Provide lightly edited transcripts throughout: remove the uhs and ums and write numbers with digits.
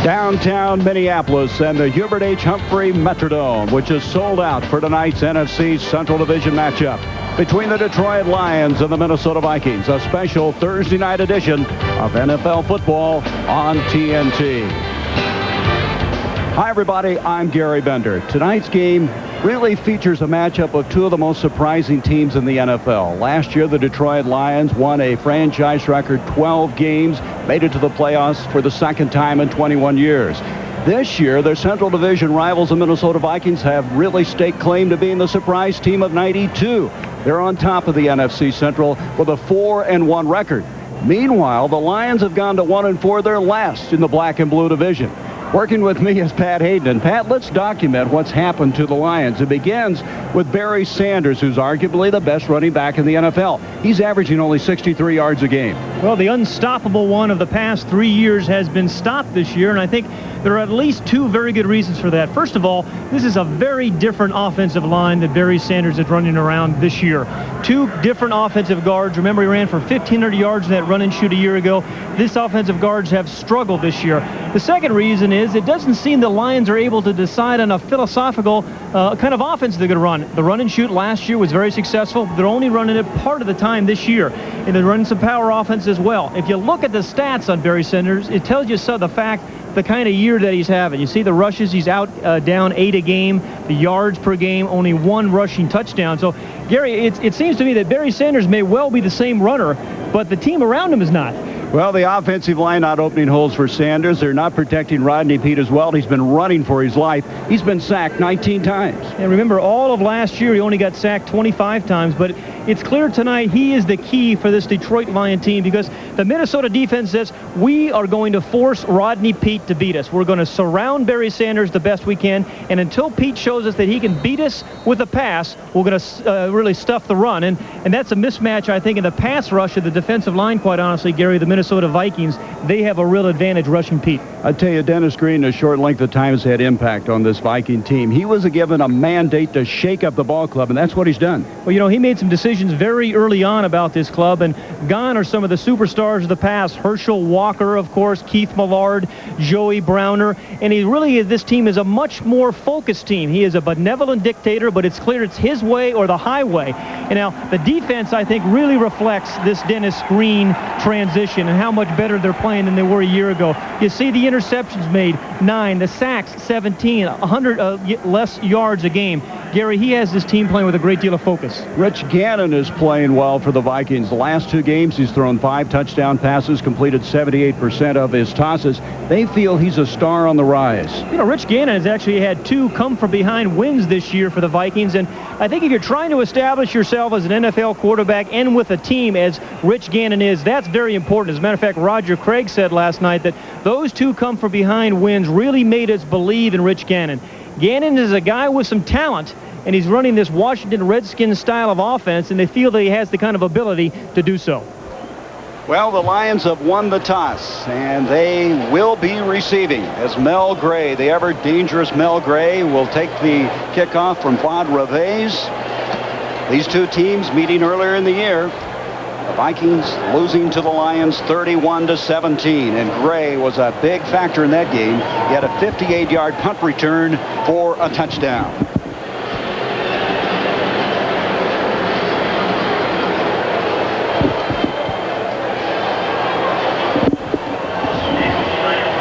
Downtown Minneapolis and the Hubert H. Humphrey Metrodome, which is sold out for tonight's NFC Central Division matchup between the Detroit Lions and the Minnesota Vikings, a special Thursday night edition of NFL football on TNT. Hi, everybody. I'm Gary Bender. Tonight's game really features a matchup of two of the most surprising teams in the NFL. Last year, the Detroit Lions won a franchise record 12 games, made it to the playoffs for the second time in 21 years. This year, their Central Division rivals, the Minnesota Vikings, have really staked claim to being the surprise team of 92. They're on top of the NFC Central with a 4-1 record. Meanwhile, the Lions have gone to 1-4. They're last in the black and blue division. Working with me is Pat Hayden. And Pat, let's document what's happened to the Lions. It begins with Barry Sanders, who's arguably the best running back in the NFL. He's averaging only 63 yards a game. Well, the unstoppable one of the past 3 years has been stopped this year, and I think there are at least two very good reasons for that. First of all, this is a very different offensive line that Barry Sanders is running around this year. Two different offensive guards. Remember, he ran for 1,500 yards in that run and shoot a year ago. This offensive guards have struggled this year. The second reason is it doesn't seem the Lions are able to decide on a philosophical kind of offense they're going to run. The run and shoot last year was very successful. They're only running it part of the time this year. And they're running some power offense as well. If you look at the stats on Barry Sanders, it tells you the kind of year that he's having. You see the rushes, he's out down 8 a game. The yards per game, only 1 rushing touchdown. So, Gary, it seems to me that Barry Sanders may well be the same runner, but the team around him is not. Well, the offensive line not opening holes for Sanders. They're not protecting Rodney Peete as well. He's been running for his life. He's been sacked 19 times. And remember, all of last year, he only got sacked 25 times. But it's clear tonight he is the key for this Detroit Lion team because the Minnesota defense says, we are going to force Rodney Peete to beat us. We're going to surround Barry Sanders the best we can. And until Peete shows us that he can beat us with a pass, we're going to really stuff the run. And that's a mismatch, I think, in the pass rush of the defensive line, quite honestly, Gary. The Minnesota Vikings, they have a real advantage rushing Peete. I tell you, Dennis Green, a short length of time has had impact on this Viking team. He was given a mandate to shake up the ball club, and that's what he's done. Well, you know, he made some decisions very early on about this club, and gone are some of the superstars of the past. Herschel Walker, of course, Keith Millard, Joey Browner, and this team is a much more focused team. He is a benevolent dictator, but it's clear it's his way or the highway. And now the defense, I think, really reflects this Dennis Green transition and how much better they're playing than they were a year ago. You see the interceptions made, 9, the sacks, 17, 100 less yards a game. Gary, he has this team playing with a great deal of focus. Rich Gannon is playing well for the Vikings. The last 2 games, he's thrown 5 touchdown passes, completed 78% of his tosses. They feel he's a star on the rise. You know, Rich Gannon has actually had 2 come-from-behind wins this year for the Vikings, and I think if you're trying to establish yourself as an NFL quarterback and with a team as Rich Gannon is, that's very important. As a matter of fact, Roger Craig said last night that those 2 come-from-behind wins really made us believe in Rich Gannon. Gannon is a guy with some talent, and he's running this Washington Redskins style of offense, and they feel that he has the kind of ability to do so. Well, the Lions have won the toss, and they will be receiving as Mel Gray, the ever-dangerous Mel Gray, will take the kickoff from Vaughn Reves. These 2 teams meeting earlier in the year. The Vikings losing to the Lions 31-17, and Gray was a big factor in that game. He had a 58-yard punt return for a touchdown.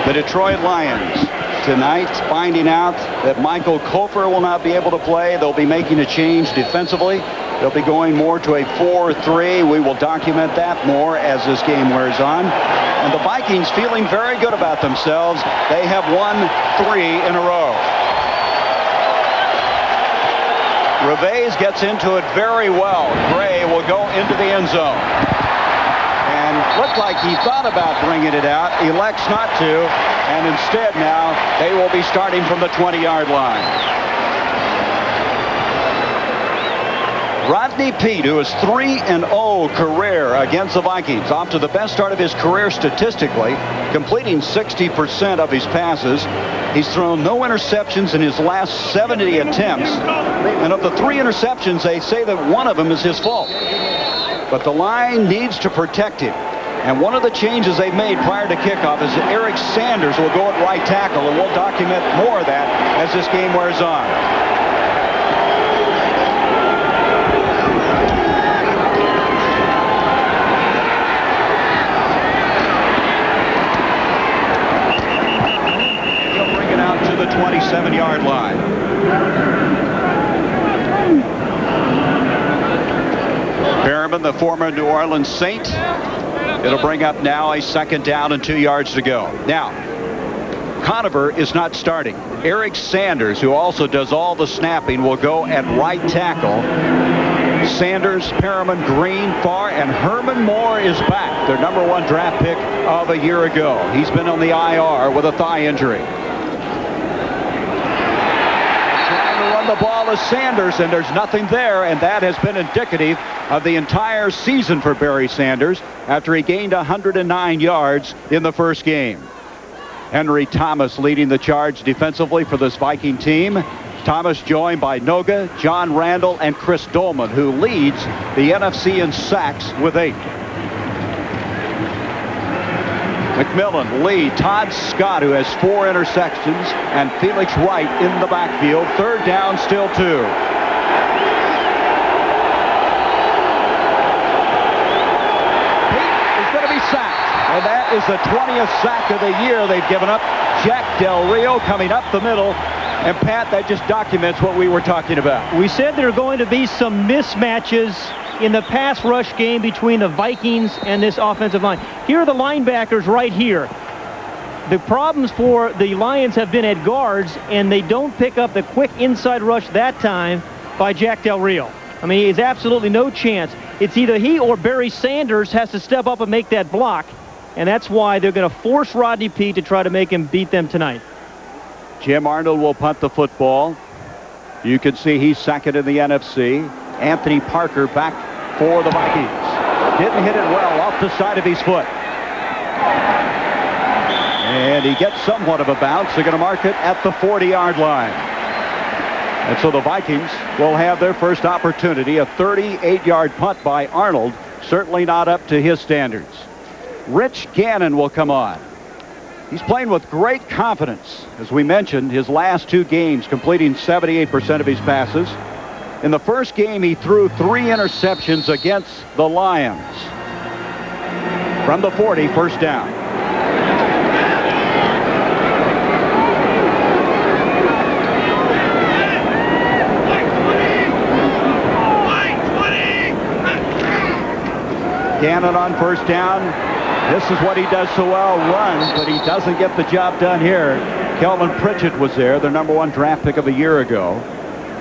The Detroit Lions tonight finding out that Michael Kofer will not be able to play. They'll be making a change defensively. They'll be going more to a 4-3. We will document that more as this game wears on. And the Vikings feeling very good about themselves. They have won 3 in a row. Reves gets into it very well. Gray will go into the end zone. And looked like he thought about bringing it out, elects not to, and instead now they will be starting from the 20-yard line. Rodney Peete, who is 3-0 career against the Vikings, off to the best start of his career statistically, completing 60% of his passes. He's thrown no interceptions in his last 70 attempts, and of the 3 interceptions, they say that one of them is his fault. But the line needs to protect him. And one of the changes they've made prior to kickoff is that Eric Sanders will go at right tackle, and we'll document more of that as this game wears on. He'll bring it out to the 27-yard line. Perriman, the former New Orleans Saint. It'll bring up now a 2nd down and 2 yards to go. Now, Conover is not starting. Eric Sanders, who also does all the snapping, will go at right tackle. Sanders, Perriman, Green, Farr, and Herman Moore is back. Their #1 draft pick of a year ago. He's been on the IR with a thigh injury. The ball is Sanders, and there's nothing there, and that has been indicative of the entire season for Barry Sanders after he gained 109 yards in the first game. Henry Thomas leading the charge defensively for this Viking team. Thomas joined by Noga, John Randall, and Chris Dolman, who leads the NFC in sacks with 8. McMillan, Lee, Todd Scott, who has 4 interceptions, and Felix Wright in the backfield. 3rd down, still 2. Pete is going to be sacked, and that is the 20th sack of the year they've given up. Jack Del Rio coming up the middle. And Pat, that just documents what we were talking about. We said there are going to be some mismatches in the pass rush game between the Vikings and this offensive line. Here are the linebackers right here. The problems for the Lions have been at guards, and they don't pick up the quick inside rush that time by Jack Del Rio. I mean, it's absolutely no chance. It's either he or Barry Sanders has to step up and make that block, and that's why they're going to force Rodney Peete to try to make him beat them tonight. Jim Arnold will punt the football. You can see he's second in the NFC. Anthony Parker back for the Vikings. Didn't hit it well off the side of his foot. And he gets somewhat of a bounce. They're going to mark it at the 40-yard line. And so the Vikings will have their first opportunity. A 38-yard punt by Arnold. Certainly not up to his standards. Rich Gannon will come on. He's playing with great confidence. As we mentioned, his last 2 games completing 78% of his passes. In the first game, he threw 3 interceptions against the Lions. From the 40, 1st down. Gannon on 1st down. This is what he does so well, run, but he doesn't get the job done here. Kelvin Pritchett was there, their #1 draft pick of a year ago,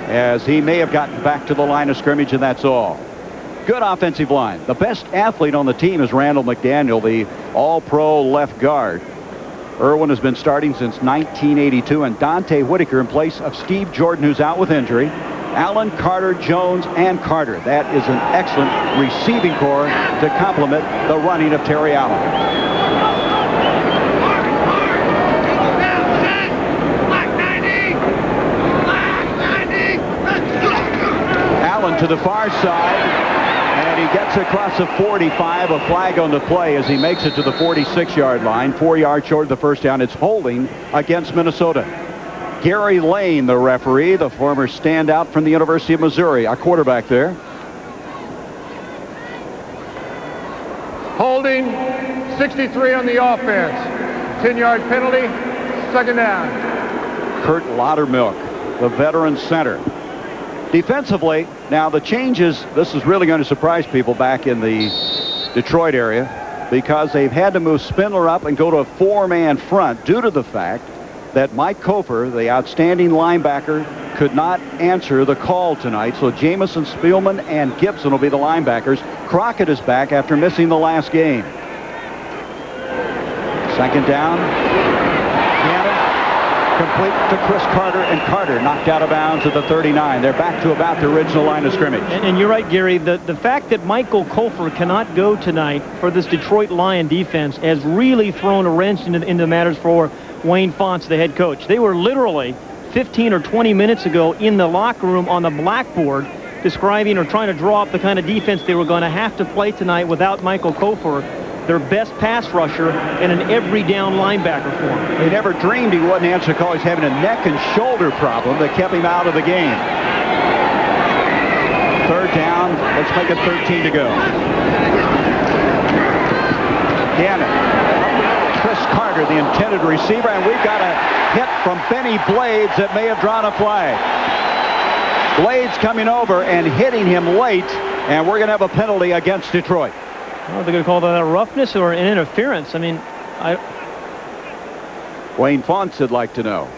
as he may have gotten back to the line of scrimmage, and that's all. Good offensive line. The best athlete on the team is Randall McDaniel, the all-pro left guard. Irwin has been starting since 1982, and Dante Whitaker in place of Steve Jordan, who's out with injury. Allen, Carter, Jones, and Carter. That is an excellent receiving core to complement the running of Terry Allen. Allen to the far side, and he gets across the 45. A flag on the play as he makes it to the 46-yard line. 4 yards short of the 1st down. It's holding against Minnesota. Gary Lane, the referee, the former standout from the University of Missouri, a quarterback there. Holding, 63 on the offense. 10-yard penalty, 2nd down. Kurt Laudermilk, the veteran center. Defensively, now the changes, this is really going to surprise people back in the Detroit area, because they've had to move Spindler up and go to a 4-man front due to the fact that Mike Kofer, the outstanding linebacker, could not answer the call tonight. So Jamison, Spielman, and Gibson will be the linebackers. Crockett is back after missing the last game. 2nd down. Gannon complete to Chris Carter, and Carter knocked out of bounds at the 39. They're back to about the original line of scrimmage. And you're right, Gary. The fact that Michael Kofer cannot go tonight for this Detroit Lion defense has really thrown a wrench into matters for Wayne Fontes, the head coach. They were literally 15 or 20 minutes ago in the locker room on the blackboard describing or trying to draw up the kind of defense they were going to have to play tonight without Michael Kofer. their best pass rusher and an every down linebacker for them. They never dreamed he wouldn't answer call. He's having a neck and shoulder problem that kept him out of the game. Third down. Let's make it 13 to go. Gannon. Chris Carter, the intended receiver, and we've got a hit from Benny Blades that may have drawn a flag. Blades coming over and hitting him late, and we're going to have a penalty against Detroit. Well, they're going to call that a roughness or an interference. I mean, Wayne Fonts would like to know.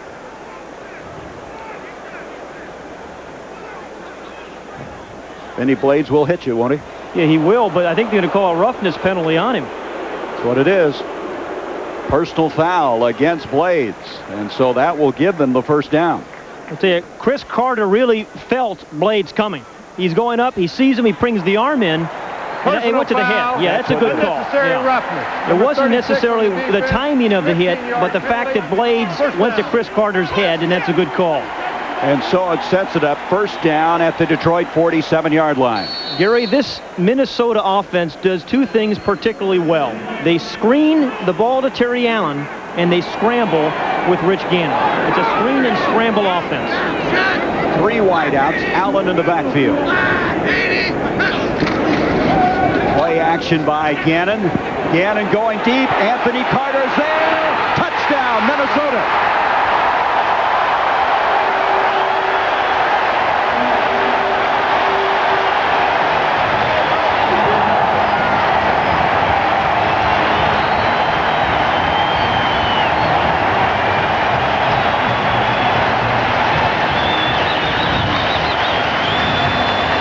Benny Blades will hit you, won't he? Yeah, he will, but I think they're going to call a roughness penalty on him. That's what it is. Personal foul against Blades, and so that will give them the first down. I'll tell you, Chris Carter really felt Blades coming. He's going up, he sees him, he brings the arm in, and it went to the head. Yeah, that's a good call. Yeah. It wasn't necessarily the timing of the hit, but the fact that Blades went to Chris Carter's head, and that's a good call. And so it sets it up first down at the Detroit 47-yard line. Gary, this Minnesota offense does two things particularly well. They screen the ball to Terry Allen, and they scramble with Rich Gannon. It's a screen and scramble offense. Three wideouts, Allen in the backfield. Play action by Gannon. Gannon going deep. Anthony Carter's there. Touchdown, Minnesota.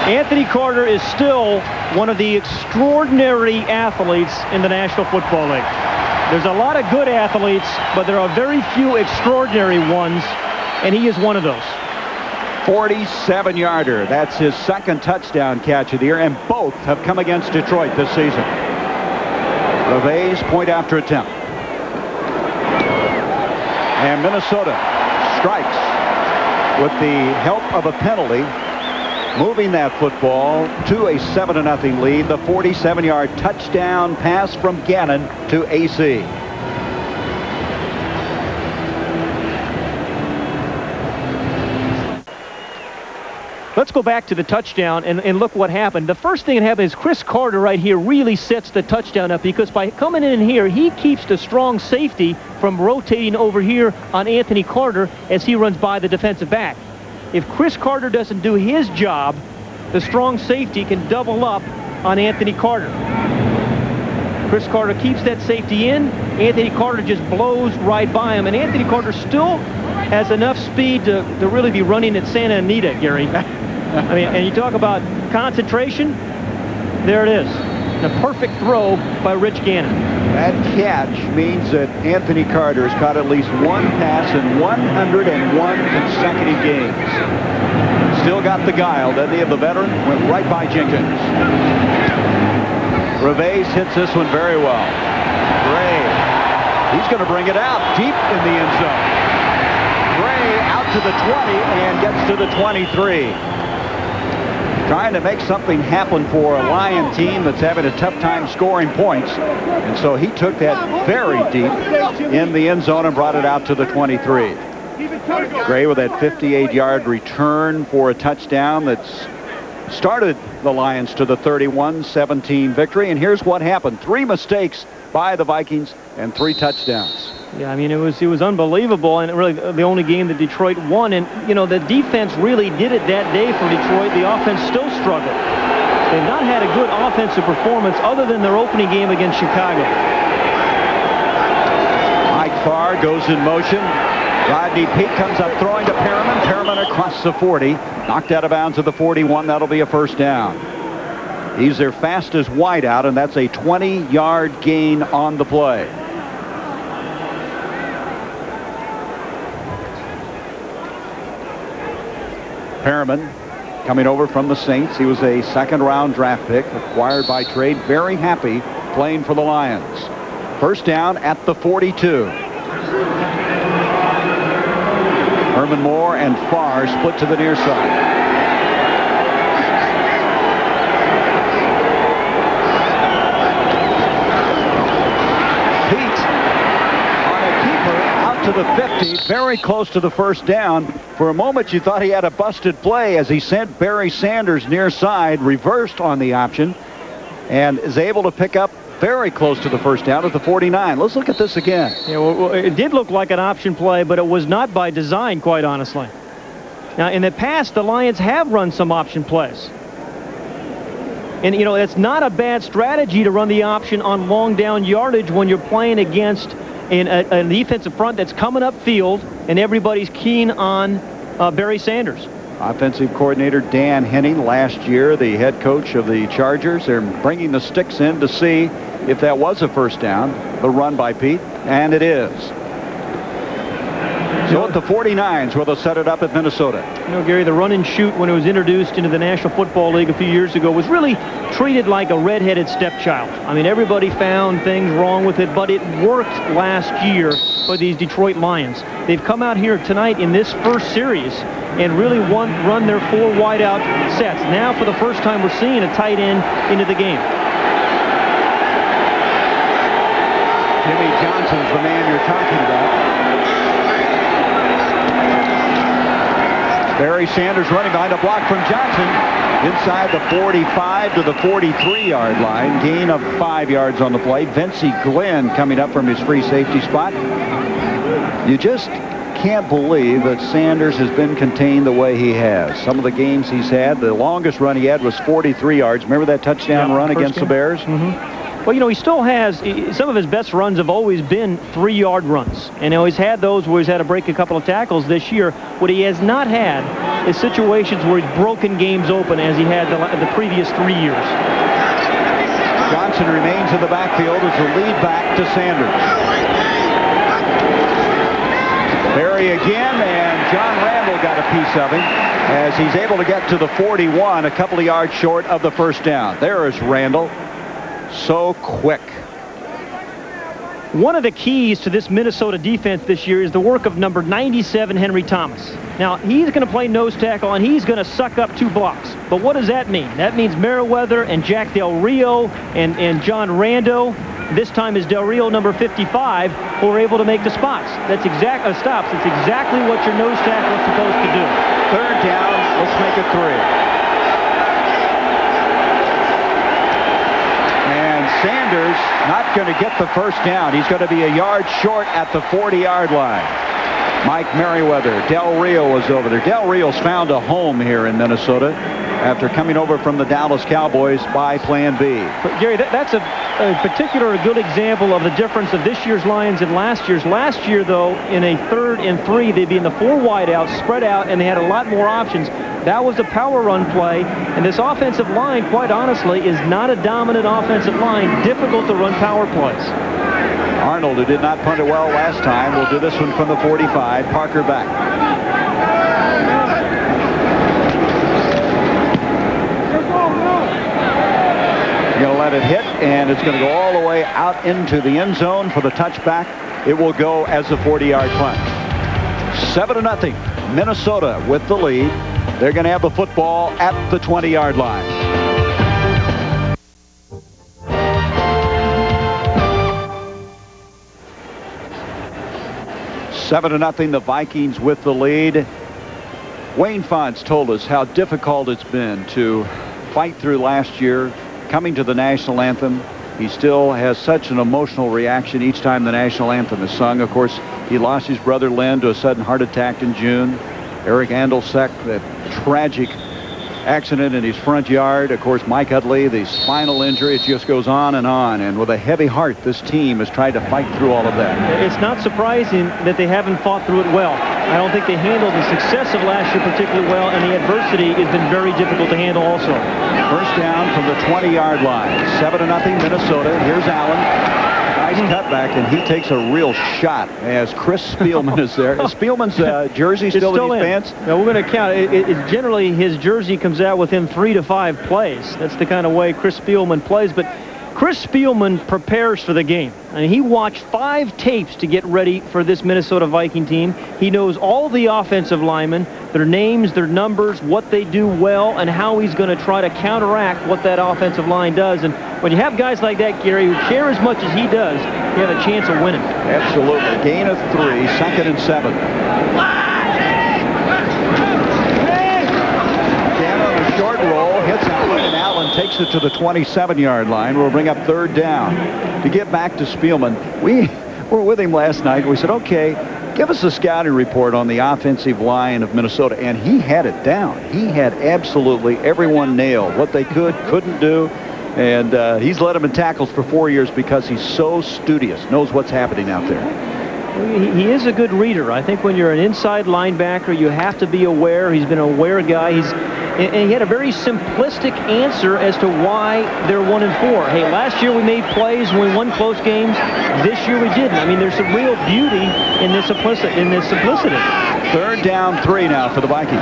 Anthony Carter is still one of the extraordinary athletes in the National Football League. There's a lot of good athletes, but there are very few extraordinary ones, and he is one of those. 47-yarder. That's his second touchdown catch of the year, and both have come against Detroit this season. LeVay's point after attempt. And Minnesota strikes with the help of a penalty, moving that football to a 7-0 lead. The 47-yard touchdown pass from Gannon to AC. Let's go back to the touchdown and look what happened. The first thing that happened is Chris Carter right here really sets the touchdown up, because by coming in here, he keeps the strong safety from rotating over here on Anthony Carter as he runs by the defensive back. If Chris Carter doesn't do his job, the strong safety can double up on Anthony Carter. Chris Carter keeps that safety in. Anthony Carter just blows right by him, and Anthony Carter still has enough speed to really be running at Santa Anita, Gary. I mean, and you talk about concentration, there it is. The perfect throw by Rich Gannon. That catch means that Anthony Carter has caught at least one pass in 101 consecutive games. Still got the guile, doesn't he, of the veteran? Went right by Jenkins. Reves hits this one very well. Gray, he's going to bring it out deep in the end zone. Gray out to the 20 and gets to the 23. Trying to make something happen for a Lion team that's having a tough time scoring points. And so he took that very deep in the end zone and brought it out to the 23. Gray with that 58-yard return for a touchdown that's started the Lions to the 31-17 victory. And here's what happened. 3 mistakes by the Vikings and 3 touchdowns. Yeah, I mean, it was unbelievable, and really the only game that Detroit won. And, you know, the defense really did it that day for Detroit. The offense still struggled. They've not had a good offensive performance other than their opening game against Chicago. Mike Farr goes in motion. Rodney Peete comes up throwing to Perriman. Perriman across the 40. Knocked out of bounds at the 41. That'll be a first down. He's their fastest wideout, and that's a 20-yard gain on the play. Perriman coming over from the Saints. He was a second-round draft pick acquired by trade. Very happy playing for the Lions. First down at the 42. Herman Moore and Farr split to the near side. the 50, very close to the first down. For a moment, you thought he had a busted play as he sent Barry Sanders near side, reversed on the option, and is able to pick up very close to the first down at the 49. Let's look at this again. Yeah, well, it did look like an option play, but it was not by design, quite honestly. Now, in the past, the Lions have run some option plays. And, you know, it's not a bad strategy to run the option on long down yardage when you're playing against an defensive front that's coming upfield and everybody's keen on Barry Sanders. Offensive coordinator Dan Henning last year, the head coach of the Chargers. They're bringing the sticks in to see if that was a first down, the run by Pete, and it is. So at the 49s where they'll set it up at Minnesota. You know, Gary, the run and shoot when it was introduced into the National Football League a few years ago was really treated like a redheaded stepchild. I mean, everybody found things wrong with it, but it worked last year for these Detroit Lions. They've come out here tonight in this first series and really run their 4 wideout sets. Now, for the first time, we're seeing a tight end into the game. Jimmy Johnson's the man you're talking about. Barry Sanders running behind a block from Johnson inside the 45 to the 43-yard line. Gain of 5 yards on the play. Vincey Glenn coming up from his free safety spot. You just can't believe that Sanders has been contained the way he has. Some of the games he's had, the longest run he had was 43 yards. Remember that touchdown run against the Bears? Mm-hmm. Well, you know, he still has, some of his best runs have always been 3-yard runs. And he's had those where he's had to break a couple of tackles this year. What he has not had is situations where he's broken games open as he had the previous 3 years. Johnson remains in the backfield as the lead back to Sanders. Barry again, and John Randall got a piece of him as he's able to get to the 41, a couple of yards short of the first down. There is Randall. So quick. One of the keys to this Minnesota defense this year is the work of number 97, Henry Thomas. Now, he's going to play nose tackle, and he's going to suck up 2 blocks. But what does that mean? That means Merriweather and Jack Del Rio and John Rando. This time is Del Rio, number 55, who are able to make the spots. That's stops. It's exactly what your nose tackle is supposed to do. Third down. Let's make it 3. Sanders not going to get the first down. He's going to be a yard short at the 40-yard line. Mike Merriweather, Del Rio was over there. Del Rio's found a home here in Minnesota after coming over from the Dallas Cowboys by Plan B. But Gary, that's a particular good example of the difference of this year's Lions and last year's. Last year, though, in a 3rd and 3, they'd be in the 4 wideouts, spread out, and they had a lot more options. That was a power run play, and this offensive line, quite honestly, is not a dominant offensive line. Difficult to run power plays. Arnold, who did not punt it well last time, will do this one from the 45. Parker back. Going to let it hit, and it's going to go all the way out into the end zone for the touchback. It will go as a 40-yard punt. 7-0. Minnesota with the lead. They're going to have the football at the 20-yard line. Seven to nothing, the Vikings with the lead. Wayne Fonts told us how difficult it's been to fight through last year, coming to the national anthem. He still has such an emotional reaction each time the national anthem is sung. Of course, he lost his brother Len to a sudden heart attack in June. Eric Andolsek, that tragic accident in his front yard. Of course, Mike Utley, the spinal injury. It just goes on. And with a heavy heart, this team has tried to fight through all of that. It's not surprising that they haven't fought through it well. I don't think they handled the success of last year particularly well, and the adversity has been very difficult to handle also. First down from the 20-yard line. 7-0 Minnesota. Here's Allen. Nice cutback, and he takes a real shot as Chris Spielman is there. Is Spielman's jersey still in his pants? No, we're going to count. Generally, his jersey comes out within 3 to 5 plays. That's the kind of way Chris Spielman plays. But Chris Spielman prepares for the game. And he watched 5 tapes to get ready for this Minnesota Viking team. He knows all the offensive linemen, their names, their numbers, what they do well, and how he's going to try to counteract what that offensive line does. And when you have guys like that, Gary, who care as much as he does, you have a chance of winning. Absolutely. Gain of 3, 2nd and 7. Again on a short roll, hits Allen, and Allen takes it to the 27-yard line. We'll bring up 3rd down. To get back to Spielman, we were with him last night. We said, okay, give us a scouting report on the offensive line of Minnesota. And he had it down. He had absolutely everyone nailed. What they couldn't do. And he's led them in tackles for 4 years because he's so studious, knows what's happening out there. He is a good reader. I think when you're an inside linebacker, you have to be aware. He's been an aware guy. And he had a very simplistic answer as to why they're 1-4. Hey, last year we made plays and we won close games. This year we didn't. I mean, there's some real beauty in this simplicity. 3rd down, 3 now for the Vikings.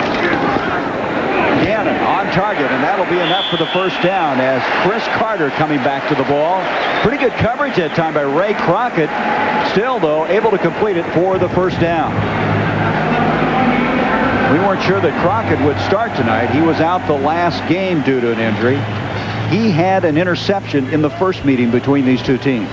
Gannon on target, and that'll be enough for the 1st down as Chris Carter coming back to the ball. Pretty good coverage that time by Ray Crockett. Still, though, able to complete it for the 1st down. We weren't sure that Crockett would start tonight. He was out the last game due to an injury. He had an interception in the first meeting between these two teams.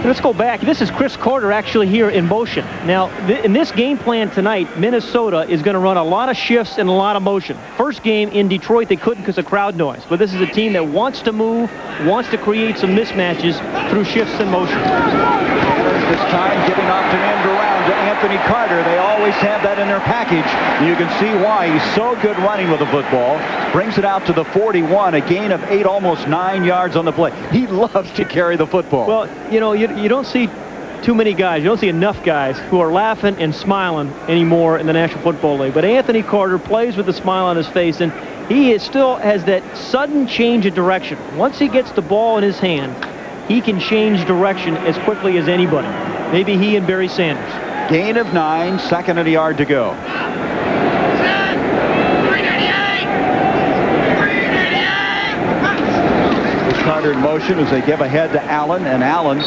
Let's go back. This is Chris Carter actually here in motion. Now, in this game plan tonight, Minnesota is going to run a lot of shifts and a lot of motion. First game in Detroit, they couldn't because of crowd noise. But this is a team that wants to move, wants to create some mismatches through shifts and motion. This time giving off an end around to Anthony Carter. They always have that in their package. You can see why he's so good running with the football. Brings it out to the 41, a gain of 8, almost 9 yards on the play. He loves to carry the football. Well, you know, you don't see too many guys, you don't see enough guys who are laughing and smiling anymore in the National Football League. But Anthony Carter plays with a smile on his face, and he still has that sudden change of direction. Once he gets the ball in his hand, he can change direction as quickly as anybody. Maybe he and Barry Sanders. Gain of 9, 2nd and a yard to go. Carter in motion as they give ahead to Allen, and Allen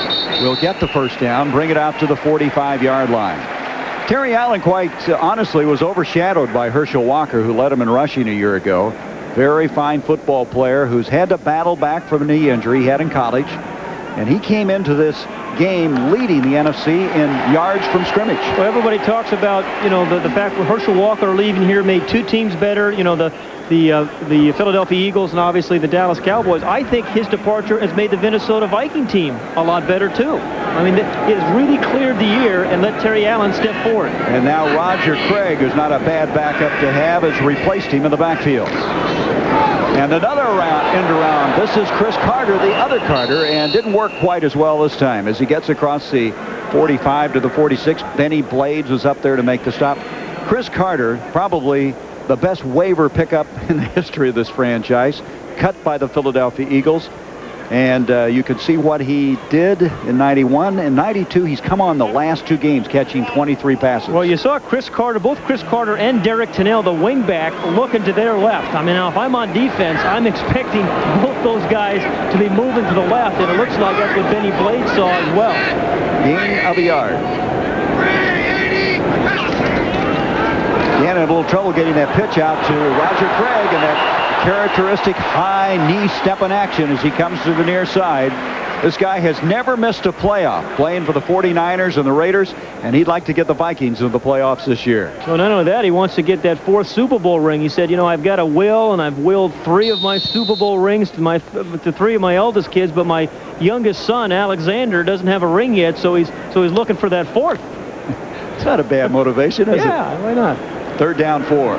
will get the 1st down, bring it out to the 45-yard line. Terry Allen, quite honestly, was overshadowed by Herschel Walker, who led him in rushing a year ago. Very fine football player who's had to battle back from a knee injury he had in college. And he came into this game leading the NFC in yards from scrimmage. Well, everybody talks about, you know, the fact that Herschel Walker leaving here made 2 teams better. You know, the Philadelphia Eagles and obviously the Dallas Cowboys. I think his departure has made the Minnesota Viking team a lot better too. I mean, it has really cleared the air and let Terry Allen step forward. And now Roger Craig, who's not a bad backup to have, has replaced him in the backfield. And another end around. This is Chris Carter, the other Carter, and didn't work quite as well this time as he gets across the 45 to the 46. Benny Blades was up there to make the stop. Chris Carter, probably the best waiver pickup in the history of this franchise, cut by the Philadelphia Eagles. And you can see what he did in 91. In 92, he's come on the last 2 games, catching 23 passes. Well, you saw Chris Carter, both Chris Carter and Derek Tennell, the wingback, looking to their left. I mean, now, if I'm on defense, I'm expecting both those guys to be moving to the left, and it looks like that's what Benny Blades saw as well. Gain of a yard. Again, had a little trouble getting that pitch out to Roger Craig, and that characteristic high knee step in action as he comes to the near side. This guy has never missed a playoff, playing for the 49ers and the Raiders, and he'd like to get the Vikings into the playoffs this year. Well, not only that, he wants to get that 4th Super Bowl ring. He said, you know, I've got a will, and I've willed 3 of my Super Bowl rings to 3 of my eldest kids, but my youngest son, Alexander, doesn't have a ring yet, so he's looking for that 4th. It's not a bad motivation, is it? Yeah, why not? 3rd down, 4.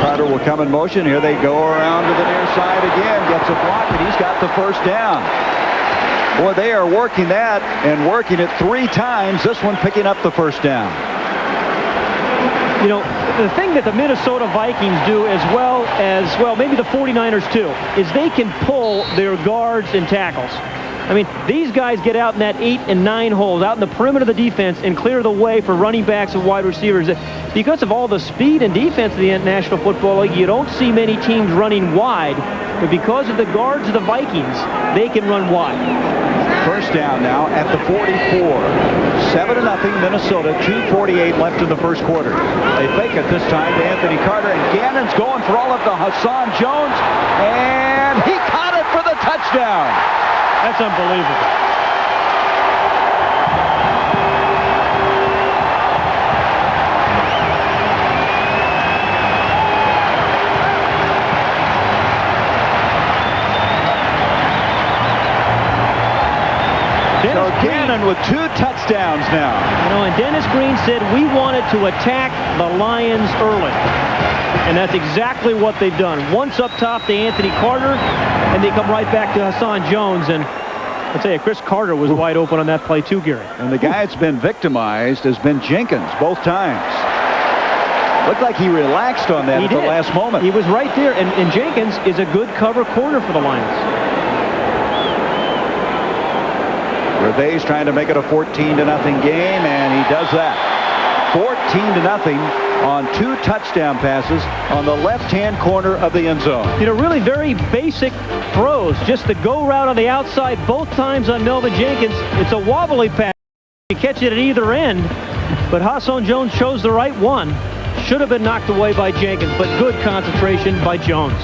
Carter will come in motion. Here they go around to the near side again. Gets a block, and he's got the 1st down. Boy, they are working that and working it 3 times. This one picking up the 1st down. You know, the thing that the Minnesota Vikings do as well, maybe the 49ers too, is they can pull their guards and tackles. I mean, these guys get out in that 8 and 9 holes, out in the perimeter of the defense, and clear the way for running backs and wide receivers. Because of all the speed and defense of the National Football League, you don't see many teams running wide. But because of the guards of the Vikings, they can run wide. First down now at the 44. 7-0 Minnesota, 2:48 left in the first quarter. They fake it this time to Anthony Carter, and Gannon's going for all of the Hassan Jones, and he caught it for the touchdown. That's unbelievable. So Gannon with 2 touchdowns now. You know, and Dennis Green said we wanted to attack the Lions early. And that's exactly what they've done. Once up top to Anthony Carter, and they come right back to Hassan Jones. And I'll tell you, Chris Carter was wide open on that play too, Gary. And the guy that's been victimized has been Jenkins both times. Looked like he relaxed on that at the last moment. He was right there, and Jenkins is a good cover corner for the Lions. Gervais trying to make it a 14-0 game, and he does that. 14-0 on 2 touchdown passes on the left-hand corner of the end zone. You know, really very basic throws. Just the go route on the outside both times on Melvin Jenkins. It's a wobbly pass. You catch it at either end, but Hassan Jones chose the right one. Should have been knocked away by Jenkins, but good concentration by Jones.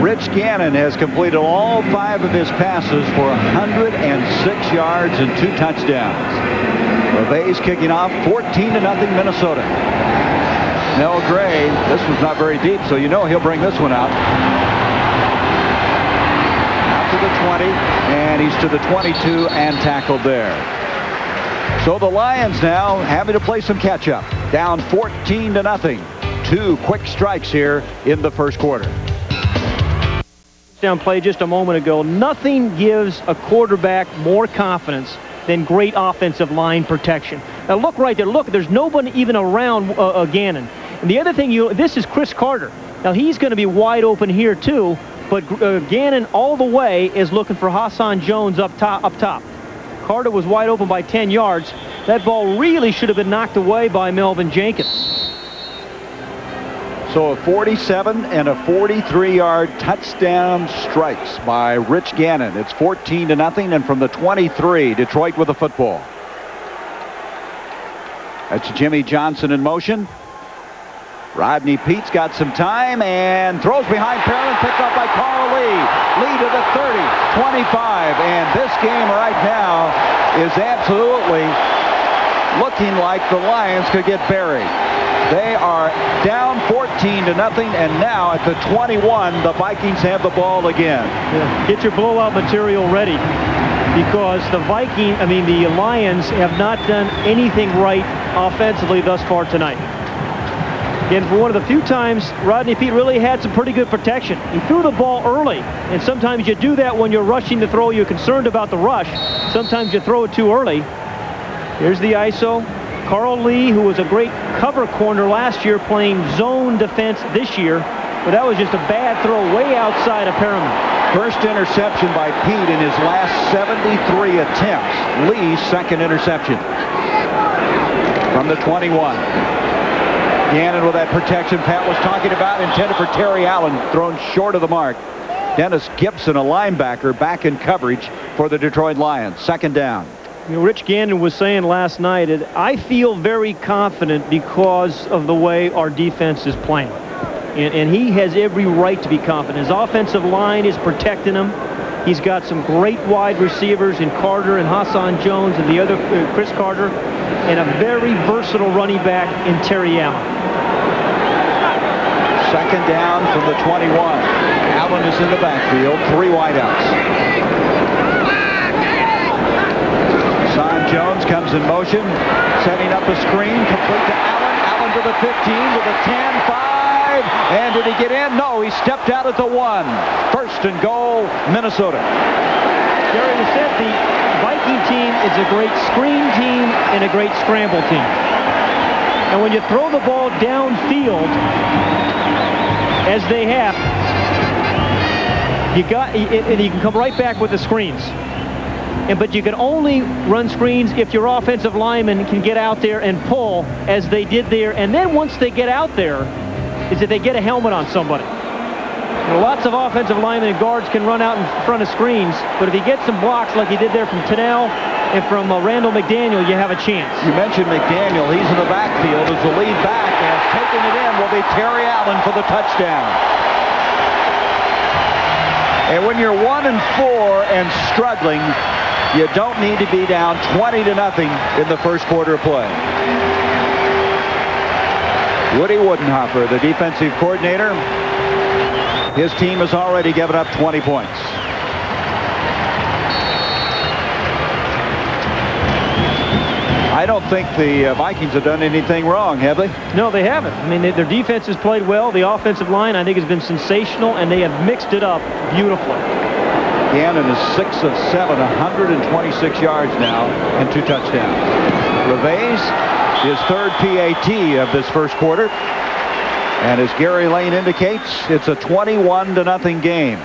Rich Gannon has completed all 5 of his passes for 106 yards and 2 touchdowns. Gervais kicking off, 14-0 Minnesota. Mel Gray, this one's not very deep, so you know he'll bring this one out. Out to the 20, and he's to the 22 and tackled there. So the Lions now having to play some catch-up. Down 14-0. 2 quick strikes here in the first quarter. Down play just a moment ago. Nothing gives a quarterback more confidence than great offensive line protection. Now look right there. Look, there's nobody even around Gannon. And the other thing, this is Chris Carter. Now he's going to be wide open here too, but Gannon all the way is looking for Hassan Jones up top. Carter was wide open by 10 yards. That ball really should have been knocked away by Melvin Jenkins. So a 47 and a 43-yard touchdown strikes by Rich Gannon. It's 14-0, and from the 23, Detroit with the football. That's Jimmy Johnson in motion. Rodney Pete's got some time and throws behind Perriman, picked up by Carl Lee. Lee to the 30, 25, and this game right now is absolutely looking like the Lions could get buried. They are down 14-0, and now at the 21, the Vikings have the ball again. Yeah. Get your blowout material ready, because the Lions have not done anything right offensively thus far tonight. And for one of the few times, Rodney Peete really had some pretty good protection. He threw the ball early, and sometimes you do that when you're rushing to throw. You're concerned about the rush. Sometimes you throw it too early. Here's the ISO. Carl Lee, who was a great cover corner last year, playing zone defense this year, but that was just a bad throw way outside of Perriman. First interception by Peete in his last 73 attempts. Lee's second interception. From the 21. Gannon with that protection Pat was talking about, intended for Terry Allen, thrown short of the mark. Dennis Gibson, a linebacker, back in coverage for the Detroit Lions. Second down. You know, Rich Gannon was saying last night that I feel very confident because of the way our defense is playing. And he has every right to be confident. His offensive line is protecting him. He's got some great wide receivers in Carter and Hassan Jones and the other Chris Carter, and a very versatile running back in Terry Allen. Second down from the 21. Allen is in the backfield. 3 wideouts. Hassan Jones comes in motion, setting up a screen, complete to Allen. Allen to the 15, to the 10, 5, and did he get in? No, he stepped out at the 1. First and goal, Minnesota. Gary, we said the Viking team is a great screen team and a great scramble team. And when you throw the ball downfield, as they have, You can come right back with the screens. But you can only run screens if your offensive linemen can get out there and pull, as they did there. And then once they get out there, is that they get a helmet on somebody. Lots of offensive linemen and guards can run out in front of screens, but if he gets some blocks like he did there from Tennell and from Randall McDaniel, you have a chance. You mentioned McDaniel. He's in the backfield as the lead back, and taking it in will be Terry Allen for the touchdown. And when you're 1-4 and struggling, you don't need to be down 20-0 in the first quarter of play. Woody Woodenhopper, the defensive coordinator. His team has already given up 20 points. I don't think the Vikings have done anything wrong, have they? No, they haven't. I mean, their defense has played well. The offensive line, I think, has been sensational, and they have mixed it up beautifully. Gannon is 6 of 7, 126 yards now, and 2 touchdowns. LeVay's his third PAT of this first quarter. And as Gary Lane indicates, it's a 21-0 game.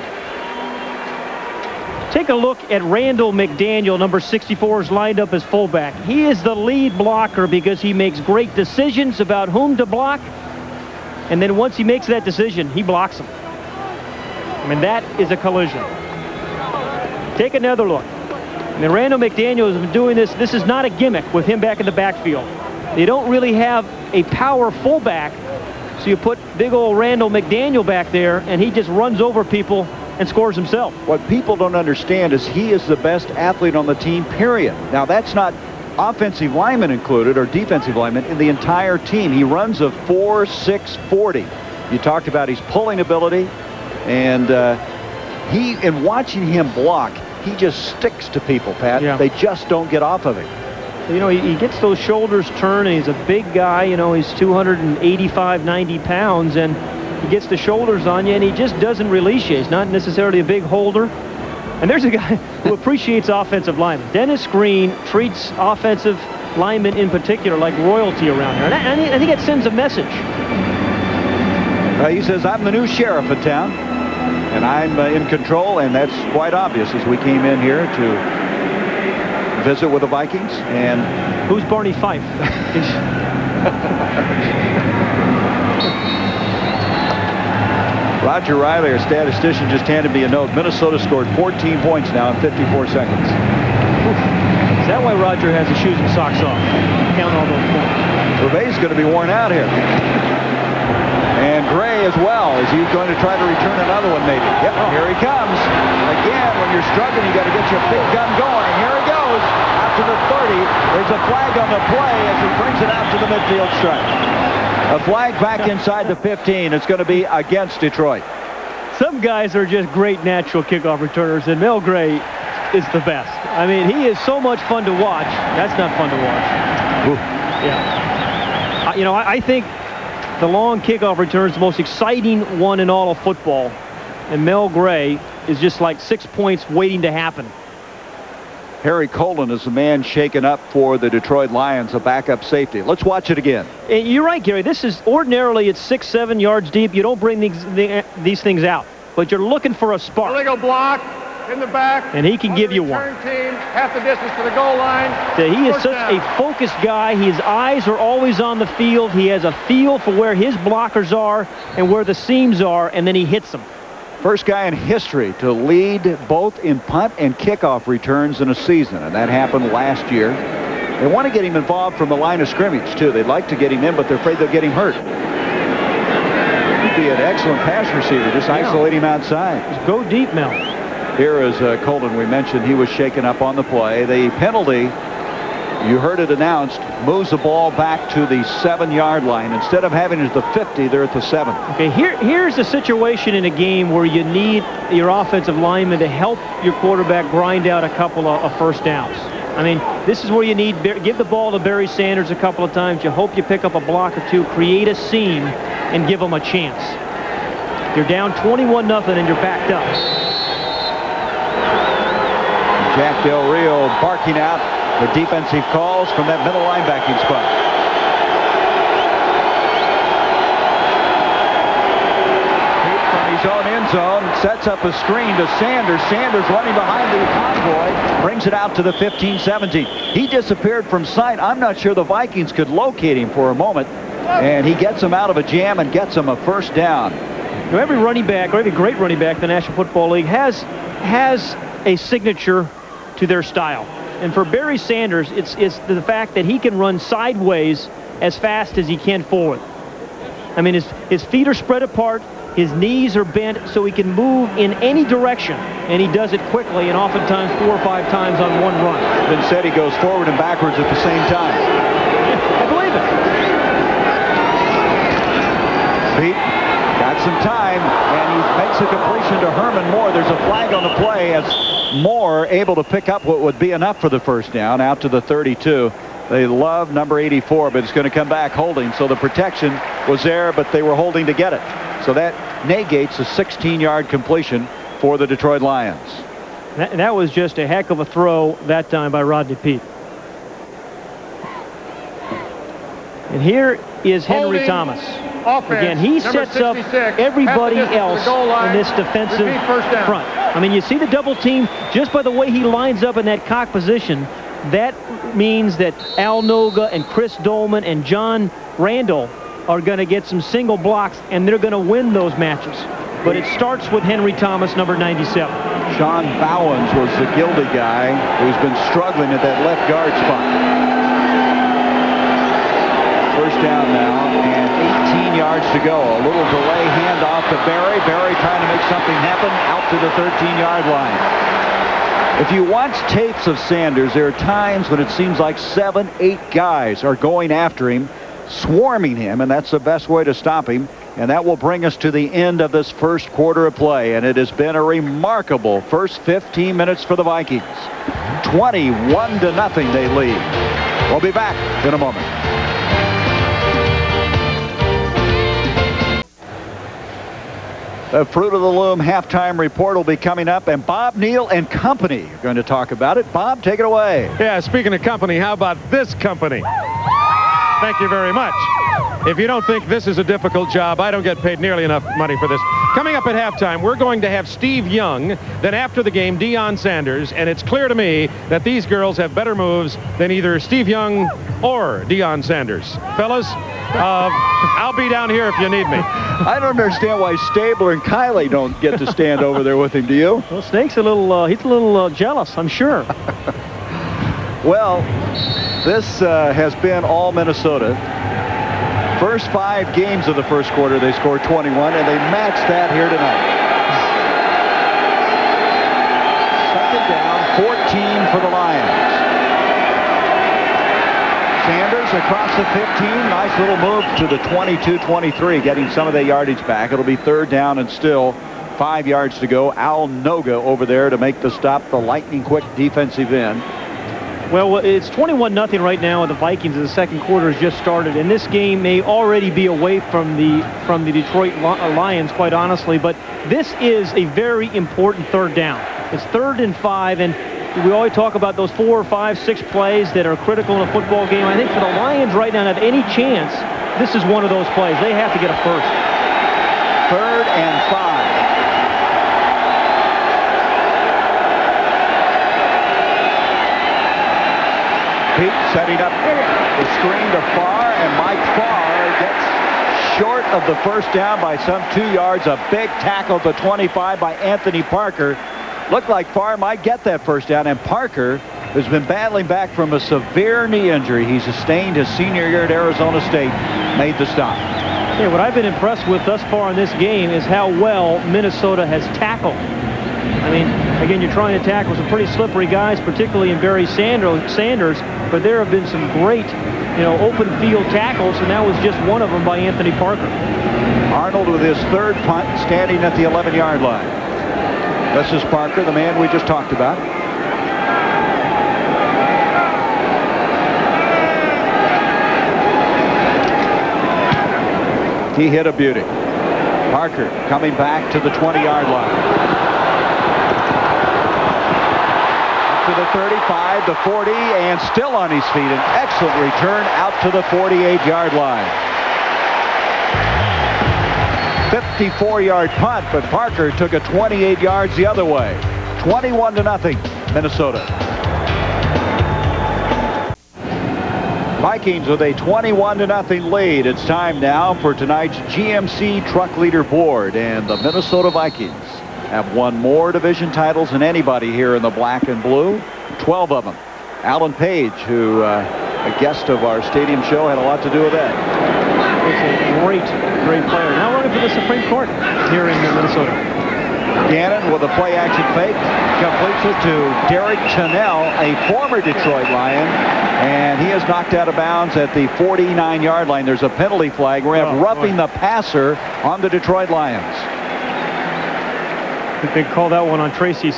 Take a look at Randall McDaniel, number 64, is lined up as fullback. He is the lead blocker because he makes great decisions about whom to block. And then once he makes that decision, he blocks them. I mean, that is a collision. Take another look. I mean, Randall McDaniel has been doing this. This is not a gimmick with him back in the backfield. They don't really have a power fullback. So you put big old Randall McDaniel back there, and he just runs over people and scores himself. What people don't understand is he is the best athlete on the team, period. Now, that's not offensive linemen included or defensive linemen in the entire team. He runs a 4.640. You talked about his pulling ability, and in watching him block, he just sticks to people, Pat. Yeah. They just don't get off of him. You know, he gets those shoulders turned, and he's a big guy. You know, he's 285, 90 pounds, and he gets the shoulders on you, and he just doesn't release you. He's not necessarily a big holder. And there's a guy who appreciates offensive linemen. Dennis Green treats offensive linemen in particular like royalty around here. And I think that sends a message. He says, I'm the new sheriff of town, and I'm in control, and that's quite obvious as we came in here to visit with the Vikings. And who's Barney Fife? Roger Riley, our statistician, just handed me a note. Minnesota scored 14 points now in 54 seconds. Is that why Roger has his shoes and socks off? Count all those points. LeVay's going to be worn out here. And Gray as well. Is he going to try to return another one maybe? Yep, here he comes. Again, when you're struggling, you got to get your big gun going. And here he goes. Out to the 30. There's a flag on the play as he brings it out to the midfield stripe. A flag back inside the 15. It's going to be against Detroit. Some guys are just great natural kickoff returners, and Mel Gray is the best. I mean, he is so much fun to watch. That's not fun to watch. Ooh. Yeah. You know, I think the long kickoff return is the most exciting one in all of football. And Mel Gray is just like 6 points waiting to happen. Harry Colon is the man shaken up for the Detroit Lions, a backup safety. Let's watch it again. And you're right, Gary. This is ordinarily it's 6-7 yards deep. You don't bring these things out, but you're looking for a spark. Illegal block in the back. And he can give you one. Team, half the distance to the goal line. He is such a focused guy. His eyes are always on the field. He has a feel for where his blockers are and where the seams are, and then he hits them. First guy in history to lead both in punt and kickoff returns in a season, and that happened last year. They want to get him involved from the line of scrimmage, too. They'd like to get him in, but they're afraid they'll get him hurt. He'd be an excellent pass receiver. Just isolate him outside. Just go deep, Mel. Here is Colton. We mentioned he was shaken up on the play. The penalty, you heard it announced, moves the ball back to the 7-yard line. Instead of having it at the 50, they're at the 7. Okay, here's a situation in a game where you need your offensive lineman to help your quarterback grind out a couple of first downs. I mean, this is where you need, give the ball to Barry Sanders a couple of times. You hope you pick up a block or two, create a seam, and give them a chance. You're down 21-0 and you're backed up. Jack Del Rio barking out the defensive calls from that middle linebacking spot. He's on end zone, sets up a screen to Sanders. Sanders running behind the convoy, brings it out to the 15-17. He disappeared from sight. I'm not sure the Vikings could locate him for a moment, and he gets him out of a jam and gets him a first down. Now, every running back, or every great running back in the National Football League has a signature to their style. And for Barry Sanders, it's the fact that he can run sideways as fast as he can forward. I mean, his feet are spread apart, his knees are bent, so he can move in any direction, and he does it quickly, and oftentimes 4 or 5 times on one run. Then said he goes forward and backwards at the same time. I believe it. Pete got some time, and he makes a completion to Herman Moore. There's a flag on the play as Moore able to pick up what would be enough for the first down out to the 32. They love number 84, but it's going to come back holding. So the protection was there, but they were holding to get it. So that negates a 16-yard completion for the Detroit Lions. That was just a heck of a throw that time by Rodney Peete. And here is Henry Thomas. Again, he sets up everybody else in this defensive front. I mean, you see the double team just by the way he lines up in that cock position. That means that Al Noga and Chris Dolman and John Randall are going to get some single blocks, and they're going to win those matches. But it starts with Henry Thomas, number 97. Sean Bowens was the guilty guy who's been struggling at that left guard spot. First down now, and 18 yards to go. A little delay handoff to Barry. Barry trying to make something happen out to the 13-yard line. If you watch tapes of Sanders, there are times when it seems like 7, 8 guys are going after him, swarming him, and that's the best way to stop him. And that will bring us to the end of this first quarter of play. And it has been a remarkable first 15 minutes for the Vikings. 21-0 they lead. We'll be back in a moment. The Fruit of the Loom halftime report will be coming up, and Bob Neal and company are going to talk about it. Bob, take it away. Yeah, speaking of company, how about this company? Thank you very much. If you don't think this is a difficult job, I don't get paid nearly enough money for this. Coming up at halftime, we're going to have Steve Young, then after the game, Deion Sanders, and it's clear to me that these girls have better moves than either Steve Young or Deion Sanders. Fellas, I'll be down here if you need me. I don't understand why Stabler and Kiley don't get to stand over there with him, do you? Well, Snake's he's a little jealous, I'm sure. Well, this has been all Minnesota. First 5 games of the first quarter, they scored 21, and they matched that here tonight. Second down, 14 for the Lions. Sanders across the 15. Nice little move to the 22-23, getting some of that yardage back. It'll be third down and still 5 yards to go. Al Noga over there to make the stop, the lightning-quick defensive end. Well, it's 21-0 right now, and the Vikings in the second quarter has just started. And this game may already be away from the Detroit Lions, quite honestly. But this is a very important third down. It's 3rd and 5, and we always talk about those 4, 5, 6 plays that are critical in a football game. I think for the Lions right now to have any chance, this is one of those plays. They have to get a first. 3rd and 5. Peete setting up the screen to Farr, and Mike Farr gets short of the first down by some 2 yards. A big tackle at the 25 by Anthony Parker. Looked like Farr might get that first down, and Parker has been battling back from a severe knee injury he sustained his senior year at Arizona State. Made the stop. Yeah, what I've been impressed with thus far in this game is how well Minnesota has tackled. I mean, again, you're trying to tackle some pretty slippery guys, particularly in Barry Sanders, but there have been some great, open field tackles, and that was just one of them by Anthony Parker. Arnold with his 3rd punt, standing at the 11-yard line. This is Parker, the man we just talked about. He hit a beauty. Parker coming back to the 20-yard line. To the 35, the 40, and still on his feet. An excellent return out to the 48-yard line. 54-yard punt, but Parker took it 28 yards the other way. 21-0, Minnesota. Vikings with a 21-0 lead. It's time now for tonight's GMC Truck Leaderboard, and the Minnesota Vikings have won more division titles than anybody here in the black and blue. 12 of them. Alan Page, who a guest of our stadium show, had a lot to do with that. He's a great player. Now running for the Supreme Court here in Minnesota. Gannon with a play-action fake completes it to Derek Chanel, a former Detroit Lion, and he is knocked out of bounds at the 49-yard line. There's a penalty flag. We have roughing the passer on the Detroit Lions. I think they called that one on Tracy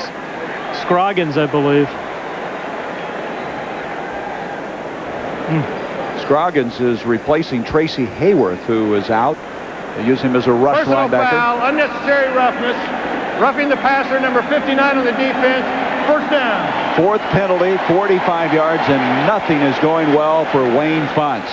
Scroggins, I believe. Scroggins is replacing Tracy Hayworth, who is out. They use him as a rush linebacker. Foul, unnecessary roughness. Roughing the passer, number 59 on the defense. First down. Fourth penalty, 45 yards, and nothing is going well for Wayne Fonts.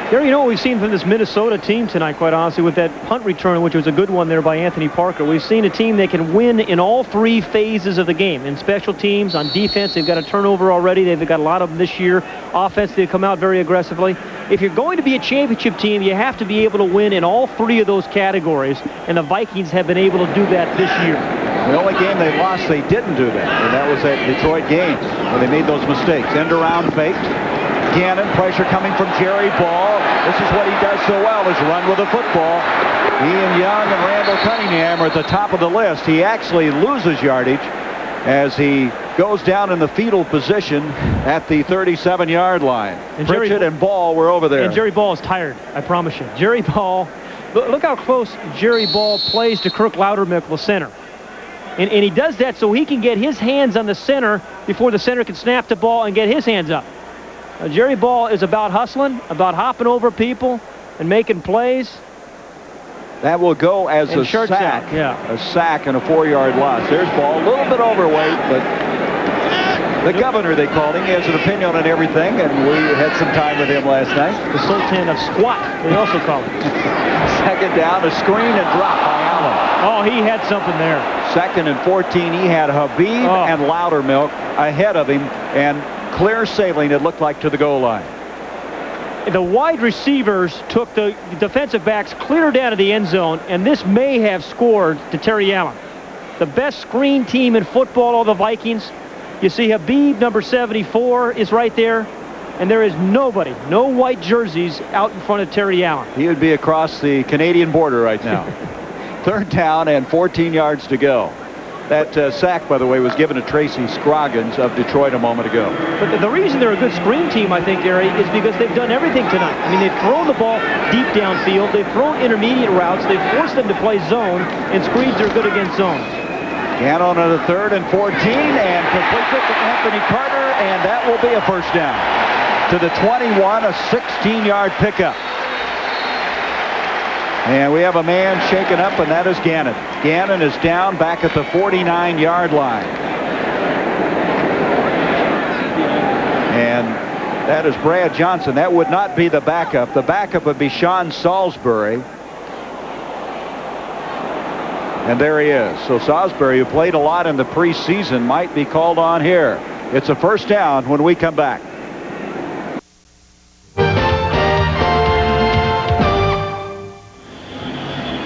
Gary, you know what we've seen from this Minnesota team tonight, quite honestly, with that punt return, which was a good one there by Anthony Parker. We've seen a team that can win in all three phases of the game. In special teams, on defense, they've got a turnover already. They've got a lot of them this year. Offense, they've come out very aggressively. If you're going to be a championship team, you have to be able to win in all three of those categories, and the Vikings have been able to do that this year. The only game they lost, they didn't do that, and that was that Detroit game where they made those mistakes. End around faked. Gannon, pressure coming from Jerry Ball. This is what he does so well, is run with the football. He and Young and Randall Cunningham are at the top of the list. He actually loses yardage as he goes down in the fetal position at the 37-yard line. And Pritchett and Ball were over there. And Jerry Ball is tired, I promise you. Jerry Ball, look how close Jerry Ball plays to Kirk Loudermilk, the center. And he does that so he can get his hands on the center before the center can snap the ball and get his hands up. Jerry Ball is about hustling, about hopping over people and making plays. That will go as a sack. A sack and a 4-yard loss. There's Ball, a little bit overweight, but the governor, they called him. He has an opinion on everything, and we had some time with him last night. The Sultan of Squat, they also call him. Second down, a screen and drop by Allen. Oh, he had something there. Second and 14, he had Habib and Loudermilk ahead of him, and clear sailing, it looked like, to the goal line. The wide receivers took the defensive backs clear down to the end zone, and this may have scored to Terry Allen. The best screen team in football, all the Vikings. You see Habib, number 74, is right there, and there is nobody, no white jerseys out in front of Terry Allen. He would be across the Canadian border right now. Third down and 14 yards to go. That sack, by the way, was given to Tracy Scroggins of Detroit a moment ago. But the reason they're a good screen team, I think, Gary, is because they've done everything tonight. I mean, they've thrown the ball deep downfield. They've thrown intermediate routes. They've forced them to play zone, and screens are good against zones. Gannon on a 3rd and 14, and completes it to Anthony Carter, and that will be a first down. To the 21, a 16-yard pickup. And we have a man shaken up, and that is Gannon. Gannon is down back at the 49-yard line. And that is Brad Johnson. That would not be the backup. The backup would be Sean Salisbury. And there he is. So Salisbury, who played a lot in the preseason, might be called on here. It's a first down when we come back.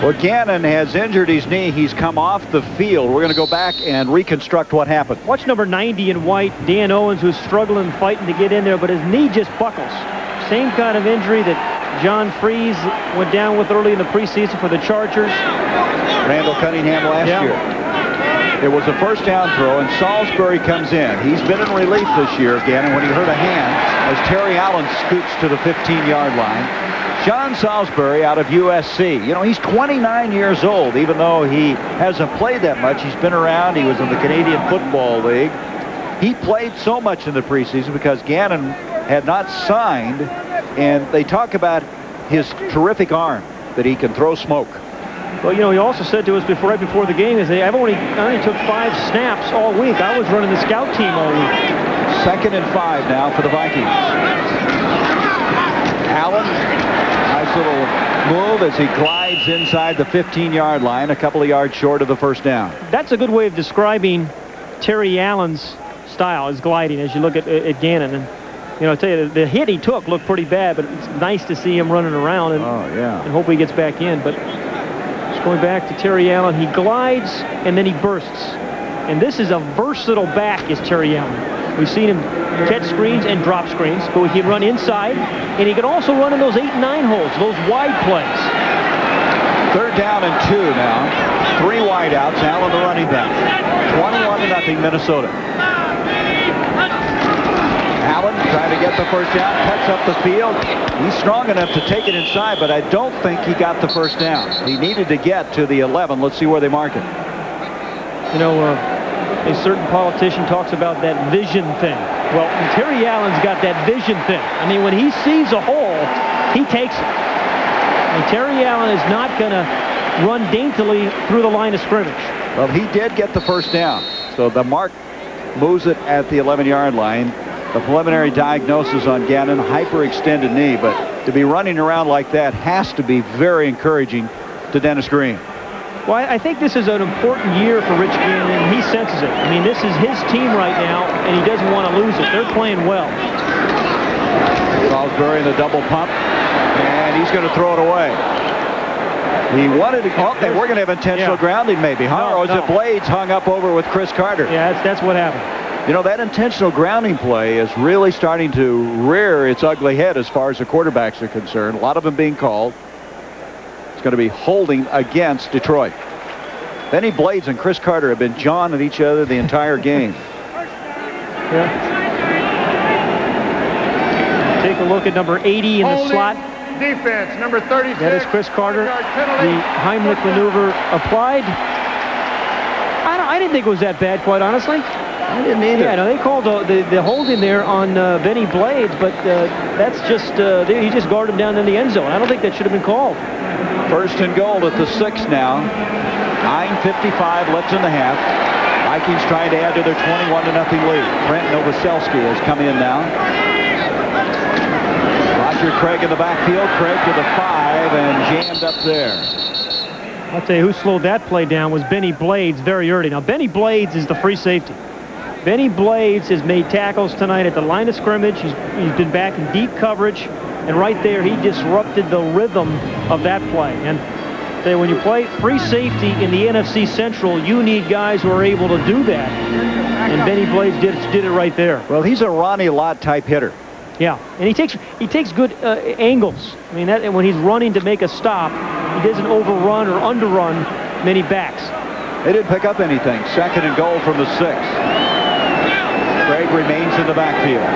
Well, Gannon has injured his knee. He's come off the field. We're going to go back and reconstruct what happened. Watch number 90 in white, Dan Owens, who's struggling, fighting to get in there, but his knee just buckles. Same kind of injury that John Freeze went down with early in the preseason for the Chargers. Randall Cunningham last year. It was a first down throw, and Salisbury comes in. He's been in relief this year, Gannon, when he hurt a hand, as Terry Allen scoots to the 15-yard line. John Salisbury out of USC. You know, he's 29 years old, even though he hasn't played that much. He's been around. He was in the Canadian Football League. He played so much in the preseason because Gannon had not signed, and they talk about his terrific arm, that he can throw smoke. Well, you know, he also said to us right before the game, I only took 5 snaps all week. I was running the scout team all week. 2nd and 5 now for the Vikings. Allen tries Nice little move as he glides inside the 15-yard line, a couple of yards short of the first down. That's a good way of describing Terry Allen's style, is gliding, as you look at Gannon. And, you know, I tell you, the hit he took looked pretty bad, but it's nice to see him running around and hope he gets back in. But just going back to Terry Allen, he glides and then he bursts. And this is a versatile back, is Terry Allen. We've seen him catch screens and drop screens, but he can run inside, and he can also run in those 8 and 9 holes, those wide plays. 3rd down and 2 now. 3 wideouts. Allen the running back. 21-0 Minnesota. Allen trying to get the first down, cuts up the field. He's strong enough to take it inside, but I don't think he got the first down. He needed to get to the 11. Let's see where they mark it. You know, a certain politician talks about that vision thing. Well, Terry Allen's got that vision thing. I mean, when he sees a hole, he takes it. And Terry Allen is not going to run daintily through the line of scrimmage. Well, he did get the first down. So the mark moves it at the 11-yard line. The preliminary diagnosis on Gannon, hyperextended knee, but to be running around like that has to be very encouraging to Dennis Green. Well, I think this is an important year for Rich Gannon, and he senses it. I mean, this is his team right now, and he doesn't want to lose it. They're playing well. Salisbury in the double pump, and he's going to throw it away. He wanted to, and we're going to have intentional grounding maybe, huh? Or is it Blades hung up over with Chris Carter? Yeah, that's what happened. You know, that intentional grounding play is really starting to rear its ugly head as far as the quarterbacks are concerned. A lot of them being called. It's going to be holding against Detroit. Benny Blades and Chris Carter have been jawing at each other the entire game. Take a look at number 80 in the slot. Defense, number 36. That is Chris Carter. The Heimlich maneuver applied. I didn't think it was that bad, quite honestly. I didn't either. Yeah, no, they called the holding there on Benny Blades, but that's just, he just guarded him down in the end zone. I don't think that should have been called. 1st and goal at the 6 now. 9:55 left in the half. Vikings trying to add to their 21-0 lead. Brent Novoselsky has come in now. Roger Craig in the backfield. Craig to the 5 and jammed up there. I'll tell you who slowed that play down was Benny Blades very early. Now, Benny Blades is the free safety. Benny Blades has made tackles tonight at the line of scrimmage. He's been back in deep coverage, and right there he disrupted the rhythm of that play. And when you play free safety in the NFC Central, you need guys who are able to do that. And Benny Blades did it right there. Well, he's a Ronnie Lott type hitter. Yeah, and he takes good angles. I mean, that when he's running to make a stop, he doesn't overrun or underrun many backs. They didn't pick up anything. 2nd and goal from the 6. Craig remains in the backfield.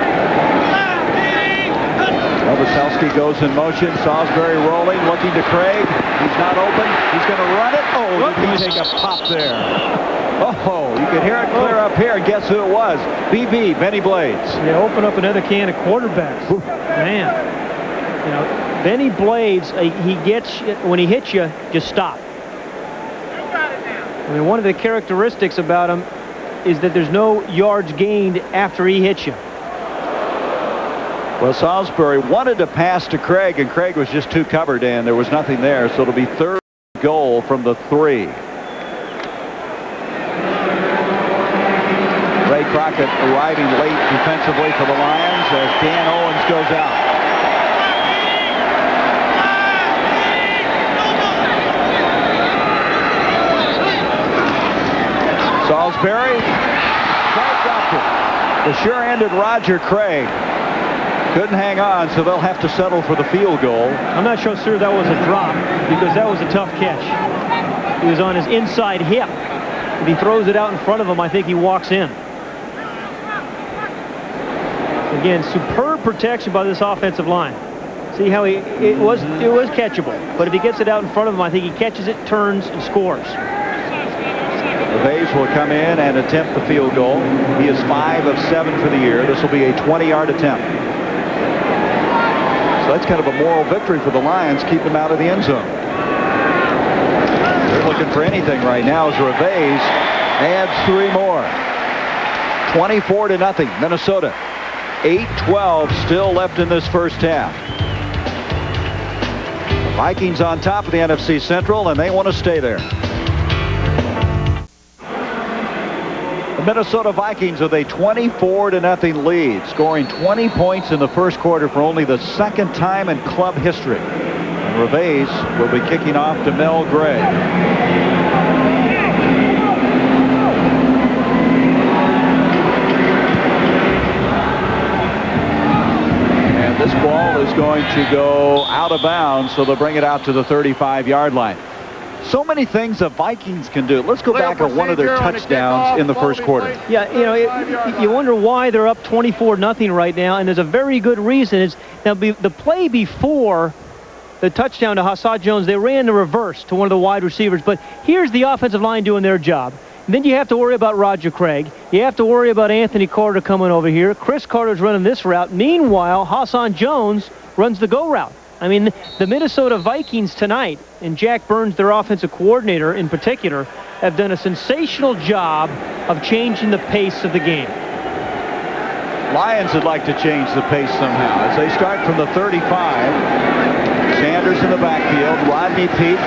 Novoselsky goes in motion. Salisbury rolling, looking to Craig. He's not open. He's going to run it. Oh, did he take a pop there? Oh, you can hear it clear up here. And guess who it was? BB, Benny Blades. Yeah, open up another can of quarterbacks. Man, you know, Benny Blades, he gets, when he hits you, just stop. I mean, one of the characteristics about him is that there's no yards gained after he hits you. Well, Salisbury wanted to pass to Craig, and Craig was just too covered, and there was nothing there. So it'll be 3rd goal from the 3. Ray Crockett arriving late defensively for the Lions as Dan Owens goes out. Salisbury, Craig dropped it. The sure-handed Roger Craig couldn't hang on, so they'll have to settle for the field goal. I'm not sure that was a drop, because that was a tough catch. He was on his inside hip. If he throws it out in front of him, I think he walks in. Again, superb protection by this offensive line. See how it was catchable, but if he gets it out in front of him, I think he catches it, turns, and scores. Gervais will come in and attempt the field goal. He is 5 of 7 for the year. This will be a 20-yard attempt. So that's kind of a moral victory for the Lions, keep them out of the end zone. They're looking for anything right now as Gervais adds 3 more. 24-0, Minnesota. 8-12 still left in this first half. Vikings on top of the NFC Central, and they want to stay there. The Minnesota Vikings with a 24-0 lead, scoring 20 points in the first quarter for only the second time in club history. And Reves will be kicking off to Mel Gray. And this ball is going to go out of bounds, so they'll bring it out to the 35-yard line. So many things the Vikings can do. Let's go back at one of their touchdowns in the first quarter. Yeah, you know, you wonder why they're up 24-0 right now, and there's a very good reason. It's now the play before the touchdown to Hassad Jones, they ran the reverse to one of the wide receivers. But here's the offensive line doing their job. And then you have to worry about Roger Craig. You have to worry about Anthony Carter coming over here. Chris Carter's running this route. Meanwhile, Hassad Jones runs the go route. I mean, the Minnesota Vikings tonight, and Jack Burns, their offensive coordinator in particular, have done a sensational job of changing the pace of the game. Lions would like to change the pace somehow as they start from the 35. Sanders in the backfield. Rodney Peete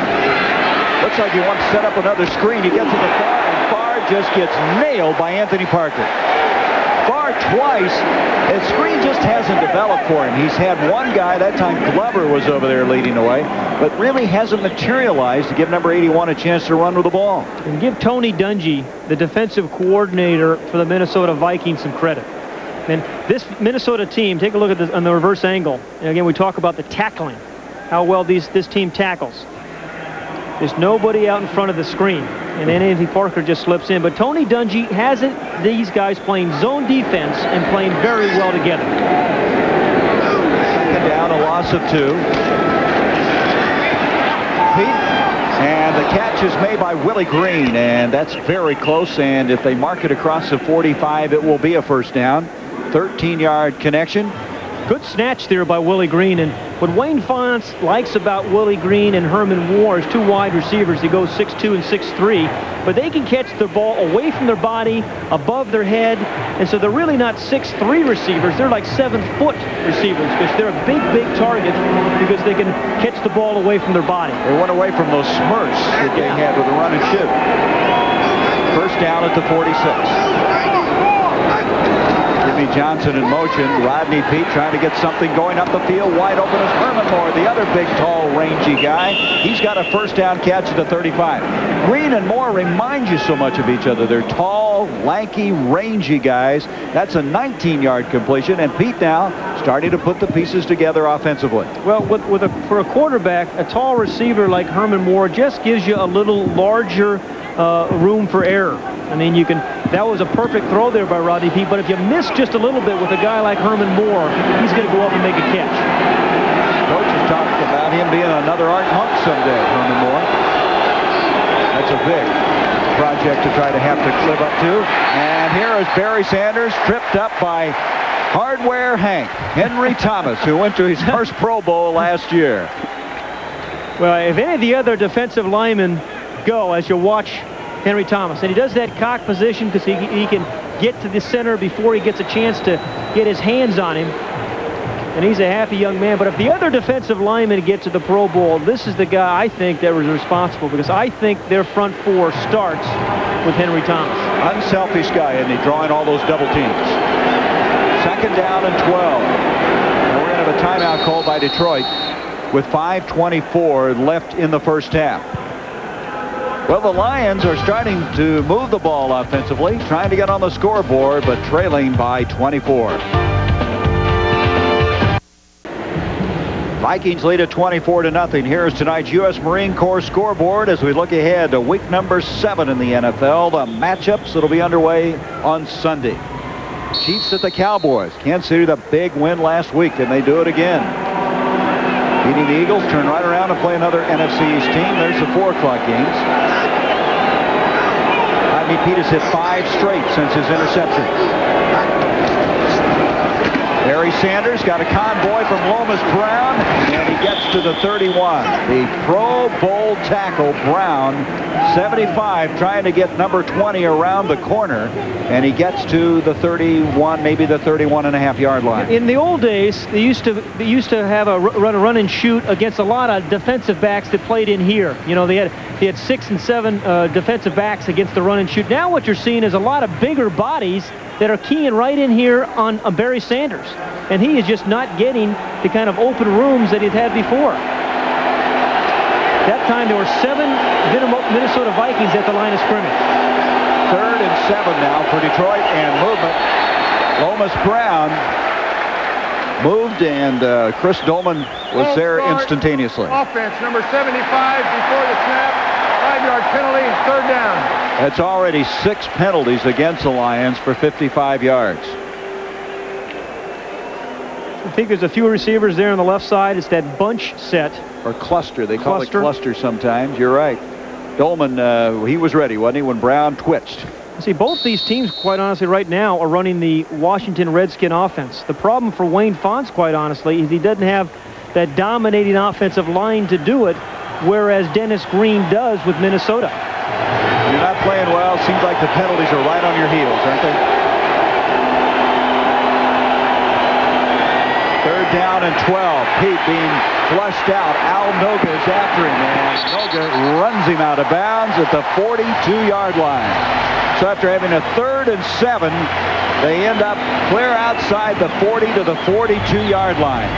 looks like he wants to set up another screen. He gets to the far, and Farr just gets nailed by Anthony Parker. Farr twice. His screen just hasn't developed for him. He's had one guy, that time Glover was over there leading the way, but really hasn't materialized to give number 81 a chance to run with the ball. And give Tony Dungy, the defensive coordinator for the Minnesota Vikings, some credit. And this Minnesota team, take a look at this on the reverse angle. And again, we talk about the tackling, how well this team tackles. There's nobody out in front of the screen, and then Anthony Parker just slips in. But Tony Dungy hasn't these guys playing zone defense and playing very well together. Second down, a loss of 2. Peete, and the catch is made by Willie Green, and that's very close. And if they mark it across the 45, it will be a first down. 13-yard connection. Good snatch there by Willie Green. And what Wayne Fontes likes about Willie Green and Herman Moore is 2 wide receivers. They go 6'2" and 6'3", but they can catch the ball away from their body, above their head, and so they're really not 6'3" receivers. They're like 7-foot receivers because they're a big target because they can catch the ball away from their body. They went away from those smurfs that they had with the run and shoot. First down at the 46. Jimmy Johnson in motion. Rodney Peete trying to get something going up the field. Wide open is Herman Moore, the other big, tall, rangy guy. He's got a first down catch at the 35. Green and Moore remind you so much of each other. They're tall, lanky, rangy guys. That's a 19-yard completion, and Peete now starting to put the pieces together offensively. Well, for a quarterback, a tall receiver like Herman Moore just gives you a little larger room for error. I mean, that was a perfect throw there by Rodney Peete, but if you miss just a little bit with a guy like Herman Moore, he's going to go up and make a catch. Coach has talked about him being another Art Monk someday, Herman Moore. That's a big project to try to have to live up to. And here is Barry Sanders tripped up by Hardware Hank, Henry Thomas, who went to his first Pro Bowl last year. Well, if any of the other defensive linemen go, as you watch Henry Thomas, and he does that cock position because he can get to the center before he gets a chance to get his hands on him, and he's a happy young man. But if the other defensive linemen get to the Pro Bowl, this is the guy I think that was responsible, because I think their front four starts with Henry Thomas. Unselfish guy, isn't he, drawing all those double teams. Second down and 12. And we're going to have a timeout called by Detroit with 5:24 left in the first half. Well, the Lions are starting to move the ball offensively, trying to get on the scoreboard, but trailing by 24. Vikings lead at 24-0. Here's tonight's U.S. Marine Corps scoreboard as we look ahead to week number 7 in the NFL. The matchups that'll be underway on Sunday. Chiefs at the Cowboys. Kansas City, the big win last week. Can they do it again? Beating the Eagles, turn right around and play another NFC East team. There's the 4 o'clock games. Rodney Peete has hit 5 straight since his interception. Barry Sanders got a convoy from Lomas Brown, and he gets to the 31. The Pro Bowl tackle, Brown, 75, trying to get number 20 around the corner, and he gets to the 31, maybe the 31.5-yard line. In the old days, they used to have a run and shoot against a lot of defensive backs that played in here. You know, they had 6 and 7 defensive backs against the run and shoot. Now what you're seeing is a lot of bigger bodies that are keying right in here on Barry Sanders. And he is just not getting the kind of open rooms that he'd had before. That time there were 7 Minnesota Vikings at the line of scrimmage. 3rd and 7 now for Detroit, and movement. Lomas Brown moved, and Chris Dolman was there instantaneously. Offense, number 75 before the snap. 5-yard penalty, 3rd down. That's already 6 penalties against the Lions for 55 yards. I think there's a few receivers there on the left side. It's that bunch set. Or cluster. They call it cluster sometimes. You're right. Dolman, he was ready, wasn't he, when Brown twitched? See, both these teams, quite honestly, right now are running the Washington Redskin offense. The problem for Wayne Fontes, quite honestly, is he doesn't have that dominating offensive line to do it, whereas Dennis Green does with Minnesota. You're not playing well. Seems like the penalties are right on your heels, aren't they? 3rd down and 12. Pete being flushed out. Al Noga is after him, and Noga runs him out of bounds at the 42-yard line. So after having a 3rd and 7, they end up clear outside the 40 to the 42-yard line.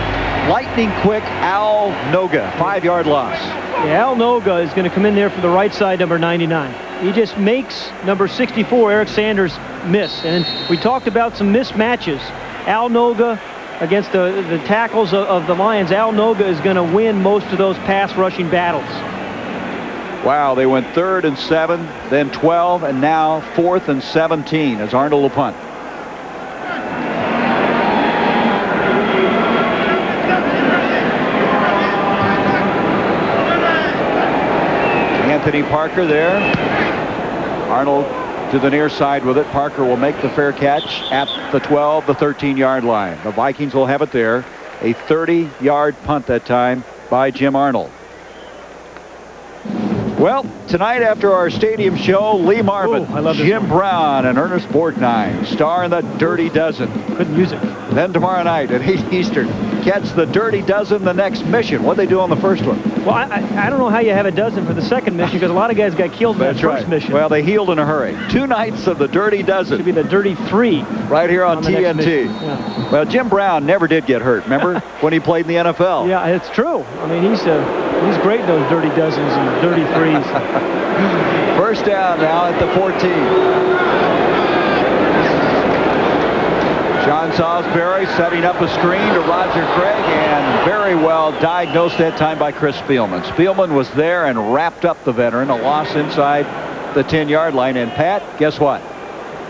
Lightning quick Al Noga, 5-yard loss. Yeah, Al Noga is going to come in there for the right side, number 99. He just makes number 64, Eric Sanders, miss. And we talked about some mismatches. Al Noga against the tackles of the Lions. Al Noga is going to win most of those pass rushing battles. Wow, they went 3rd and 7, then 12, and now 4th and 17 as Arnold will punt. Anthony Parker there. Arnold to the near side with it. Parker will make the fair catch at the 12, the 13-yard line. The Vikings will have it there. A 30-yard punt that time by Jim Arnold. Well, tonight after our stadium show, Lee Marvin, Jim Brown, and Ernest Borgnine star in the Dirty Dozen. Good music. Then tomorrow night at 8 Eastern, catch the Dirty Dozen, the next mission. What'd they do on the first one? Well, I don't know how you have a dozen for the second mission, because a lot of guys got killed in that first mission. Well, they healed in a hurry. 2 nights of the Dirty Dozen. Should be the Dirty 3. Right here on TNT. Yeah. Well, Jim Brown never did get hurt, remember, when he played in the NFL. Yeah, it's true. I mean, he's great in those Dirty Dozens and Dirty 3s. First down now at the 14. John Salisbury setting up a screen to Roger Craig, and very well diagnosed that time by Chris Spielman. Spielman was there and wrapped up the veteran, a loss inside the 10-yard line. And Pat, guess what?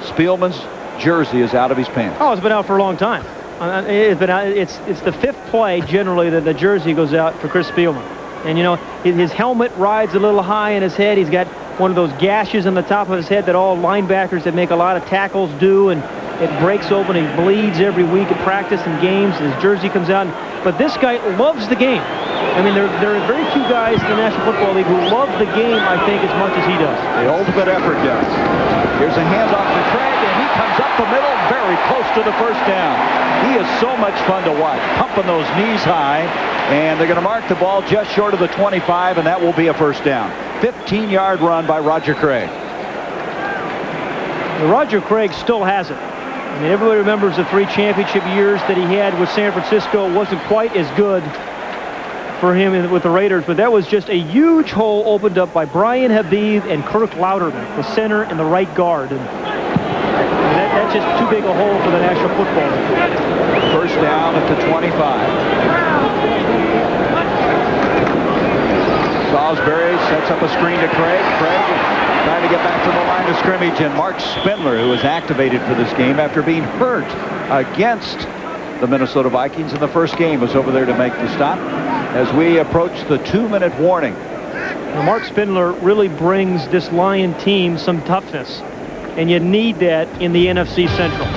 Spielman's jersey is out of his pants. Oh, it's been out for a long time. It's been out. It's the 5th play generally that the jersey goes out for Chris Spielman. And you know, his helmet rides a little high in his head. He's got one of those gashes on the top of his head that all linebackers that make a lot of tackles do, and it breaks open. He bleeds every week at practice and games. His jersey comes out. But this guy loves the game. I mean, there are very few guys in the National Football League who love the game, I think, as much as he does. The ultimate effort does. Here's a handoff to Craig, and he comes up the middle, very close to the first down. He is so much fun to watch, pumping those knees high, and they're going to mark the ball just short of the 25, and that will be a first down. 15-yard run by Roger Craig. Roger Craig still has it. I mean, everybody remembers the 3 championship years that he had with San Francisco. It wasn't quite as good for him with the Raiders, but that was just a huge hole opened up by Brian Habib and Kirk Louderman, the center and the right guard. And that's just too big a hole for the National Football League. First down at the 25. Salisbury sets up a screen to Craig. Craig trying to get back to the line of scrimmage, and Mark Spindler, who was activated for this game after being hurt against the Minnesota Vikings in the first game, was over there to make the stop as we approach the 2-minute warning. Now, Mark Spindler really brings this Lion team some toughness, and you need that in the NFC Central.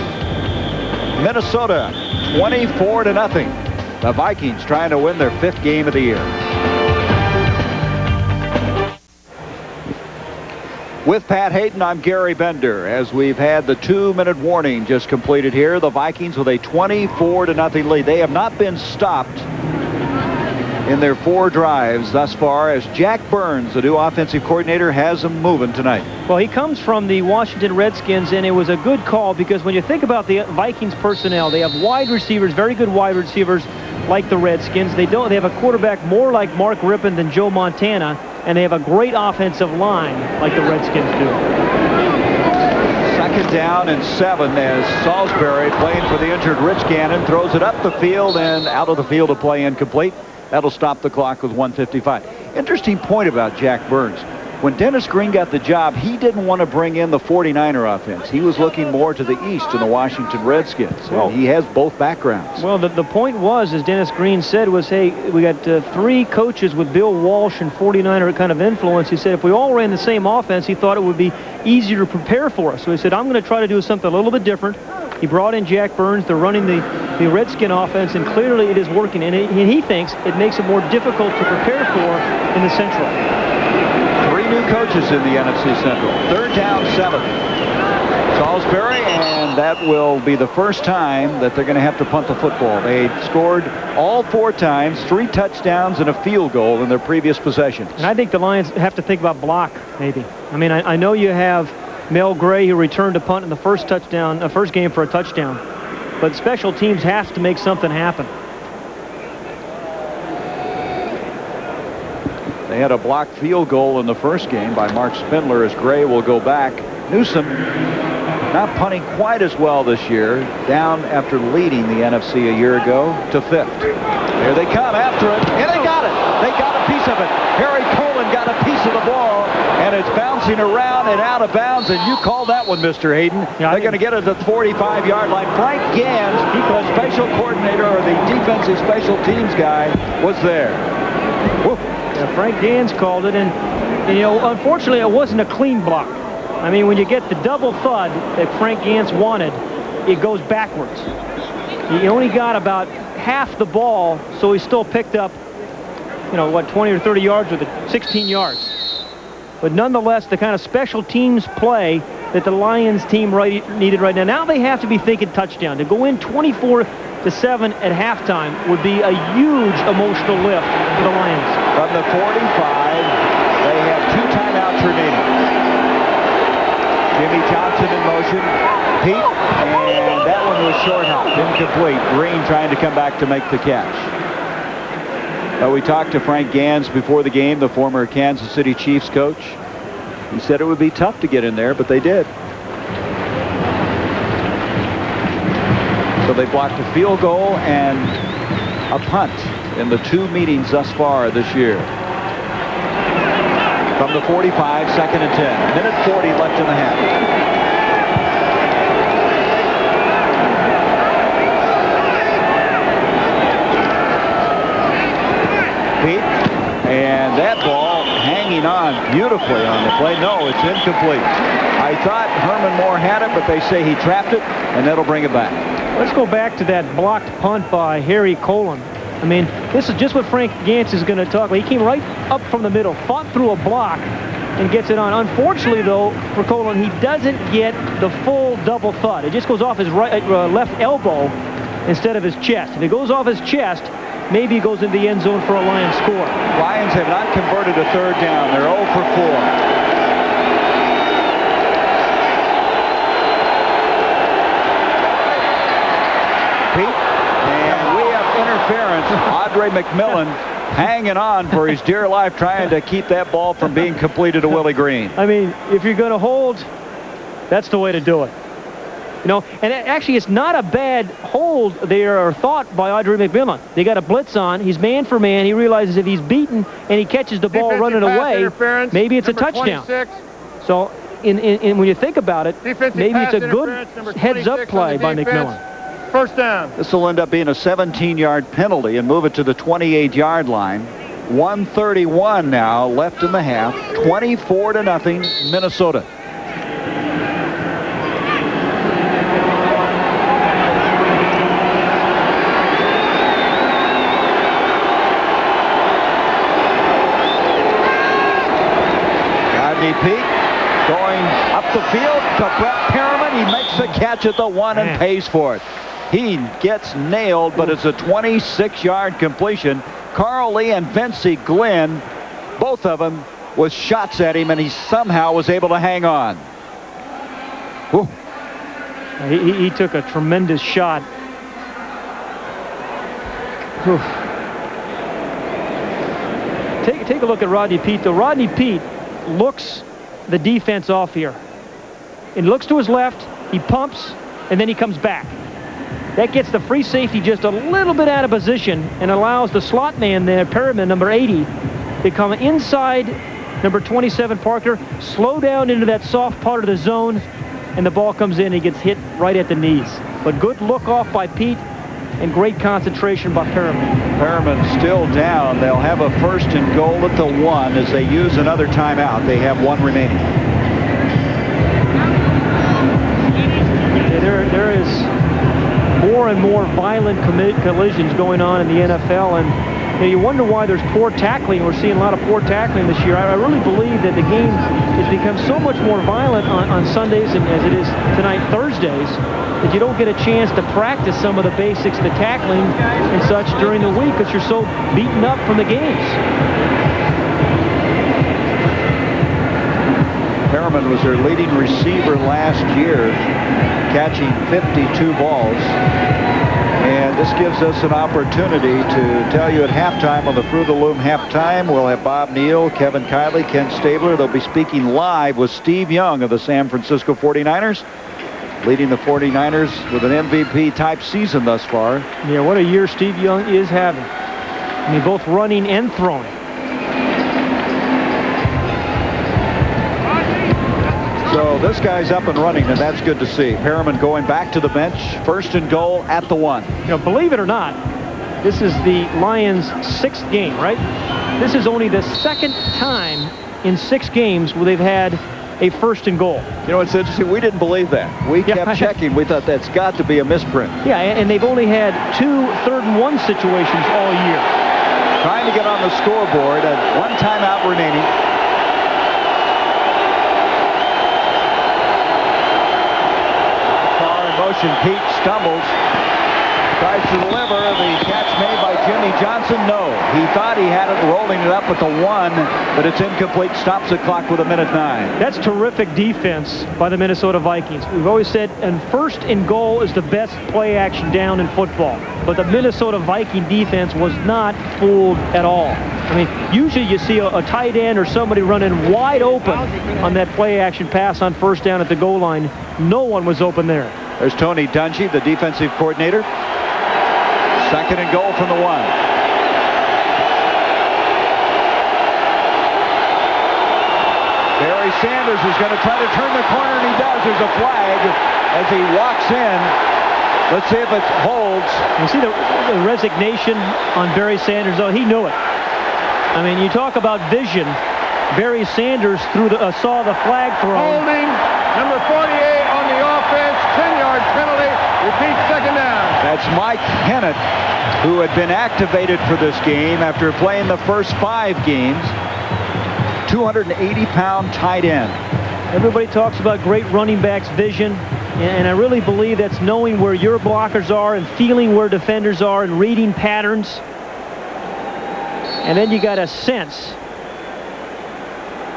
Minnesota 24-0. The Vikings trying to win their 5th game of the year. With Pat Hayden, I'm Gary Bender. As we've had the 2-minute warning just completed here, the Vikings with a 24-0 lead. They have not been stopped in their 4 drives thus far, as Jack Burns, the new offensive coordinator, has them moving tonight. Well, he comes from the Washington Redskins, and it was a good call because when you think about the Vikings personnel, they have wide receivers, very good wide receivers like the Redskins. They have a quarterback more like Mark Rippon than Joe Montana, and they have a great offensive line like the Redskins do. 2nd down and 7 as Salisbury, playing for the injured Rich Gannon, throws it up the field and out of the field to play incomplete. That'll stop the clock with 1:55. Interesting point about Jack Burns. When Dennis Green got the job, he didn't want to bring in the 49er offense. He was looking more to the east in the Washington Redskins. Well, he has both backgrounds. Well, the point was, as Dennis Green said, was, hey, we got 3 coaches with Bill Walsh and 49er kind of influence. He said if we all ran the same offense, he thought it would be easier to prepare for us. So he said, I'm going to try to do something a little bit different. He brought in Jack Burns. They're running the Redskin offense, and clearly it is working. And he thinks it makes it more difficult to prepare for in the Central. 3 new coaches in the NFC Central. 3rd down, 7. Salisbury, and that will be the first time that they're going to have to punt the football. They scored all 4 times, 3 touchdowns and a field goal in their previous possessions. And I think the Lions have to think about block, maybe. I mean, I know you have Mel Gray, who returned to punt in the first game for a touchdown. But special teams have to make something happen. They had a blocked field goal in the first game by Mark Spindler, as Gray will go back. Newsom not punting quite as well this year, down after leading the NFC a year ago to 5th. Here they come after it, and they got it. They got a piece of it. Harry Colon got a piece of the ball, and it's bouncing around and out of bounds, and you called that one, Mr. Hayden. Yeah, they're going to get it at the 45-yard line. Frank Gans, the special coordinator or the defensive special teams guy, was there. Woo. Yeah, Frank Gans called it, and you know, unfortunately, it wasn't a clean block. I mean, when you get the double thud that Frank Gans wanted, it goes backwards. He only got about half the ball, so he still picked up, you know, what, 20 or 30 yards with it, 16 yards. But nonetheless, the kind of special teams play that the Lions team needed right now. Now they have to be thinking touchdown. To go in 24-7 at halftime would be a huge emotional lift for the Lions. From the 45, they have 2 timeouts remaining. Jimmy Johnson in motion. Pete, and that one was short hop, incomplete. Green trying to come back to make the catch. We talked to Frank Gans before the game, the former Kansas City Chiefs coach. He said it would be tough to get in there, but they did. So they blocked a field goal and a punt in the 2 meetings thus far this year. From the 45, 2nd and 10. Minute 40 left in the half. Pete, and that ball hanging on beautifully on the play. No, it's incomplete. I thought Herman Moore had it, but they say he trapped it, and that'll bring it back. Let's go back to that blocked punt by Harry Colon. I mean, this is just what Frank Gans is going to talk about. He came right up from the middle, fought through a block, and gets it on. Unfortunately, though, for Colon, he doesn't get the full double thud. It just goes off his left elbow instead of his chest. If it goes off his chest, maybe he goes into the end zone for a Lions score. Lions have not converted a 3rd down. They're 0 for 4. Interference. Andre McMillan hanging on for his dear life, trying to keep that ball from being completed to Willie Green. I mean, if you're going to hold, that's the way to do it. You know, and actually, it's not a bad hold. They are thought by Andre McMillan. They got a blitz on. He's man for man. He realizes if he's beaten and he catches the ball running away, maybe it's a touchdown. 26. So, when you think about it, maybe it's a good heads-up play by McMillan. 1st down. This will end up being a 17-yard penalty and move it to the 28-yard line. 1:31 now left in the half. 24-0 Minnesota. Rodney Peete going up the field to Brett Perriman. He makes the catch at the 1 and pays for it. He gets nailed, but it's a 26-yard completion. Carl Lee and Vincey Glenn, both of them with shots at him, and he somehow was able to hang on. Whew. He took a tremendous shot. Whew. Take a look at Rodney Peete, though. Rodney Peete looks the defense off here. And looks to his left, he pumps, and then he comes back. That gets the free safety just a little bit out of position and allows the slot man there, Perriman, number 80, to come inside number 27, Parker, slow down into that soft part of the zone, and the ball comes in and he gets hit right at the knees. But good look off by Peete and great concentration by Perriman. Perriman still down. They'll have a 1st and goal at the 1 as they use another timeout. They have 1 remaining. Yeah, there is more and more violent collisions going on in the NFL, and you wonder why there's poor tackling. We're seeing a lot of poor tackling this year. I really believe that the game has become so much more violent on Sundays and as it is tonight, Thursdays, that you don't get a chance to practice some of the basics, the tackling and such during the week because you're so beaten up from the games. Perriman was their leading receiver last year, catching 52 balls. And this gives us an opportunity to tell you at halftime on the Fruit of the Loom halftime, we'll have Bob Neal, Kevin Kiley, Ken Stabler. They'll be speaking live with Steve Young of the San Francisco 49ers, leading the 49ers with an MVP-type season thus far. Yeah, what a year Steve Young is having. I mean, both running and throwing. So this guy's up and running, and that's good to see. Perriman going back to the bench, 1st and goal at the 1. You know, believe it or not, this is the Lions' 6th game, right? This is only the 2nd time in 6 games where they've had a 1st and goal. You know, it's interesting. We didn't believe that. We kept checking. We thought that's got to be a misprint. Yeah, and they've only had 2 3rd and 1 situations all year. Trying to get on the scoreboard, and 1 timeout remaining. Motion. Peete stumbles, tries to deliver. The catch made by Jimmy Johnson. No, he thought he had it, rolling it up at the 1, but it's incomplete. Stops the clock with 1:09. That's terrific defense by the Minnesota Vikings. We've always said, and 1st and goal is the best play action down in football. But the Minnesota Viking defense was not fooled at all. I mean, usually you see a tight end or somebody running wide open on that play action pass on 1st down at the goal line. No one was open there. There's Tony Dungy, the defensive coordinator. 2nd and goal from the 1. Barry Sanders is going to try to turn the corner, and he does. There's a flag as he walks in. Let's see if it holds. You see the resignation on Barry Sanders, though. He knew it. I mean, you talk about vision. Barry Sanders saw the flag thrown. Holding number 48 on the offense, 10-yard penalty. Repeat, 2nd down. That's Mike Hennett, who had been activated for this game after playing the first 5 games. 280-pound tight end. Everybody talks about great running backs' vision, and I really believe that's knowing where your blockers are and feeling where defenders are and reading patterns. And then you got a sense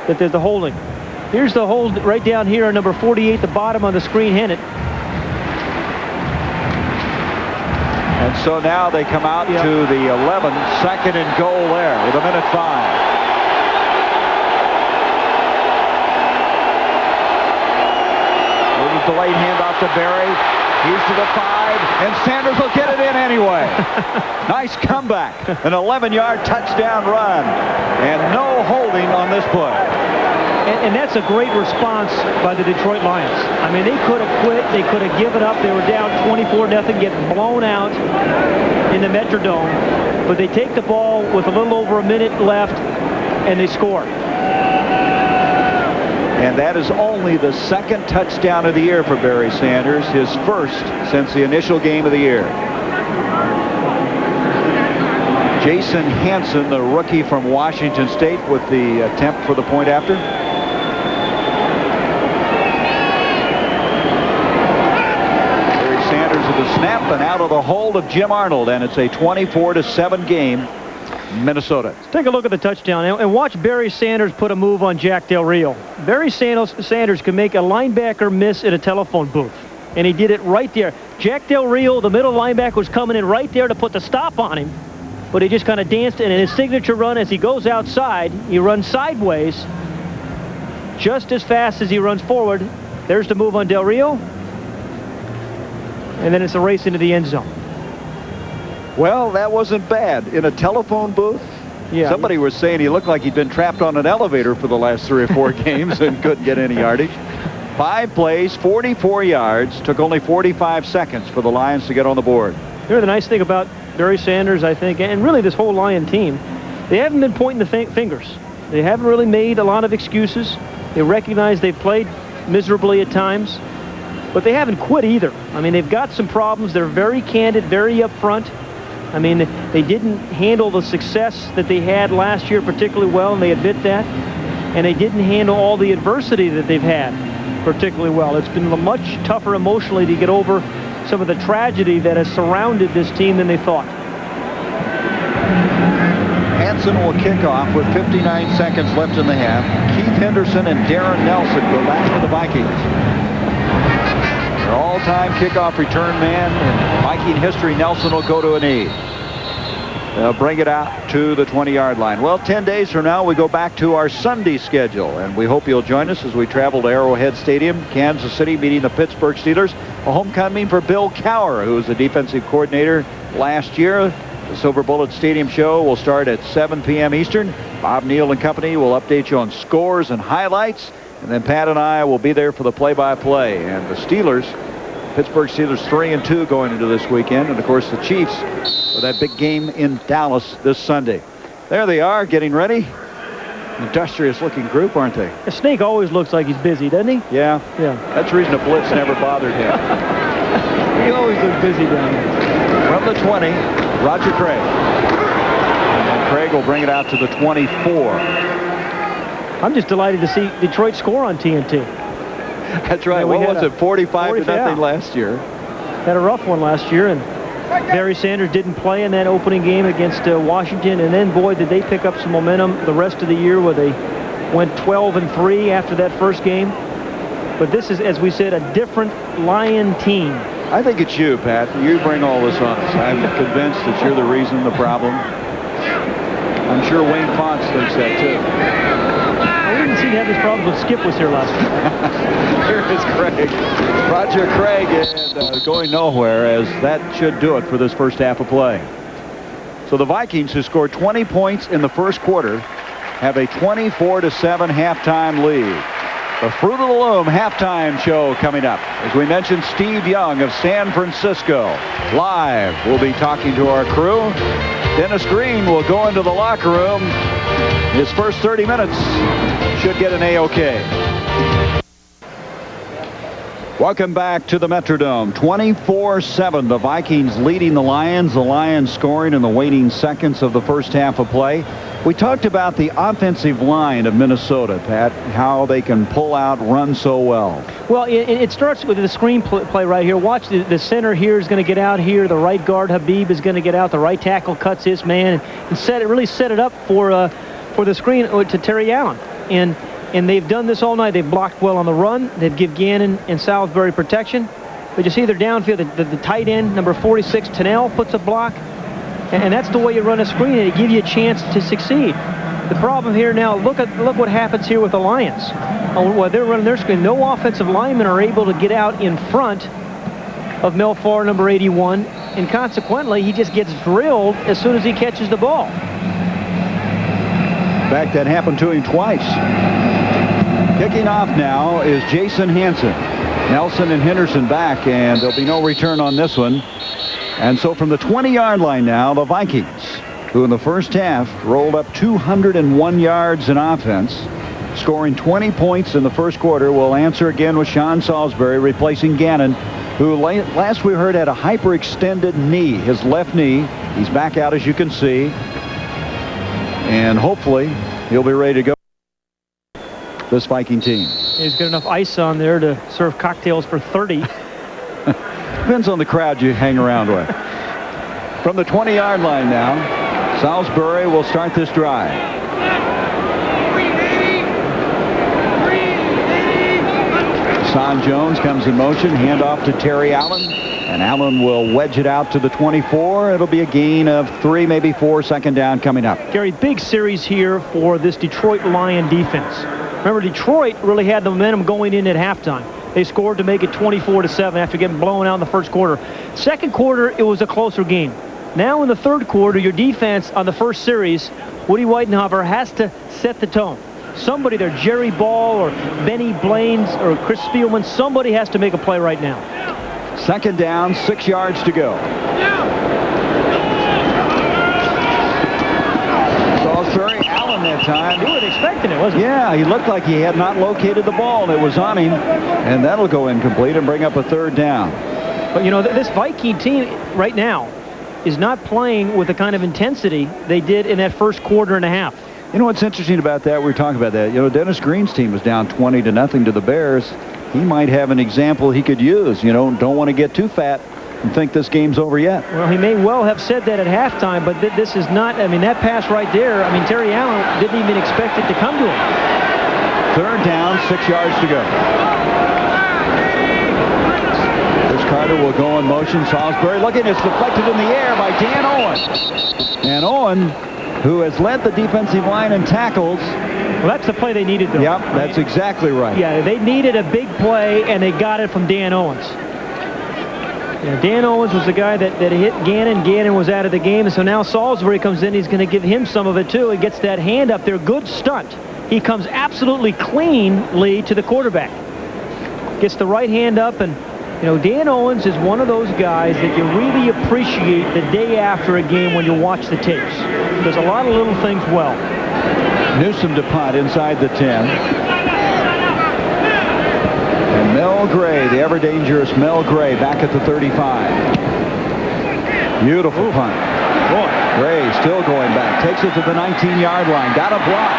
that there's the holding. Here's the hold right down here on number 48, the bottom on the screen, Hennett. And so now they come out to the 11, 2nd and goal there with 1:05. There's the late handoff to Barry. He's to the 5, and Sanders will get it in anyway. Nice comeback. An 11-yard touchdown run, and no holding on this play. And that's a great response by the Detroit Lions. I mean, they could have quit. They could have given up. They were down 24-0, get blown out in the Metrodome. But they take the ball with a little over a minute left, and they score. And that is only the 2nd touchdown of the year for Barry Sanders, his 1st since the initial game of the year. Jason Hanson, the rookie from Washington State, with the attempt for the point after. hold of Jim Arnold, and it's a 24-7 game. Minnesota. Let's take a look at the touchdown and watch Barry Sanders put a move on Jack Del Rio. Barry Sanders can make a linebacker miss at a telephone booth, and he did it right there. Jack Del Rio, the middle linebacker, was coming in right there to put the stop on him, but he just kind of danced, and in his signature run, as he goes outside, he runs sideways just as fast as he runs forward. There's the move on Del Rio, and then it's a race into the end zone. Well, that wasn't bad. In a telephone booth, yeah. Somebody was saying he looked like he'd been trapped on an elevator for the last 3 or 4 games and couldn't get any yardage. 5 plays, 44 yards. Took only 45 seconds for the Lions to get on the board. You know, the nice thing about Barry Sanders, I think, and really this whole Lion team, they haven't been pointing the fingers. They haven't really made a lot of excuses. They recognize they've played miserably at times, but they haven't quit either. I mean, they've got some problems. They're very candid, very upfront. I mean, they didn't handle the success that they had last year particularly well, and they admit that. And they didn't handle all the adversity that they've had particularly well. It's been much tougher emotionally to get over some of the tragedy that has surrounded this team than they thought. Hansen will kick off with 59 seconds left in the half. Keith Henderson and Darren Nelson go back for the Vikings. Their all-time kickoff return man in Viking history. Nelson will go to a knee. They'll bring it out to the 20-yard line. Well, 10 days from now, we go back to our Sunday schedule, and we hope you'll join us as we travel to Arrowhead Stadium, Kansas City, meeting the Pittsburgh Steelers. A homecoming for Bill Cowher, who was the defensive coordinator last year. The Silver Bullet Stadium show will start at 7 p.m. Eastern. Bob Neal and company will update you on scores and highlights. And then Pat and I will be there for the play-by-play. And the Steelers, Pittsburgh Steelers 3-2 going into this weekend. And, of course, the Chiefs for that big game in Dallas this Sunday. There they are, getting ready. Industrious-looking group, aren't they? The Snake always looks like he's busy, doesn't he? Yeah. Yeah. That's the reason the blitz never bothered him. He always looks busy down there. From the 20, Roger Craig. And Craig will bring it out to the 24. I'm just delighted to see Detroit score on TNT. That's right. What was it, 45 to nothing last year? Had a rough one last year, and Barry Sanders didn't play in that opening game against Washington, and then, boy, did they pick up some momentum the rest of the year where they went 12-3 after that first game. But this is, as we said, a different Lion team. I think it's you, Pat. You bring all this on us. I'm convinced that you're the reason, the problem. I'm sure Wayne Fonts thinks that, too. I didn't seem to have this problem when Skip was here last week. Here is Craig. Roger Craig and going nowhere, as that should do it for this first half of play. So the Vikings, who scored 20 points in the first quarter, have a 24-7 halftime lead. The Fruit of the Loom halftime show coming up. As we mentioned, Steve Young of San Francisco live. We'll be talking to our crew. Dennis Green will go into the locker room. His first 30 minutes should get an A-OK. Welcome back to the Metrodome. 24-7. The Vikings leading the Lions. The Lions scoring in the waning seconds of the first half of play. We talked about the offensive line of Minnesota, Pat, how they can pull out, run so well. Well, it starts with the screen play right here. Watch the center here is going to get out here. The right guard, Habib, is going to get out. The right tackle cuts his man and really set it up for the screen to Terry Allen. And they've done this all night. They've blocked well on the run. They've given Gannon and Salisbury protection. But you see they're downfield. The tight end, number 46, Tennell, puts a block. And that's the way you run a screen, and it gives you a chance to succeed. The problem here now, look what happens here with the Lions. While they're running their screen, no offensive linemen are able to get out in front of Mel Farr, number 81, and consequently, he just gets drilled as soon as he catches the ball. In fact, that happened to him twice. Kicking off now is Jason Hansen. Nelson and Henderson back, and there'll be no return on this one. And so from the 20-yard line now, the Vikings, who in the first half rolled up 201 yards in offense, scoring 20 points in the first quarter, will answer again with Sean Salisbury replacing Gannon, who last we heard had a hyperextended knee, his left knee. He's back out, as you can see. And hopefully he'll be ready to go. This Viking team. He's got enough ice on there to serve cocktails for 30. Depends on the crowd you hang around with. From the 20-yard line now, Salisbury will start this drive. Son Jones comes in motion, handoff to Terry Allen, and Allen will wedge it out to the 24. It'll be a gain of 3, maybe 4, second down coming up. Gary, big series here for this Detroit Lion defense. Remember, Detroit really had the momentum going in at halftime. They scored to make it 24-7 after getting blown out in the first quarter. Second quarter, it was a closer game. Now in the third quarter, your defense on the first series, Woody Widenhofer has to set the tone. Somebody there, Jerry Ball or Benny Blaines or Chris Spielman, somebody has to make a play right now. Second down, 6 yards to go. Salisbury, Allen that time. You weren't expecting it, wasn't it? Yeah, he looked like he had not located the ball. It was on him, and that'll go incomplete and bring up a third down. But, you know, this Viking team right now is not playing with the kind of intensity they did in that first quarter and a half. You know what's interesting about that? We were talking about that. You know, Dennis Green's team was down 20-0 to the Bears. He might have an example he could use. You know, don't want to get too fat and think this game's over yet. Well, he may well have said that at halftime, but this is not, I mean, that pass right there, I mean, Terry Allen didn't even expect it to come to him. Third down, 6 yards to go. Chris Carter will go in motion. Salisbury looking, it's deflected in the air by Dan Owen. And Owen, who has led the defensive line in tackles. Well, that's the play they needed, though. Yep, that's exactly right. Yeah, they needed a big play, and they got it from Dan Owens. Yeah, Dan Owens was the guy that hit Gannon. Gannon was out of the game, and so now Salisbury comes in. He's going to give him some of it, too. He gets that hand up there. Good stunt. He comes absolutely cleanly to the quarterback. Gets the right hand up, and, you know, Dan Owens is one of those guys that you really appreciate the day after a game when you watch the tapes. He does a lot of little things well. Newsom to punt inside the 10. And Mel Gray, the ever-dangerous Mel Gray, back at the 35. Beautiful punt. Boy, Gray still going back. Takes it to the 19-yard line. Got a block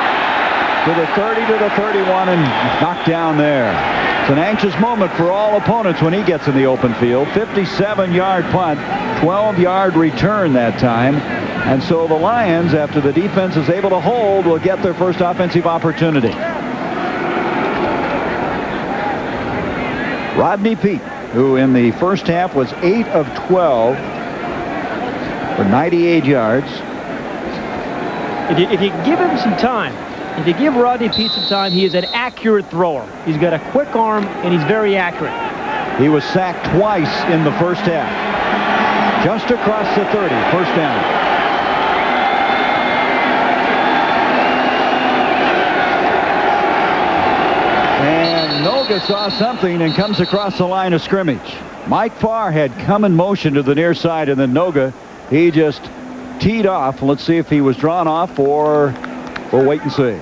to the 30 to the 31 and knocked down there. It's an anxious moment for all opponents when he gets in the open field. 57-yard punt, 12-yard return that time. And so the Lions, after the defense is able to hold, will get their first offensive opportunity. Rodney Peete, who in the first half was 8 of 12 for 98 yards. If you give him some time, if you give Rodney Peete some time, he is an accurate thrower. He's got a quick arm, and he's very accurate. He was sacked twice in the first half. Just across the 30, first down. And Noga saw something and comes across the line of scrimmage. Mike Farr had come in motion to the near side, and then Noga, he just teed off. Let's see if he was drawn off, or we'll wait and see.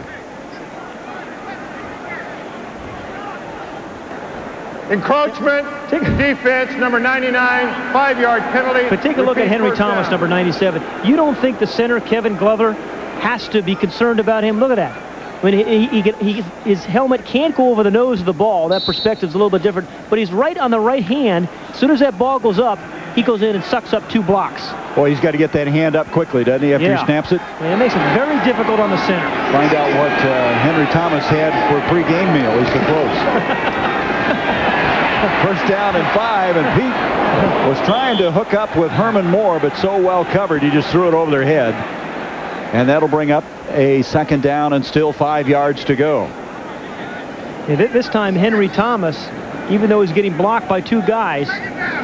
Encroachment, defense, number 99, 5-yard penalty. But take a look at Henry Thomas, number 97. You don't think the center, Kevin Glover, has to be concerned about him? Look at that. When his helmet can't go over the nose of the ball. That perspective's a little bit different. But he's right on the right hand. As soon as that ball goes up, he goes in and sucks up 2 blocks. Boy, he's got to get that hand up quickly, doesn't he, after he snaps it? Yeah, it makes it very difficult on the center. Find out what Henry Thomas had for a pregame meal. He's so close. First down and 5, and Peete was trying to hook up with Herman Moore, but so well covered, he just threw it over their head. And that'll bring up a second down and still 5 yards to go. Yeah, this time, Henry Thomas, even though he's getting blocked by 2 guys,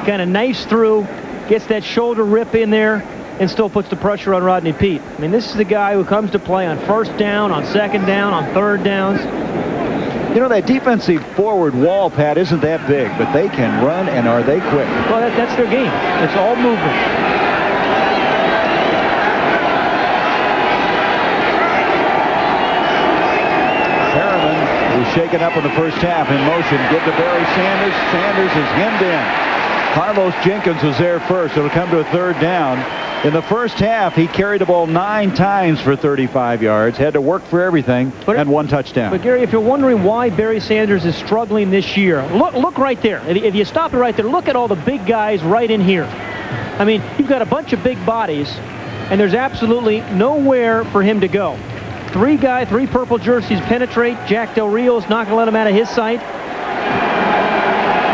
kind of knifes through, gets that shoulder rip in there, and still puts the pressure on Rodney Peete. I mean, this is the guy who comes to play on first down, on second down, on third downs. You know, that defensive forward wall, Pat, isn't that big, but they can run, and are they quick? Well, that's their game. It's all movement. Shaken up in the first half, in motion. Give to Barry Sanders. Sanders is hemmed in. Carlos Jenkins was there first. It'll come to a third down. In the first half, he carried the ball 9 times for 35 yards. Had to work for everything, and 1 touchdown. But, Gary, if you're wondering why Barry Sanders is struggling this year, look right there. If you stop it right there, look at all the big guys right in here. I mean, you've got a bunch of big bodies, and there's absolutely nowhere for him to go. Three purple jerseys penetrate. Jack Del Rio's not going to let him out of his sight.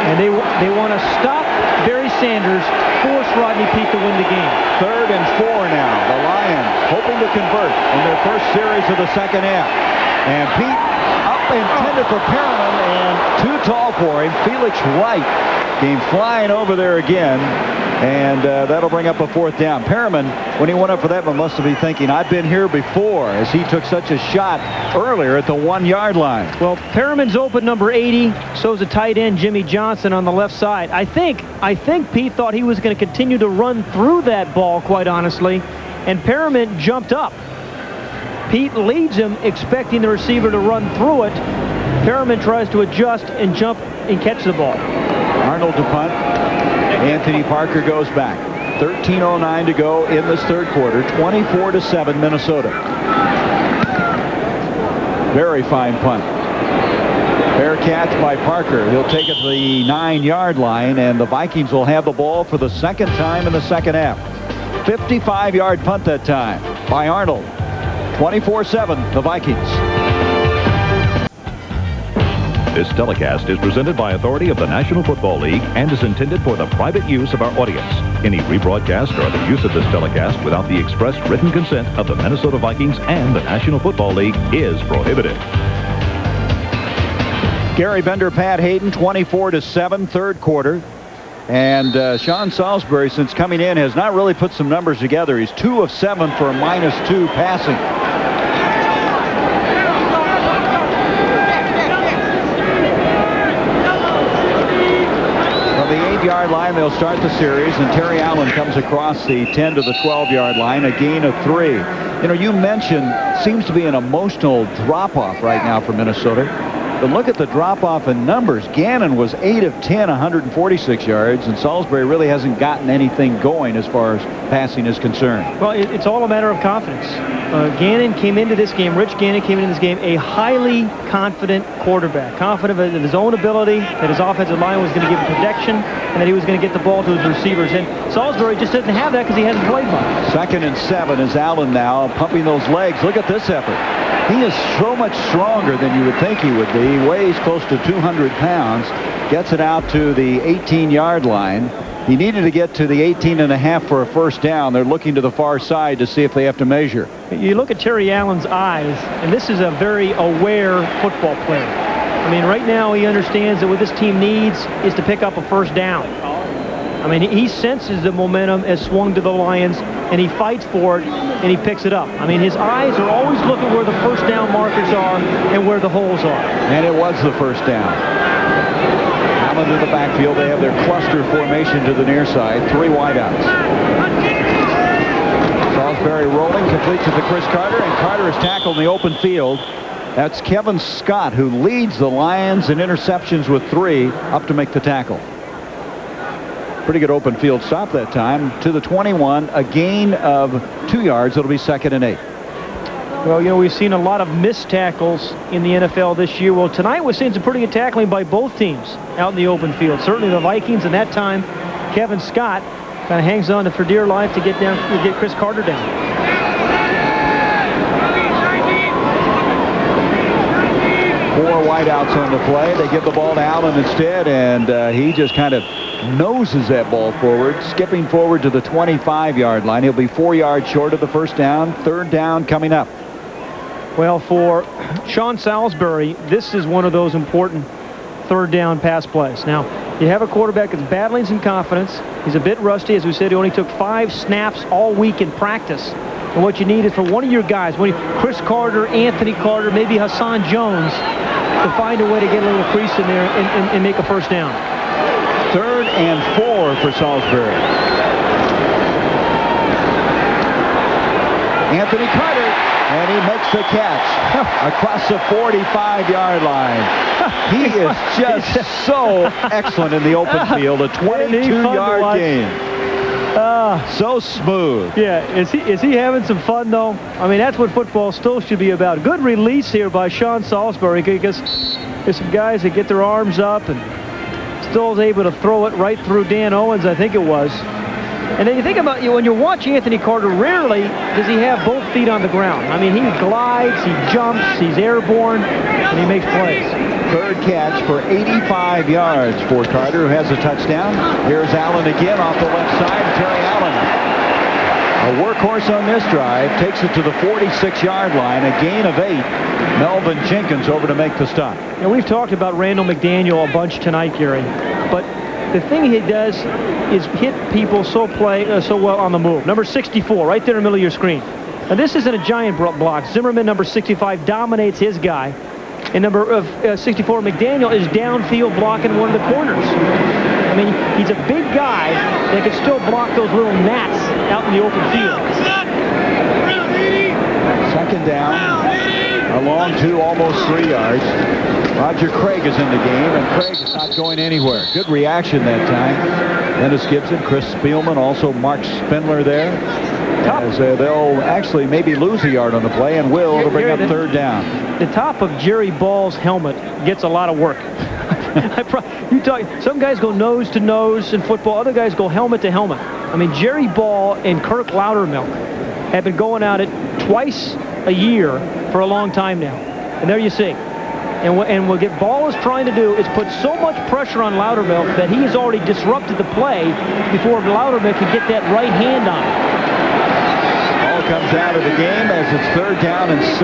And they want to stop Barry Sanders, force Rodney Peete to win the game. 3rd and 4 now. The Lions hoping to convert in their first series of the second half. And Peete up intended for Perriman, and too tall for him. Felix Wright came flying over there again. And that'll bring up a 4th down. Perriman, when he went up for that one, must have been thinking, I've been here before, as he took such a shot earlier at the 1-yard line. Well, Perriman's open number 80. So's the tight end, Jimmy Johnson, on the left side. I think Peete thought he was going to continue to run through that ball, quite honestly, and Perriman jumped up. Peete leads him, expecting the receiver to run through it. Perriman tries to adjust and jump and catch the ball. Arnold to punt. Anthony Parker goes back. 13:09 to go in this 3rd quarter. 24-7 Minnesota. Very fine punt. Fair catch by Parker. He'll take it to the 9-yard line, and the Vikings will have the ball for the 2nd time in the second half. 55-yard punt that time by Arnold. 24-7 the Vikings. This telecast is presented by authority of the National Football League and is intended for the private use of our audience. Any rebroadcast or other use of this telecast without the express written consent of the Minnesota Vikings and the National Football League is prohibited. Gary Bender, Pat Hayden, 24-7, 3rd quarter. And Sean Salisbury, since coming in, has not really put some numbers together. He's 2 of 7 for a -2 passing. From the 8-yard line, they'll start the series, and Terry Allen comes across the 10 to the 12-yard line, a gain of 3. You know, you mentioned, seems to be an emotional drop-off right now for Minnesota. But look at the drop-off in numbers. Gannon was 8 of 10, 146 yards, and Salisbury really hasn't gotten anything going as far as passing is concerned. Well, it's all a matter of confidence. Gannon came into this game, Rich Gannon came into this game a highly confident quarterback, confident of his own ability, that his offensive line was going to give him protection, and that he was going to get the ball to his receivers. And Salisbury just doesn't have that because he hasn't played much. 2nd and 7 is Allen now, pumping those legs. Look at this effort. He is so much stronger than you would think he would be. He weighs close to 200 pounds, gets it out to the 18-yard line. He needed to get to the 18.5 for a 1st down. They're looking to the far side to see if they have to measure. You look at Terry Allen's eyes, and this is a very aware football player. I mean, right now he understands that what this team needs is to pick up a 1st down. I mean, he senses the momentum has swung to the Lions, and he fights for it, and he picks it up. I mean, his eyes are always looking where the 1st down markers are and where the holes are. And it was the 1st down. Allen to the backfield. They have their cluster formation to the near side. 3 wideouts. Salisbury rolling, complete to the Chris Carter, and Carter is tackled in the open field. That's Kevin Scott, who leads the Lions in interceptions with 3, up to make the tackle. Pretty good open field stop that time to the 21, a gain of 2 yards. It'll be 2nd and 8. Well, you know, we've seen a lot of missed tackles in the NFL this year. Well, tonight we're seeing some pretty good tackling by both teams out in the open field. Certainly the Vikings, and that time Kevin Scott kind of hangs on for dear life to get Chris Carter down. Four wideouts on the play. They give the ball to Allen instead, and he just kind of noses that ball forward, skipping forward to the 25-yard line. He'll be 4 yards short of the 1st down. 3rd down coming up. Well, for Sean Salisbury, this is one of those important 3rd down pass plays. Now, you have a quarterback that's battling some confidence. He's a bit rusty. As we said, he only took 5 snaps all week in practice. And what you need is for one of your guys, Chris Carter, Anthony Carter, maybe Hassan Jones, to find a way to get a little crease in there and make a 1st down. 3rd and 4 for Salisbury. Anthony Carter, and he makes the catch across the 45-yard line. He is just so excellent in the open field. A 22-yard gain. So smooth. Yeah, is he having some fun, though? I mean, that's what football still should be about. Good release here by Sean Salisbury, because there's some guys that get their arms up and still is able to throw it right through Dan Owens, I think it was. And then you think about when you're watching Anthony Carter, rarely does he have both feet on the ground. I mean, he glides, he jumps, he's airborne, and he makes plays. Third catch for 85 yards for Carter, who has a touchdown. Here's Allen again off the left side. Terry Allen, a workhorse on this drive, takes it to the 46-yard line, a gain of 8. Melvin Jenkins over to make the stop. And we've talked about Randall McDaniel a bunch tonight, Gary, but the thing he does is hit people so well on the move. Number 64, right there in the middle of your screen. Now, this isn't a giant block. Zimmerman, number 65, dominates his guy. And number 64, McDaniel, is downfield blocking one of the corners. I mean, he's a big guy that can still block those little gnats out in the open field. Second down, a long 2, almost 3 yards. Roger Craig is in the game, and Craig is not going anywhere. Good reaction that time. Dennis Gibson, Chris Spielman, also Mark Spindler there. As they'll actually maybe lose a yard on the play and will to bring up third down. The top of Jerry Ball's helmet gets a lot of work. Some guys go nose to nose in football. Other guys go helmet to helmet. I mean, Jerry Ball and Kirk Loudermilk have been going at it twice a year for a long time now. And there you see. And what Ball is trying to do is put so much pressure on Loudermilk that he has already disrupted the play before Loudermilk can get that right hand on it. Ball comes out of the game as it's third down and 6.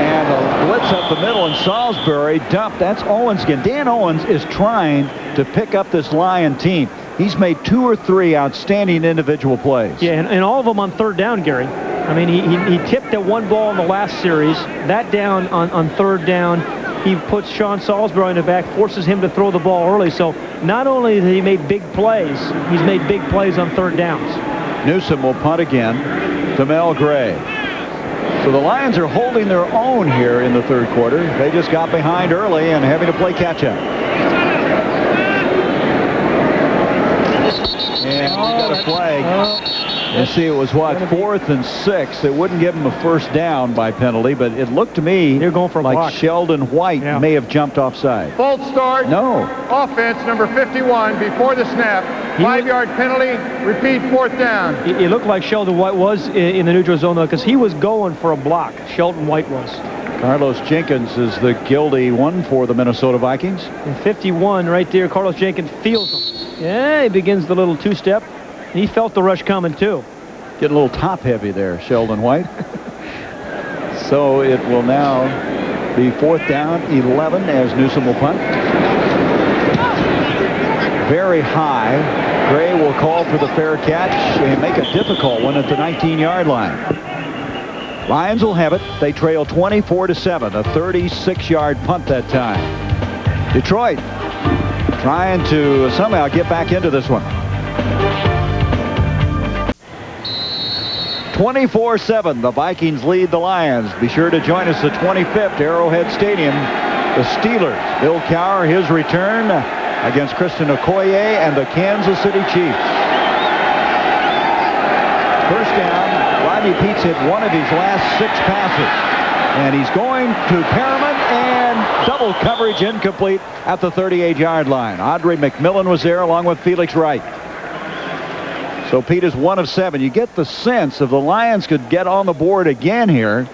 And a blitz up the middle, and Salisbury dumped. That's Owens again. Dan Owens is trying to pick up this Lion team. He's made 2 or 3 outstanding individual plays. Yeah, and all of them on third down, Gary. I mean, he tipped that one ball in the last series. That down on third down, he puts Sean Salisbury in the back, forces him to throw the ball early. So not only has he made big plays, he's made big plays on third downs. Newsom will punt again to Mel Gray. So the Lions are holding their own here in the third quarter. They just got behind early and having to play catch-up. And we got a flag. You see, it was, what, 4th and 6. It wouldn't give him a first down by penalty, but it looked to me They're going for a like block. Sheldon White may have jumped offside. False start. No. Offense, number 51, before the snap. 5-yard penalty. Repeat, 4th down. It looked like Sheldon White was in the neutral zone, though, because he was going for a block. Sheldon White was. Carlos Jenkins is the guilty one for the Minnesota Vikings. And 51 right there, Carlos Jenkins feels him. Yeah, he begins the little two-step. He felt the rush coming, too. Getting a little top-heavy there, Sheldon White. So it will now be 4th down, 11, as Newsom will punt. Very high. Gray will call for the fair catch and make a difficult one at the 19-yard line. Lions will have it. They trail 24-7, a 36-yard punt that time. Detroit trying to somehow get back into this one. 24-7, the Vikings lead the Lions. Be sure to join us at 25th Arrowhead Stadium. The Steelers, Bill Cowher, his return against Christian Okoye and the Kansas City Chiefs. First down, Rodney Peets hit one of his last 6 passes. And he's going to Perriman, and double coverage incomplete at the 38-yard line. Audrey McMillan was there along with Felix Wright. So Pete is 1 of 7. You get the sense if the Lions could get on the board again here,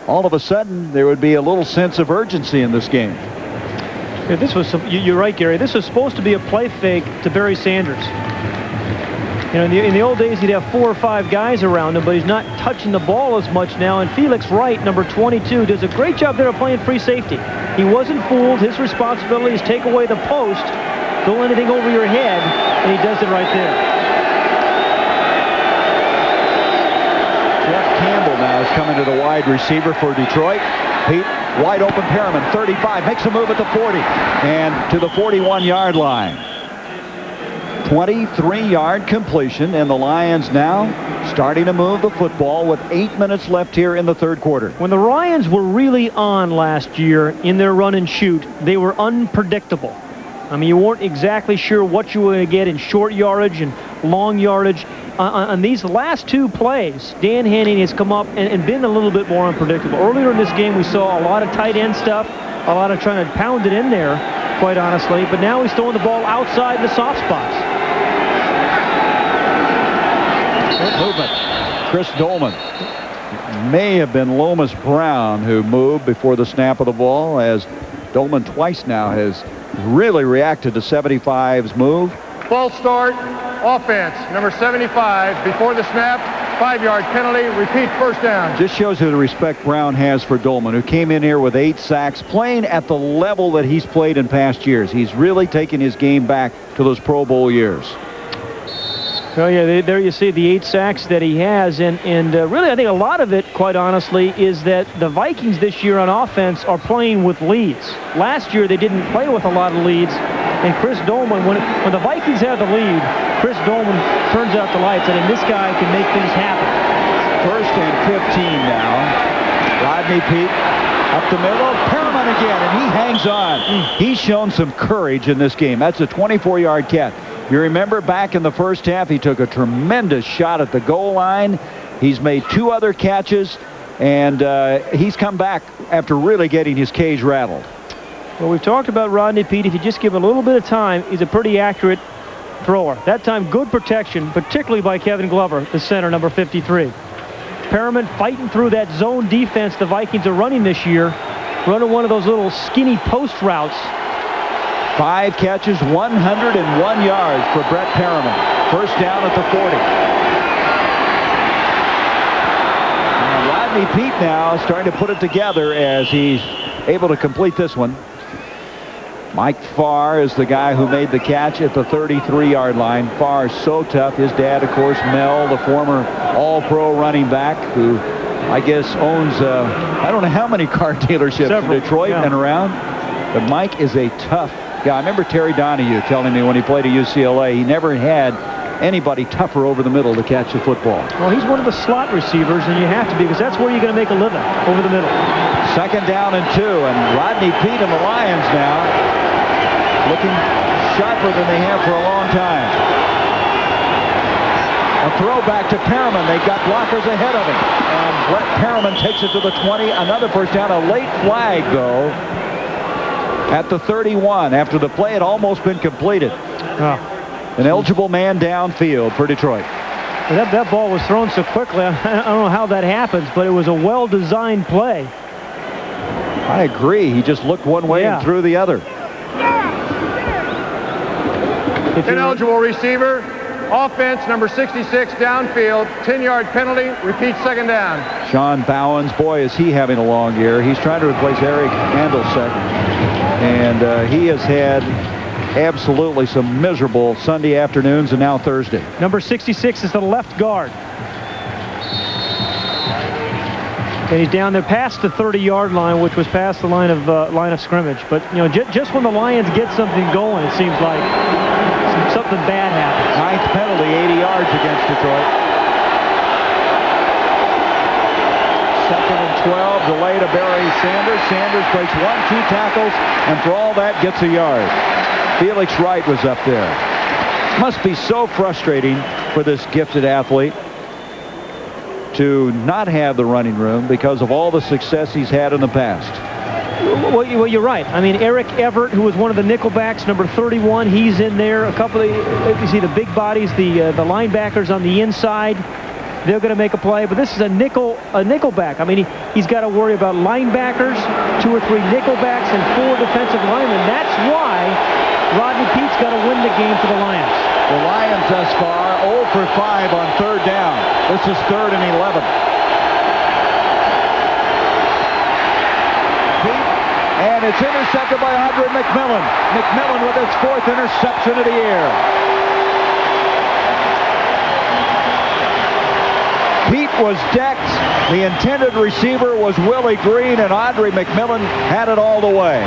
all of a sudden there would be a little sense of urgency in this game. Yeah, this was you're right, Gary. This was supposed to be a play fake to Barry Sanders. You know, in the old days, he'd have 4 or 5 guys around him, but he's not touching the ball as much now. And Felix Wright, number 22, does a great job there of playing free safety. He wasn't fooled. His responsibility is take away the post, don't let anything over your head, and he does it right there. Jeff Campbell now is coming to the wide receiver for Detroit. Pete, wide open Perriman, 35, makes a move at the 40, and to the 41-yard line. 23-yard completion, and the Lions now starting to move the football with 8 minutes left here in the third quarter. When the Lions were really on last year in their run and shoot, they were unpredictable. I mean, you weren't exactly sure what you were going to get in short yardage and long yardage. On these last 2 plays, Dan Henning has come up and been a little bit more unpredictable. Earlier in this game, we saw a lot of tight end stuff, a lot of trying to pound it in there. quite honestly. But now he's throwing the ball outside the soft spots. Good movement. Chris Dolman. May have been Lomas Brown who moved before the snap of the ball, as Dolman twice now has really reacted to 75's move. False start, offense, number 75. Before the snap, 5-yard penalty. Repeat, first down. Just shows you the respect Brown has for Dolman, who came in here with 8 sacks, playing at the level that he's played in past years. He's really taken his game back to those Pro Bowl years. Well, yeah, there you see the 8 sacks that he has, and really I think a lot of it, quite honestly, is that the Vikings this year on offense are playing with leads. Last year they didn't play with a lot of leads, and Chris Dolman, when the Vikings have the lead, Chris Dolman turns out the lights, and this guy can make things happen. 1st and 15 now. Rodney Peete up the middle. Perriman again, and he hangs on. He's shown some courage in this game. That's a 24-yard catch. You remember back in the first half, he took a tremendous shot at the goal line. He's made 2 other catches, and he's come back after really getting his cage rattled. Well, we've talked about Rodney Peete. If you just give him a little bit of time, he's a pretty accurate thrower. That time, good protection, particularly by Kevin Glover, the center, number 53. Perriman fighting through that zone defense the Vikings are running this year, running one of those little skinny post routes. 5 catches, 101 yards for Brett Perriman. First down at the 40. And Rodney Peete now starting to put it together as he's able to complete this one. Mike Farr is the guy who made the catch at the 33-yard line. Farr is so tough. His dad, of course, Mel, the former All-Pro running back, who I guess owns I don't know how many car dealerships in Detroit and around. But Mike is a tough guy. I remember Terry Donahue telling me when he played at UCLA, he never had anybody tougher over the middle to catch the football. Well, he's one of the slot receivers, and you have to be, because that's where you're going to make a living, over the middle. 2nd down and 2, and Rodney Peete and the Lions now looking sharper than they have for a long time. A throw back to Perriman. They got blockers ahead of him, and Brett Perriman takes it to the 20. Another first down. A late flag, though, at the 31. After the play had almost been completed. An eligible man downfield for Detroit. That ball was thrown so quickly. I don't know how that happens, but it was a well-designed play. I agree. He just looked one way and threw the other. Ineligible receiver. Offense, number 66, downfield. 10-yard penalty. Repeat, second down. Sean Bowens, boy, is he having a long year. He's trying to replace Eric Handelsek. And he has had absolutely some miserable Sunday afternoons and now Thursday. Number 66 is the left guard. And he's down there past the 30-yard line, which was past the line of scrimmage. But, you know, just when the Lions get something going, it seems like something bad happens. 9th penalty, 80 yards against Detroit. 2nd and 12, delay to Barry Sanders. Sanders breaks 1-2 tackles, and for all that, gets a yard. Felix Wright was up there. Must be so frustrating for this gifted athlete to not have the running room because of all the success he's had in the past. Well, you're right. I mean, Eric Everett, who was one of the nickelbacks, number 31, he's in there. A couple of, you see the big bodies, the linebackers on the inside. They're going to make a play, but this is a nickelback. I mean, he's got to worry about linebackers, 2 or 3 nickelbacks, and 4 defensive linemen. That's why Rodney Peete's got to win the game for the Lions. The Lions thus far 0 for 5 on 3rd down. This is 3rd and 11. And it's intercepted by Audrey McMillan. McMillan with his 4th interception of the year. Peete was decked. The intended receiver was Willie Green, and Audrey McMillan had it all the way.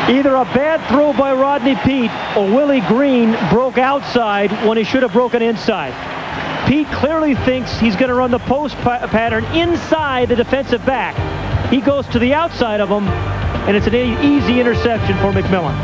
Either a bad throw by Rodney Peete or Willie Green broke outside when he should have broken inside. Peete clearly thinks he's going to run the post pattern inside the defensive back. He goes to the outside of him, and it's an easy interception for McMillan.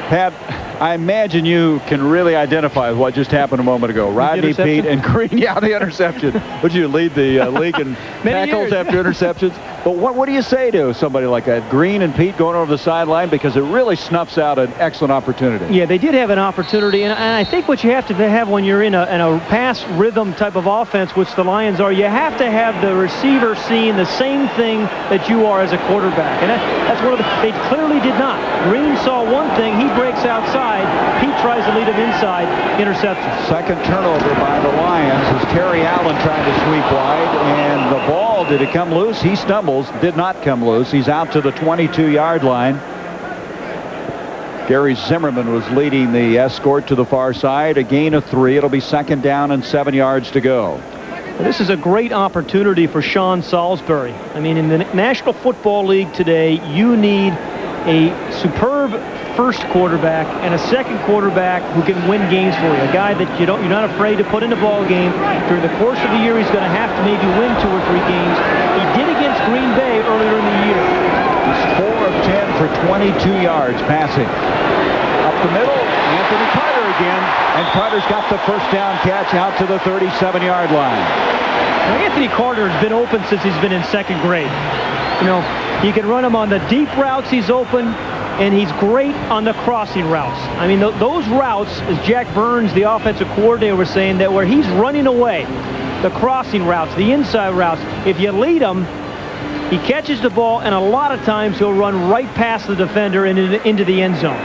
Pat, I imagine you can really identify with what just happened a moment ago. Rodney Peete and Green. Yeah, the interception. Would you lead the league in tackles after interceptions? But what do you say to somebody like that? Green and Peete going over the sideline, because it really snuffs out an excellent opportunity. Yeah, they did have an opportunity, and I think what you have to have when you're in a pass rhythm type of offense, which the Lions are, you have to have the receiver seeing the same thing that you are as a quarterback, and that's one of they clearly did not. Green saw one thing, he breaks outside. Peete tries to lead him inside, interception. Second turnover by the Lions as Terry Allen tried to sweep wide, and the ball, did it come loose? He stumbles, did not come loose. He's out to the 22-yard line. Gary Zimmerman was leading the escort to the far side. A gain of 3. It'll be 2nd down and 7 yards to go. This is a great opportunity for Sean Salisbury. I mean, in the National Football League today, you need a superb first quarterback and a second quarterback who can win games for you. A guy that you're not afraid to put in the ball game. During the course of the year, he's going to have to maybe win 2 or 3 games. He did against Green Bay earlier in the year. He's 4 of 10 for 22 yards passing. Up the middle, Anthony Carter again, and Carter's got the first down catch out to the 37-yard line. Now, Anthony Carter has been open since he's been in 2nd grade. You know, you can run him on the deep routes, he's open, and he's great on the crossing routes. I mean, those routes, as Jack Burns, the offensive coordinator, was saying, that where he's running away, the crossing routes, the inside routes, if you lead him, he catches the ball, and a lot of times he'll run right past the defender and into the end zone.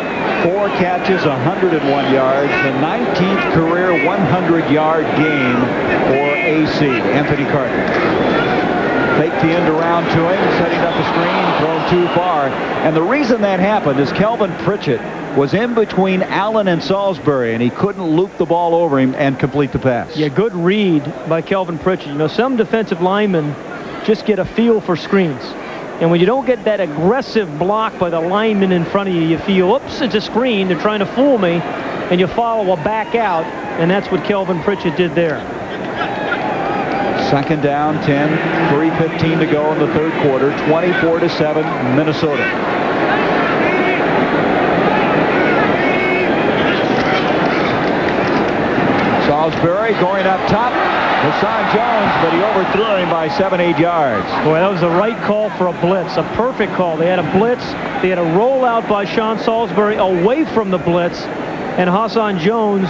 4 catches, 101 yards, the 19th career 100-yard game for AC. Anthony Carter. Take the end around to him, setting up a screen, thrown too far. And the reason that happened is Kelvin Pritchett was in between Allen and Salisbury, and he couldn't loop the ball over him and complete the pass. Yeah, good read by Kelvin Pritchett. You know, some defensive linemen just get a feel for screens. And when you don't get that aggressive block by the lineman in front of you, you feel, oops, it's a screen, they're trying to fool me, and you follow a back out, and that's what Kelvin Pritchett did there. 2nd down, 10, 3:15 to go in the 3rd quarter, 24-7, Minnesota. Salisbury going up top. Hassan Jones, but he overthrew him by 7-8 yards. Boy, that was the right call for a blitz, a perfect call. They had a blitz, they had a rollout by Sean Salisbury away from the blitz, and Hassan Jones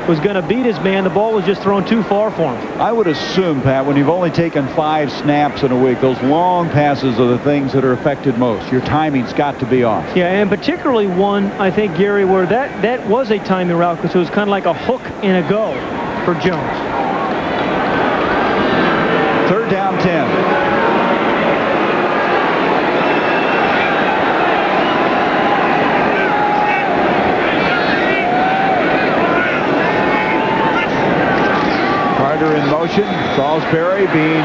was going to beat his man. The ball was just thrown too far for him. I would assume, Pat, when you've only taken 5 snaps in a week, those long passes are the things that are affected most. Your timing's got to be off. Yeah, and particularly one, I think, Gary, where that was a timing route, because it was kind of like a hook and a go for Jones. 3rd down, 10. Carter in motion. Salisbury being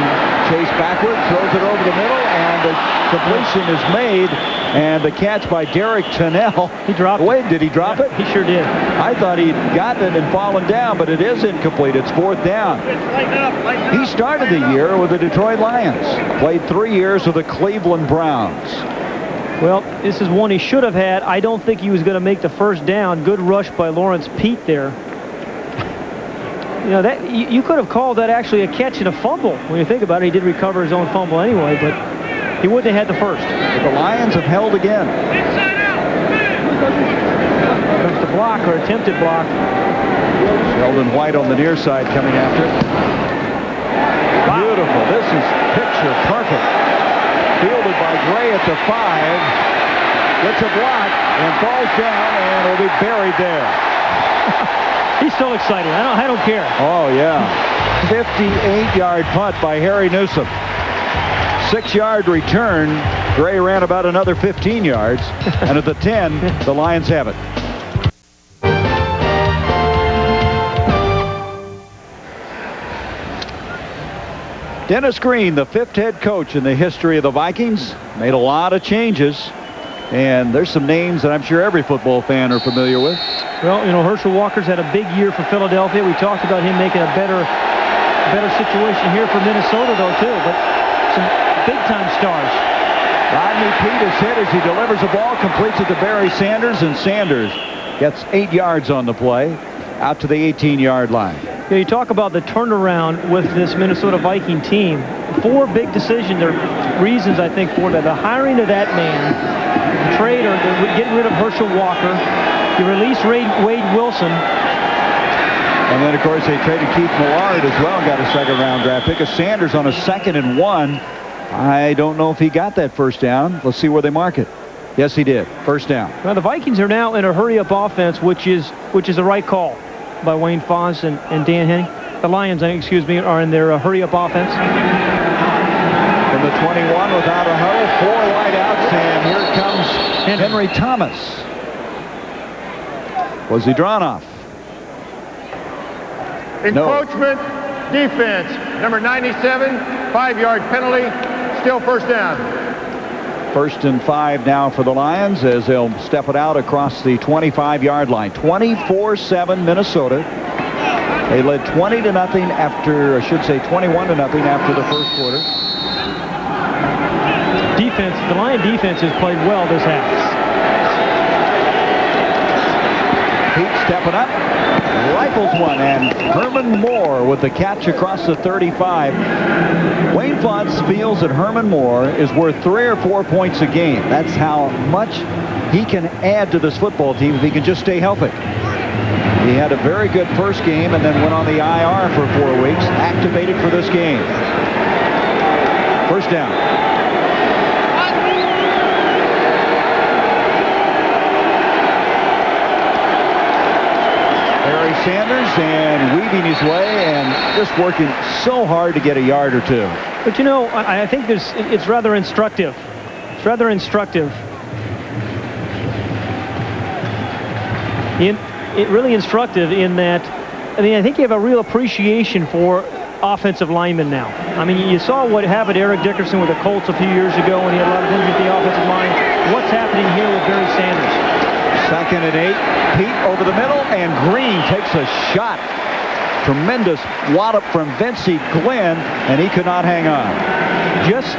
chased backward, throws it over the middle, and the completion is made. And the catch by Derek Tunnell. He dropped it. Wait, did he drop it? He sure did. I thought he'd gotten it and fallen down, but it is incomplete. It's 4th down. He started the year with the Detroit Lions. Played 3 years with the Cleveland Browns. Well, this is one he should have had. I don't think he was going to make the first down. Good rush by Lawrence Peete there. You know, that you could have called that actually a catch and a fumble. When you think about it, he did recover his own fumble anyway, but he wouldn't have had the first. But the Lions have held again. Comes the block, or attempted block. Sheldon White on the near side coming after. Wow. Beautiful. This is picture perfect. Fielded by Gray at the 5. Gets a block and falls down and will be buried there. He's so excited. I don't care. Oh, yeah. 58-yard punt by Harry Newsom. 6-yard return. Gray ran about another 15 yards. And at the 10, the Lions have it. Dennis Green, the 5th head coach in the history of the Vikings, made a lot of changes. And there's some names that I'm sure every football fan are familiar with. Well, you know, Herschel Walker's had a big year for Philadelphia. We talked about him making a better situation here for Minnesota, though, too. But some big-time stars. Rodney Peete is hit as he delivers the ball, completes it to Barry Sanders, and Sanders Gets 8 yards on the play, out to the 18-yard line. Yeah, you talk about the turnaround with this Minnesota Viking team. 4 big decisions or reasons, I think, for that. The hiring of that man, the trade or getting rid of Herschel Walker, you release Wade Wilson. And then, of course, they traded Keith Millard as well and got a second-round draft pick. Sanders on a 2nd and 1. I don't know if he got that first down. Let's see where they mark it. Yes, he did. First down. Well, the Vikings are now in a hurry-up offense, which is the right call by Wayne Fontes and Dan Henning. The Lions, excuse me, are in their hurry-up offense. From the 21 without a huddle, 4 wideouts, and here comes Henry Thomas. Was he drawn off? Encroachment, defense, number 97, 5-yard penalty, still first down. 1st and 5 now for the Lions as they'll step it out across the 25-yard line. 24-7 Minnesota. They led 20-0 after, I should say 21-0 after the first quarter. Defense, the Lion defense has played well this half. Pete stepping up, rifles one, and Herman Moore with the catch across the 35. Wayne Fontes feels that Herman Moore is worth 3 or 4 points a game. That's how much he can add to this football team if he can just stay healthy. He had a very good first game and then went on the IR for 4 weeks, activated for this game. First down. Barry Sanders and weaving his way and just working so hard to get a yard or 2. But you know, I think it's rather instructive. It's rather instructive. Really instructive in that, I mean, I think you have a real appreciation for offensive linemen now. I mean, you saw what happened to Eric Dickerson with the Colts a few years ago when he had a lot of injuries at the offensive line. What's happening here with Barry Sanders? 2nd and 8. Pete over the middle, and Green takes a shot. Tremendous wallop from Vincey Glenn, and he could not hang on. Just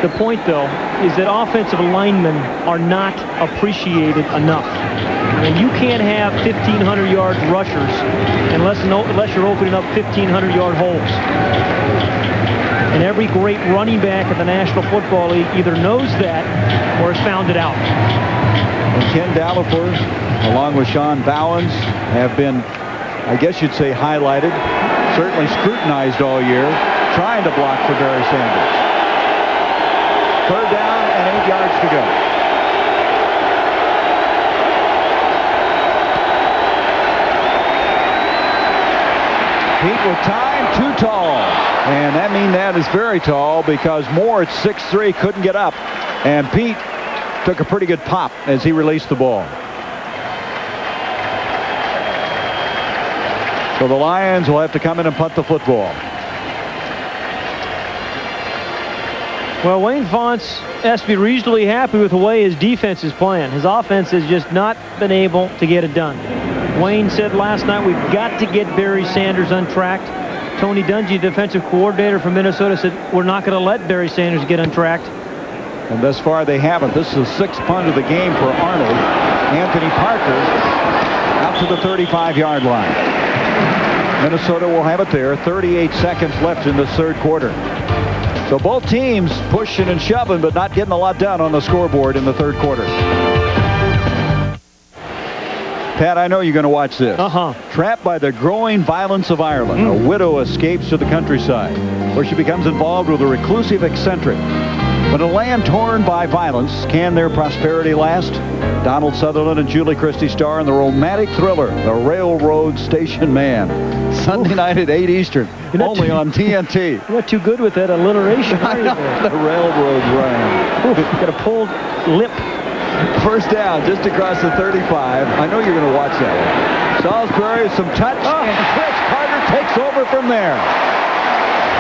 the point, though, is that offensive linemen are not appreciated enough. I mean, you can't have 1,500-yard rushers unless you're opening up 1,500-yard holes. And every great running back in the National Football League either knows that or has found it out. And Ken Dallafer, along with Sean Bowens, have been, I guess you'd say, highlighted, certainly scrutinized all year, trying to block for Barry Sanders. 3rd down and 8 yards to go. Pete with time, too tall. And that is very tall because Moore at 6'3" couldn't get up. And Pete took a pretty good pop as he released the ball. So the Lions will have to come in and punt the football. Well, Wayne Fontes has to be reasonably happy with the way his defense is playing. His offense has just not been able to get it done. Wayne said last night, we've got to get Barry Sanders untracked. Tony Dungy, defensive coordinator from Minnesota, said we're not going to let Barry Sanders get untracked. And thus far they haven't. This is the 6th punt of the game for Arnold. Anthony Parker out to the 35-yard line. Minnesota will have it there. 38 seconds left in the 3rd quarter. So both teams pushing and shoving, but not getting a lot done on the scoreboard in the 3rd quarter. Pat, I know you're going to watch this. Trapped by the growing violence of Ireland, a widow escapes to the countryside, where she becomes involved with a reclusive eccentric. But a land torn by violence, can their prosperity last? Donald Sutherland and Julie Christie star in the romantic thriller, The Railroad Station Man. Sunday night at 8 Eastern, only on TNT. You're not too good with that alliteration, are you? The railroad run. Got a pulled lip. First down, just across the 35. I know you're going to watch that one. Salisbury, some touch, and Chris Carter takes over from there.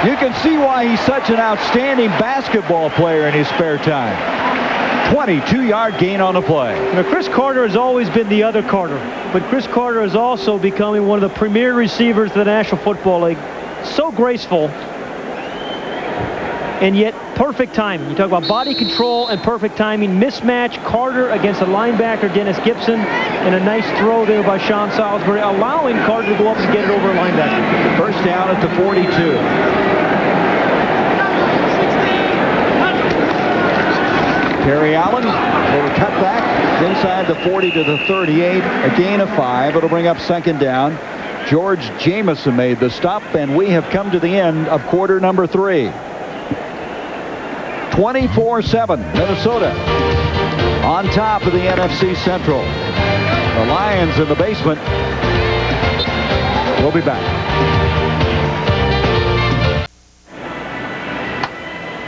You can see why he's such an outstanding basketball player in his spare time. 22-yard gain on the play. Now, Chris Carter has always been the other Carter, but Chris Carter is also becoming one of the premier receivers of the National Football League. So graceful. and yet perfect timing. You talk about body control and perfect timing. Mismatch, Carter against a linebacker, Dennis Gibson, and a nice throw there by Sean Salisbury, allowing Carter to go up and get it over a linebacker. First down at the 42. Terry Allen, little cutback inside the 40 to the 38, a gain of 5. It'll bring up second down. George Jamison made the stop, and we have come to the end of quarter number 3. 24-7, Minnesota on top of the NFC Central. The Lions in the basement. We'll be back.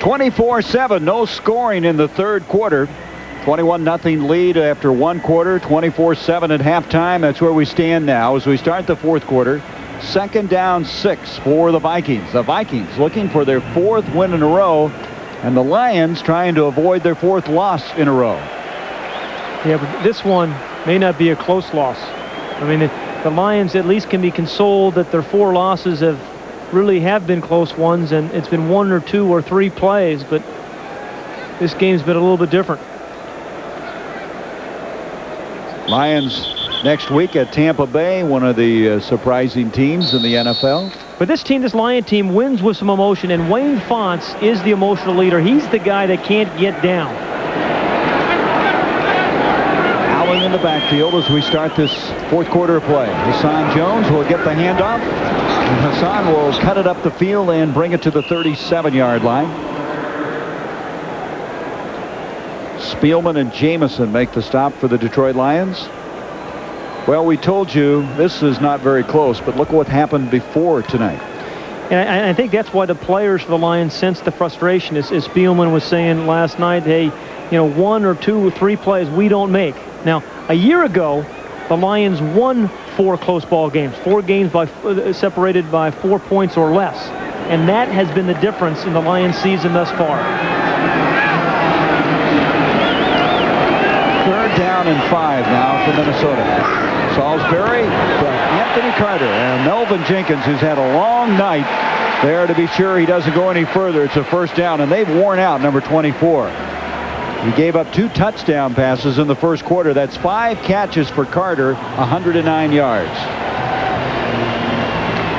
24-7, no scoring in the third quarter. 21-0 lead after one quarter, 24-7 at halftime. That's where we stand now as we start the fourth quarter. Second down 6 for the Vikings. The Vikings looking for their 4th win in a row, and the Lions trying to avoid their 4th loss in a row. Yeah, but this one may not be a close loss. I mean, the Lions at least can be consoled that their 4 losses have been close ones, and it's been 1 or 2 or 3 plays, but this game's been a little bit different. Lions next week at Tampa Bay, one of the surprising teams in the NFL. But this Lion team wins with some emotion, and Wayne Fonts is the emotional leader. He's the guy that can't get down. Allen in the backfield as we start this fourth quarter of play. Hassan Jones will get the handoff, and Hassan will cut it up the field and bring it to the 37-yard line. Spielman and Jamison make the stop for the Detroit Lions. Well, we told you this is not very close, but look what happened before tonight. And I think that's why the players for the Lions sense the frustration. As Spielman was saying last night, hey, 1 or 2 or 3 plays we don't make. Now, a year ago, the Lions won 4 close ball games, 4 games separated by 4 points or less. And that has been the difference in the Lions season thus far. Third down and 5 now for Minnesota. Salisbury to Anthony Carter, and Melvin Jenkins, who's had a long night there to be sure he doesn't go any further. It's a first down, and they've worn out number 24. He gave up 2 touchdown passes in the first quarter. That's 5 catches for Carter, 109 yards.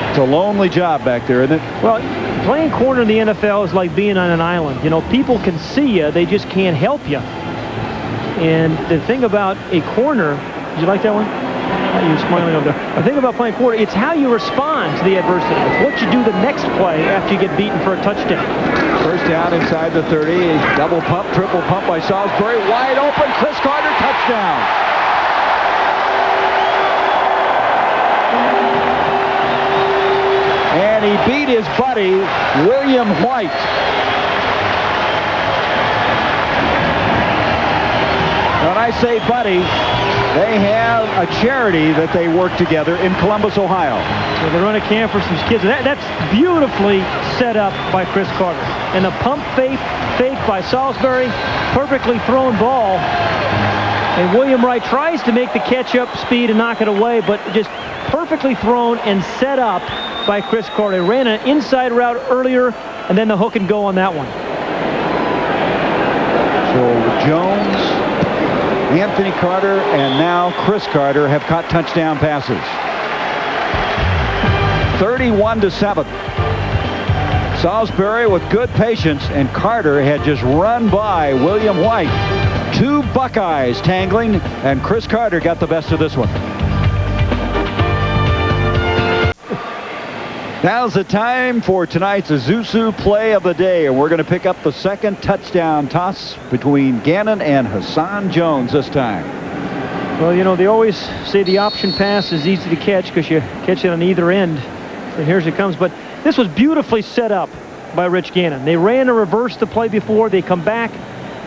It's a lonely job back there, isn't it? Well, playing corner in the NFL is like being on an island. People can see you, they just can't help you. And the thing about a corner, did you like that one? You're smiling over there. The thing about playing corner, it's how you respond to the adversity. It's what you do the next play after you get beaten for a touchdown. First down inside the 30. A double pump, triple pump by Salisbury. Wide open. Chris Carter, touchdown. And he beat his buddy, William White. When I say buddy, they have a charity that they work together in Columbus, Ohio. So they run a camp for some kids. That's beautifully set up by Chris Carter. And the pump fake by Salisbury, perfectly thrown ball. And William Wright tries to make the catch-up speed and knock it away, but just perfectly thrown and set up by Chris Carter. He ran an inside route earlier, and then the hook and go on that one. So Jones, Anthony Carter, and now Chris Carter have caught touchdown passes. 31-7. Salisbury with good patience, and Carter had just run by William White. 2 Buckeyes tangling, and Chris Carter got the best of this one. Now's the time for tonight's Isuzu play of the day, and we're going to pick up the second touchdown toss between Gannon and Hassan Jones this time. Well, they always say the option pass is easy to catch because you catch it on either end. And here's it comes. But this was beautifully set up by Rich Gannon. They ran a reverse the play before. They come back.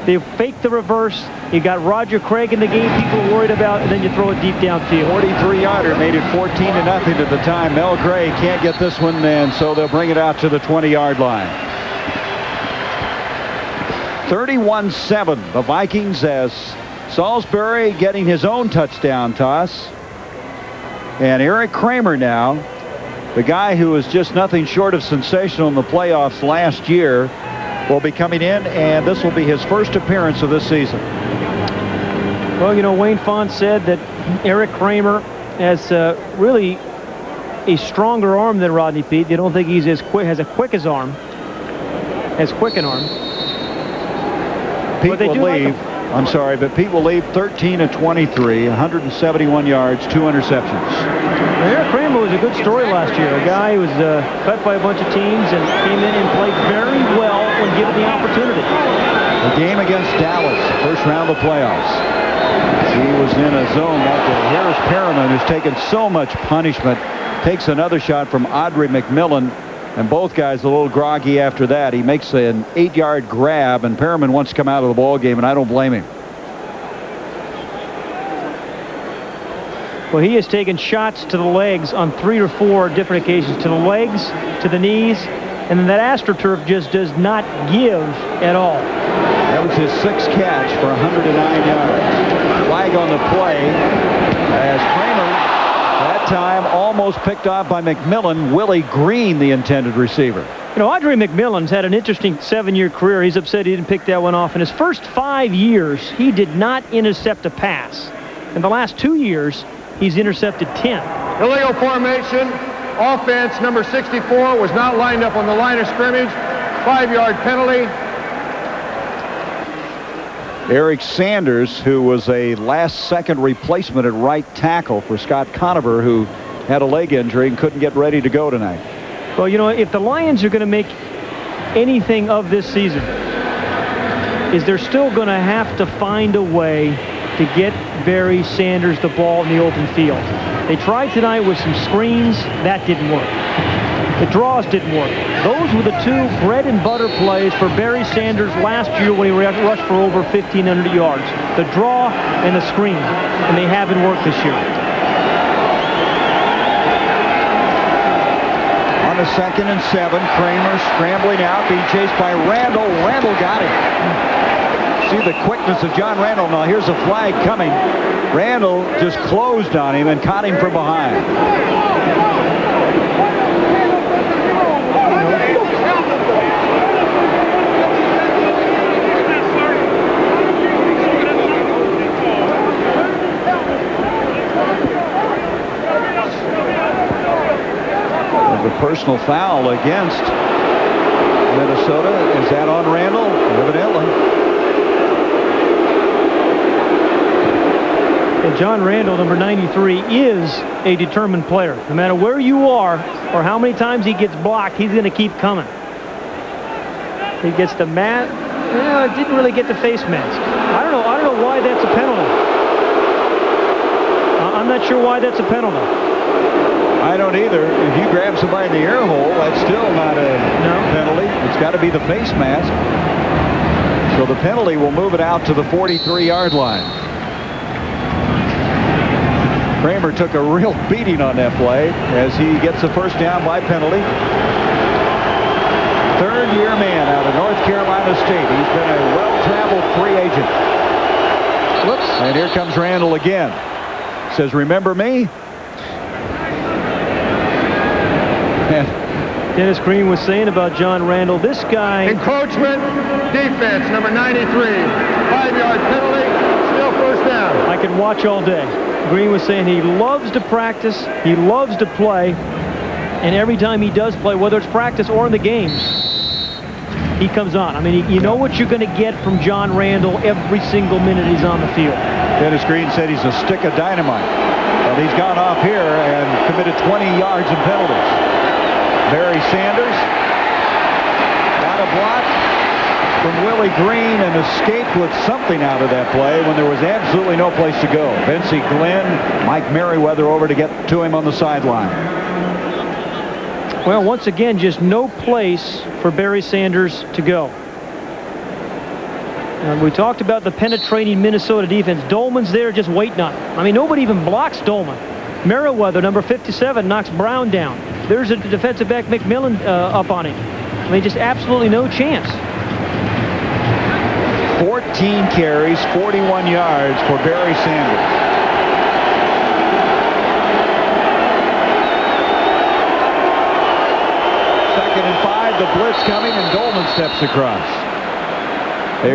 They faked the reverse. You got Roger Craig in the game people are worried about, and then you throw it deep downfield. 43-yarder made it 14-0 at the time. Mel Gray can't get this one, and so they'll bring it out to the 20-yard line. 31-7, the Vikings, as Salisbury getting his own touchdown toss. And Eric Kramer now, the guy who was just nothing short of sensational in the playoffs last year, will be coming in, and this will be his first appearance of this season. Well, you know, Wayne Font said that Eric Kramer has really a stronger arm than Rodney Peete. They don't think he's as quick, has a quick as arm, as quick an arm. Pete will leave. I'm sorry, but Pete will leave 13 of 23, 171 yards, 2 interceptions. Eric Kramer was a good story last year. A guy who was cut by a bunch of teams and came in and played very well when given the opportunity. The game against Dallas, first round of playoffs. He was in a zone that day. Here's Perriman, who's taken so much punishment. Takes another shot from Audrey McMillan, and both guys a little groggy after that. He makes an 8-yard grab, and Perriman wants to come out of the ball game, and I don't blame him. Well, he has taken shots to the legs on 3 or 4 different occasions. To the legs, to the knees, and then that AstroTurf just does not give at all. That was his 6th catch for 109 yards. Flag on the play as Kramer, that time almost picked off by McMillan. Willie Green, the intended receiver. You know, Audrey McMillan's had an interesting 7-year career. He's upset he didn't pick that one off. In his first 5 years, he did not intercept a pass. In the last 2 years, he's intercepted 10. Illegal formation. Offense number 64 was not lined up on the line of scrimmage. 5-yard penalty. Eric Sanders, who was a last-second replacement at right tackle for Scott Conover, who had a leg injury and couldn't get ready to go tonight. Well, you know, if the Lions are going to make anything of this season, is they're still going to have to find a way to get Barry Sanders the ball in the open field. They tried tonight with some screens. That didn't work. The draws didn't work. Those were the 2 bread and butter plays for Barry Sanders last year when he rushed for over 1,500 yards. The draw and the screen. And they haven't worked this year. On a 2nd and 7, Kramer scrambling out, being chased by Randall. Randall got him. See the quickness of John Randall. Now here's a flag coming. Randall just closed on him and caught him from behind. The personal foul against Minnesota. Is that on Randall? Evidently. And John Randall, number 93, is a determined player. No matter where you are or how many times he gets blocked, he's going to keep coming. He gets the mat. Yeah, didn't really get the face mask. I don't know why that's a penalty. I'm not sure why that's a penalty. I don't either. If you grab somebody in the air hole, that's still not a penalty. It's got to be the face mask. So the penalty will move it out to the 43-yard line. Kramer took a real beating on that play as he gets the first down by penalty. 3rd-year man out of North Carolina State. He's been a well-traveled free agent. Whoops. And here comes Randall again. Says, remember me? Dennis Green was saying about John Randall, this guy... Encroachment, defense, number 93. 5-yard penalty, still first down. I could watch all day. Green was saying he loves to practice, he loves to play, and every time he does play, whether it's practice or in the games, he comes on. I mean, you know what you're going to get from John Randall every single minute he's on the field. Dennis Green said he's a stick of dynamite. But he's gone off here and committed 20 yards in penalties. Barry Sanders got a block from Willie Green and escaped with something out of that play when there was absolutely no place to go. Vincey Glenn, Mike Merriweather over to get to him on the sideline. Well, once again, just no place for Barry Sanders to go. We talked about the penetrating Minnesota defense. Dolman's there just waiting on him. I mean, nobody even blocks Dolman. Merriweather, number 57, knocks Brown down. There's a defensive back, McMillan, up on him. I mean, just absolutely no chance. 14 carries, 41 yards for Barry Sanders. Second and 5. had the blitz coming, and Dolman steps across. They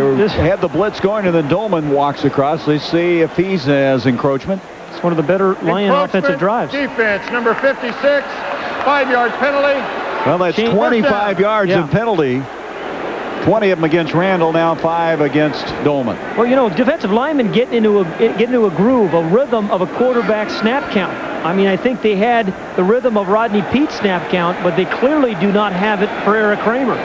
had the blitz going, and then Dolman walks across. They see if he has encroachment. It's one of the better Lion offensive drives. Defense, number 56, 5-yard penalty. Well, that's 25 yards of penalty. 20 of them against Randall, now 5 against Dolman. Well, you know, defensive linemen get into a groove, a rhythm of a quarterback snap count. I mean, I think they had the rhythm of Rodney Peete's snap count, but they clearly do not have it for Eric Kramer.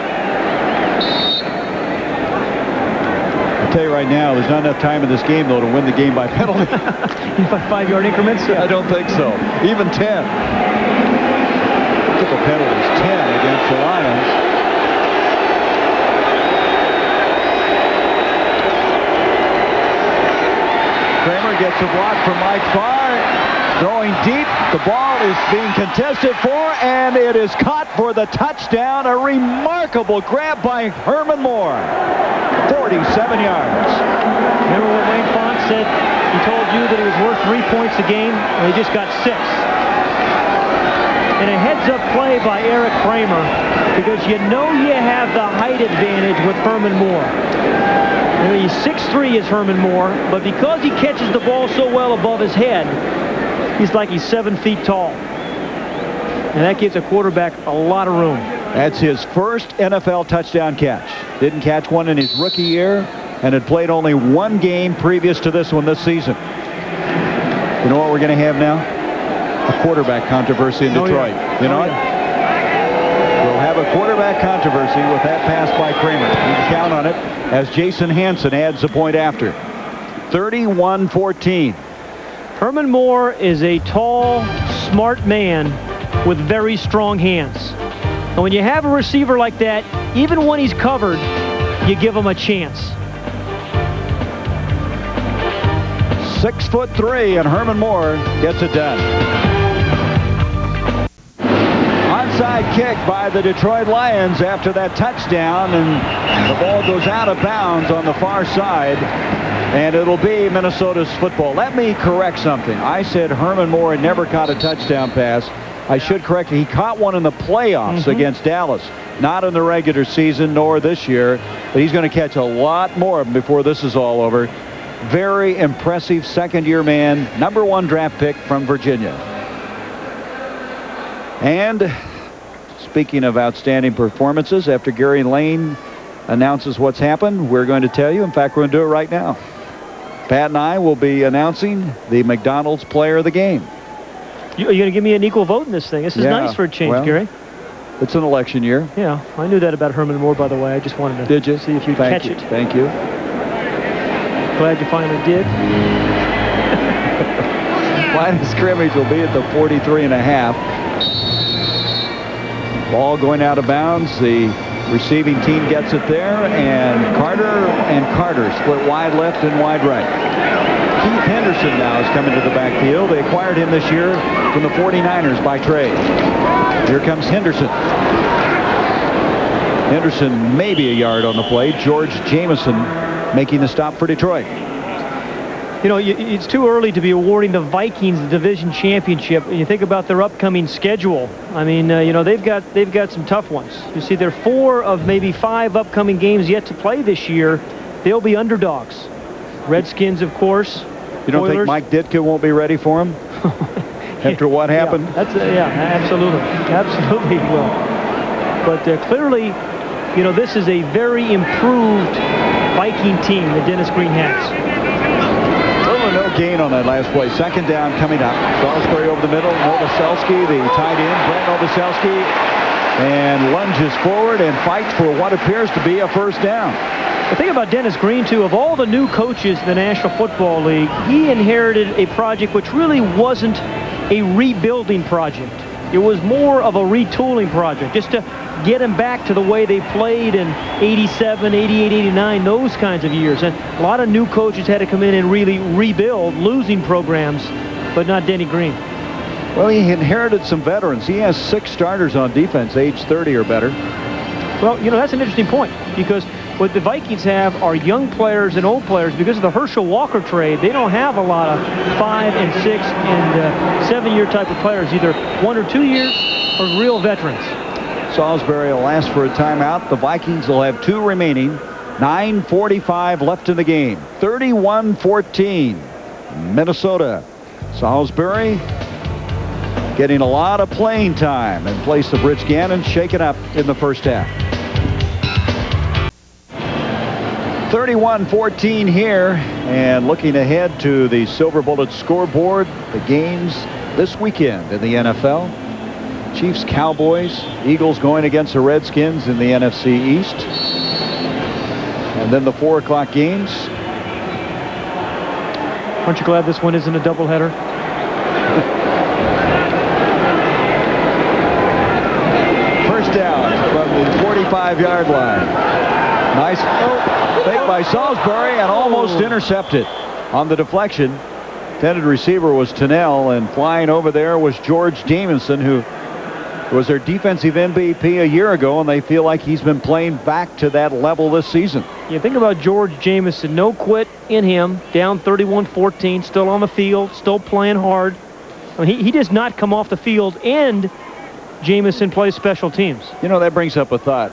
I'll tell you right now, there's not enough time in this game, though, to win the game by penalty. By 5-yard increments? I don't think so. Even 10. Typical penalties, 10 against the Lions. Kramer gets a block from Mike Farr. Throwing deep. The ball is being contested for, and it is caught for the touchdown. A remarkable grab by Herman Moore. 47 yards. Remember what Wayne Fonte said? He told you that he was worth 3 points a game, and he just got 6. And a heads-up play by Eric Kramer, because you know you have the height advantage with Herman Moore. I mean, he's 6'3" is Herman Moore, but because he catches the ball so well above his head, he's like he's 7 feet tall. And that gives a quarterback a lot of room. That's his first NFL touchdown catch. Didn't catch one in his rookie year and had played only 1 game previous to this one this season. You know what we're going to have now? A quarterback controversy in Detroit. You know what? We'll have a quarterback controversy with that pass by Kramer. You can count on it as Jason Hansen adds a point after. 31-14. Herman Moore is a tall, smart man with very strong hands. And when you have a receiver like that, even when he's covered, you give him a chance. 6'3", and Herman Moore gets it done. Onside kick by the Detroit Lions after that touchdown, and the ball goes out of bounds on the far side, and it'll be Minnesota's football. Let me correct something. I said Herman Moore never caught a touchdown pass. I should correct it. He caught one in the playoffs against Dallas. Not in the regular season, nor this year, but he's going to catch a lot more of them before this is all over. Very impressive second-year man, #1 draft pick from Virginia. And speaking of outstanding performances, after Gary Lane announces what's happened, we're going to tell you. In fact, we're going to do it right now. Pat and I will be announcing the McDonald's player of the game. You're going to give me an equal vote in this thing. This is nice for a change, well, Gary. It's an election year. Yeah, I knew that about Herman Moore, by the way. I just wanted to see if you'd catch it. Thank you. Glad you finally did. Line of scrimmage will be at the 43.5. Ball going out of bounds. The receiving team gets it there, and Carter split wide left and wide right. Keith Henderson now is coming to the backfield. They acquired him this year from the 49ers by trade. Here comes Henderson. Henderson maybe a yard on the play. George Jameson making the stop for Detroit. You know, it's too early to be awarding the Vikings the division championship. You think about their upcoming schedule. I mean, you know, they've got some tough ones. You see, there are 4 of maybe 5 upcoming games yet to play this year. They'll be underdogs. Redskins, of course. You don't think Mike Ditka won't be ready for him after what happened? Yeah, absolutely will. But clearly, you know, this is a very improved Viking team that Dennis Green has. No gain on that last play. Second down coming up. Salisbury over the middle. Novoselsky, the tight end, Brent Novoselsky, and lunges forward and fights for what appears to be a first down. The thing about Dennis Green, too, of all the new coaches in the National Football League, he inherited a project which really wasn't a rebuilding project. It was more of a retooling project, just to get them back to the way they played in 87, 88, 89, those kinds of years. And a lot of new coaches had to come in and really rebuild losing programs, but not Denny Green. Well, he inherited some veterans. He has 6 starters on defense, age 30 or better. Well, you know, that's an interesting point, because what the Vikings have are young players and old players. Because of the Herschel Walker trade, they don't have a lot of 5 and 6 and 7-year type of players, either 1 or 2 years or real veterans. Salisbury will ask for a timeout. The Vikings will have 2 remaining. 9:45 left in the game. 31-14. Minnesota. Salisbury getting a lot of playing time in place of Rich Gannon, shaken up in the first half. 31-14 here, and looking ahead to the Silver Bullet scoreboard, the games this weekend in the NFL. Chiefs, Cowboys, Eagles going against the Redskins in the NFC East. And then the 4 o'clock games. Aren't you glad this one isn't a doubleheader? First down from the 45-yard line. Nice fake by Salisbury and almost intercepted on the deflection. Intended receiver was Tunnell, and flying over there was George Jamison, who was their defensive MVP a year ago, and they feel like he's been playing back to that level this season. You think about George Jamison, no quit in him, down 31-14, still on the field, still playing hard. I mean, he does not come off the field, and Jamison plays special teams. You know, that brings up a thought.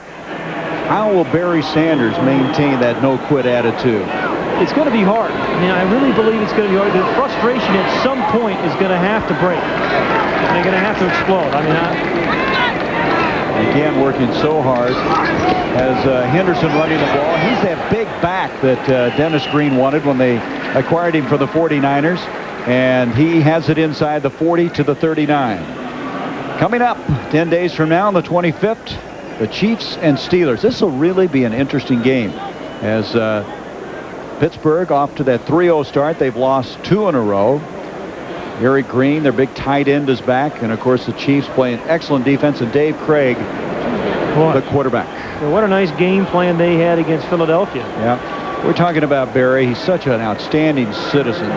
How will Barry Sanders maintain that no-quit attitude? It's going to be hard. I mean, I really believe it's going to be hard. The frustration at some point is going to have to break. They're going to have to explode. I mean, again, working so hard as Henderson running the ball. He's that big back that Dennis Green wanted when they acquired him for the 49ers, and he has it inside the 40 to the 39. Coming up 10 days from now on the 25th, the Chiefs and Steelers. This will really be an interesting game as Pittsburgh off to that 3-0 start. They've lost 2 in a row. Eric Green, their big tight end, is back. And, of course, the Chiefs playing excellent defense. And Dave Craig, the quarterback. Well, what a nice game plan they had against Philadelphia. Yeah. We're talking about Barry. He's such an outstanding citizen.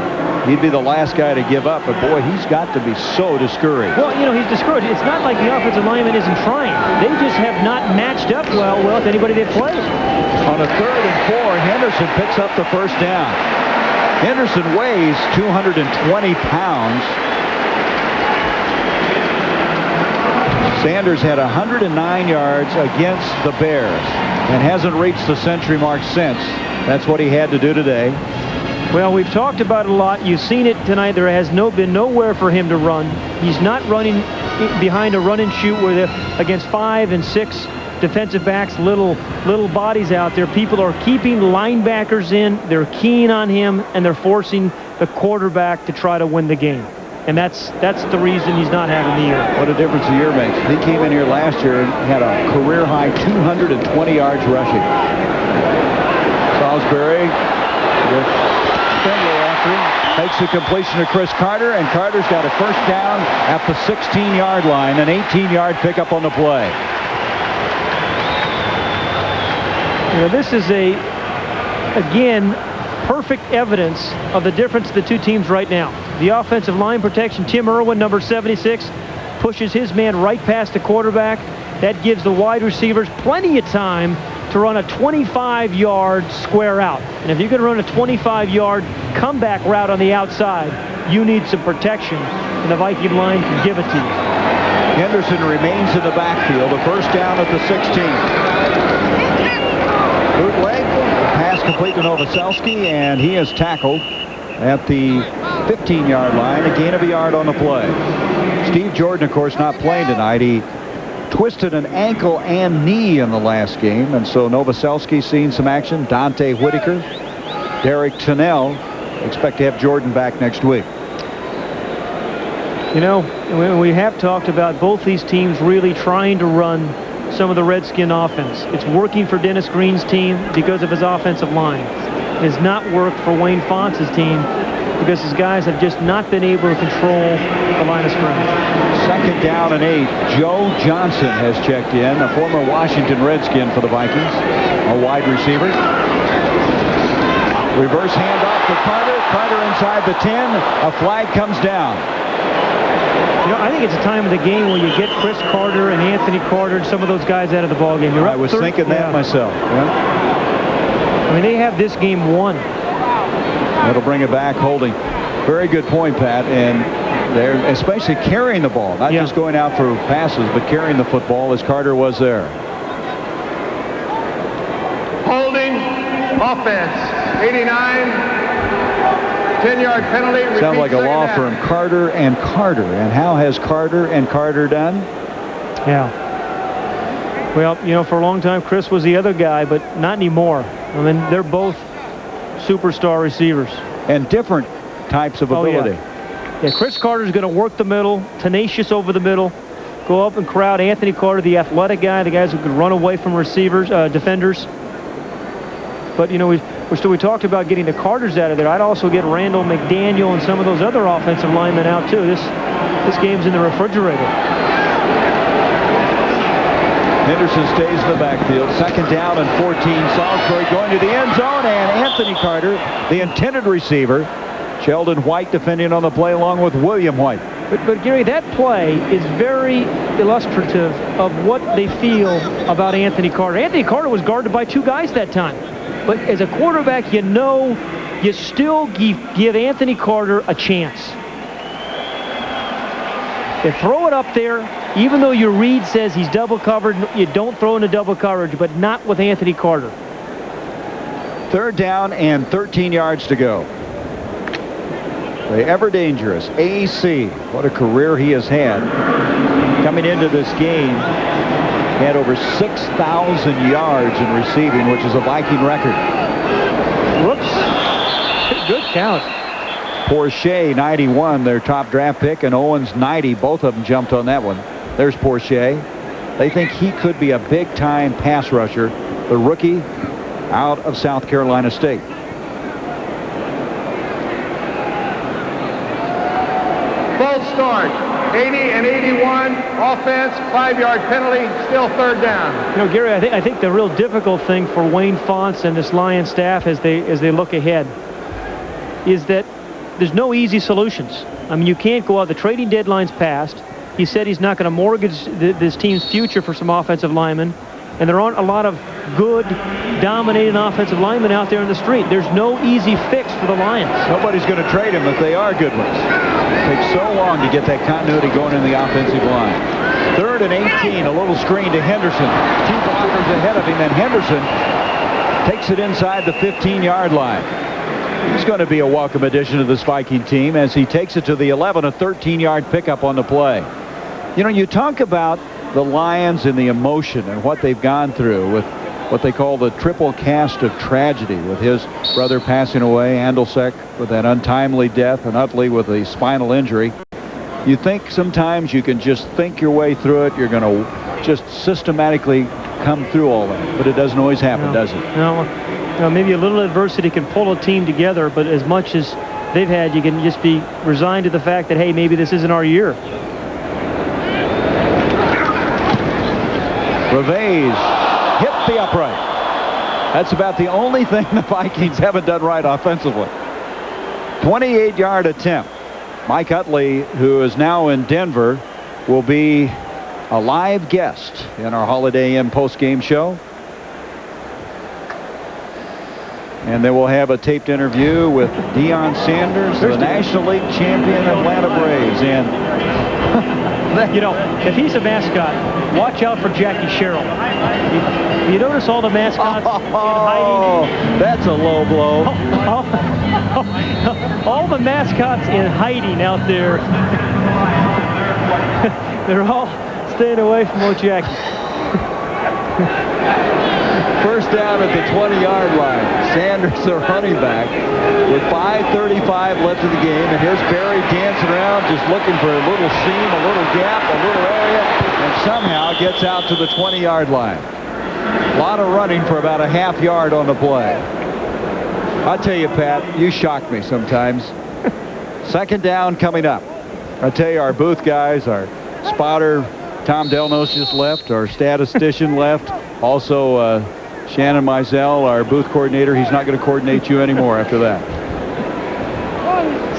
He'd be the last guy to give up. But, boy, he's got to be so discouraged. Well, you know, he's discouraged. It's not like the offensive lineman isn't trying. They just have not matched up well with anybody they've played. On a 3rd and 4, Henderson picks up the first down. Henderson weighs 220 pounds. Sanders had 109 yards against the Bears and hasn't reached the century mark since. That's what he had to do today. Well, we've talked about it a lot. You've seen it tonight. There has been nowhere for him to run. He's not running behind a run and shoot where they're against 5 and 6 defensive backs, little bodies out there. People are keeping linebackers in. They're keen on him, and they're forcing the quarterback to try to win the game. And that's the reason he's not having the year. What a difference a year makes. He came in here last year and had a career-high 220 yards rushing. Salisbury with Spindler after him. Makes the completion to Chris Carter, and Carter's got a first down at the 16-yard line, an 18-yard pickup on the play. You know, this is again, perfect evidence of the difference of the two teams right now. The offensive line protection, Tim Irwin, number 76, pushes his man right past the quarterback. That gives the wide receivers plenty of time to run a 25-yard square out. And if you're going to run a 25-yard comeback route on the outside, you need some protection, and the Viking line can give it to you. Henderson remains in the backfield, a first down at the 16. Bootleg, pass complete to Novoselsky, and he is tackled at the 15-yard line, a gain of a yard on the play. Steve Jordan, of course, not playing tonight. He twisted an ankle and knee in the last game, and so Novoselsky seeing some action. Dante Whitaker, Derek Tunnell. Expect to have Jordan back next week. You know, we have talked about both these teams really trying to run some of the Redskin offense. It's working for Dennis Green's team because of his offensive line. It has not worked for Wayne Fontz's team because his guys have just not been able to control the line of scrimmage. 2nd down and 8. Joe Johnson has checked in, a former Washington Redskin for the Vikings, a wide receiver. Reverse handoff to Carter. Carter inside the 10. A flag comes down. You know, I think it's a time of the game where you get Chris Carter and Anthony Carter and some of those guys out of the ballgame. I was thinking that myself. Yeah. I mean, they have this game won. That'll bring it back, holding. Very good point, Pat. And They're especially carrying the ball, not just going out for passes, but carrying the football as Carter was there. Holding, offense, 89, 10-yard penalty. Sounds like a law firm, Carter and Carter. And how has Carter and Carter done? Yeah. Well, you know, for a long time, Chris was the other guy, but not anymore. I mean, they're both superstar receivers. And different types of ability. Yeah, Chris Carter's going to work the middle, tenacious over the middle, go up and crowd Anthony Carter, the athletic guy, the guys who can run away from receivers, defenders. But, you know, we talked about getting the Carters out of there. I'd also get Randall McDaniel and some of those other offensive linemen out, too. This game's in the refrigerator. Henderson stays in the backfield. 2nd down and 14. Salisbury going to the end zone, and Anthony Carter, the intended receiver. Sheldon White defending on the play along with William White. But Gary, that play is very illustrative of what they feel about Anthony Carter. Anthony Carter was guarded by 2 guys that time. But as a quarterback, you know you still give Anthony Carter a chance. You throw it up there, even though your read says he's double covered, you don't throw into double coverage, but not with Anthony Carter. 3rd down and 13 yards to go. The ever-dangerous AC. What a career he has had. Coming into this game, had over 6,000 yards in receiving, which is a Viking record. Whoops. Good count. Porsche, 91, their top draft pick, and Owens, 90. Both of them jumped on that one. There's Porsche. They think he could be a big-time pass rusher, the rookie out of South Carolina State. False start. 80 and 81, offense, 5-yard penalty, still 3rd down. You know, Gary, I think the real difficult thing for Wayne Fonts and this Lions staff as they look ahead is that there's no easy solutions. I mean, you can't go out. The trading deadline's passed. He said he's not going to mortgage this team's future for some offensive linemen, and there aren't a lot of good, dominating offensive linemen out there in the street. There's no easy fix for the Lions. Nobody's going to trade him if they are good ones. It takes so long to get that continuity going in the offensive line. 3rd and 18, a little screen to Henderson. 2 blockers ahead of him, and Henderson takes it inside the 15-yard line. He's going to be a welcome addition to this Viking team as he takes it to the 11, a 13-yard pickup on the play. You know, you talk about the Lions and the emotion and what they've gone through with what they call the triple cast of tragedy, with his brother passing away, Andelsek with that untimely death, and Utley with a spinal injury. You think sometimes you can just think your way through it. You're going to just systematically come through all that, but it doesn't always happen, does it? No, maybe a little adversity can pull a team together, but as much as they've had, you can just be resigned to the fact that, hey, maybe this isn't our year. Reveiz hit the upright. That's about the only thing the Vikings haven't done right offensively. 28-yard attempt. Mike Utley, who is now in Denver, will be a live guest in our Holiday Inn post-game show. And then we'll have a taped interview with Deion Sanders, the National League champion Atlanta Braves. And you know, if he's a mascot, watch out for Jackie Sherrill. You notice all the mascots in hiding? That's a low blow. All the mascots in hiding out there. They're all staying away from old Jackie. 1st down at the 20-yard line. Sanders, the running back, with 5:35 left of the game. And here's Barry dancing around, just looking for a little seam, a little gap, a little area, and somehow gets out to the 20-yard line. A lot of running for about a half yard on the play. I'll tell you, Pat, you shock me sometimes. 2nd down coming up. I tell you, our booth guys, our spotter, Tom Delnos just left. Our statistician left. Also, Shannon Mizell, our booth coordinator, he's not going to coordinate you anymore after that.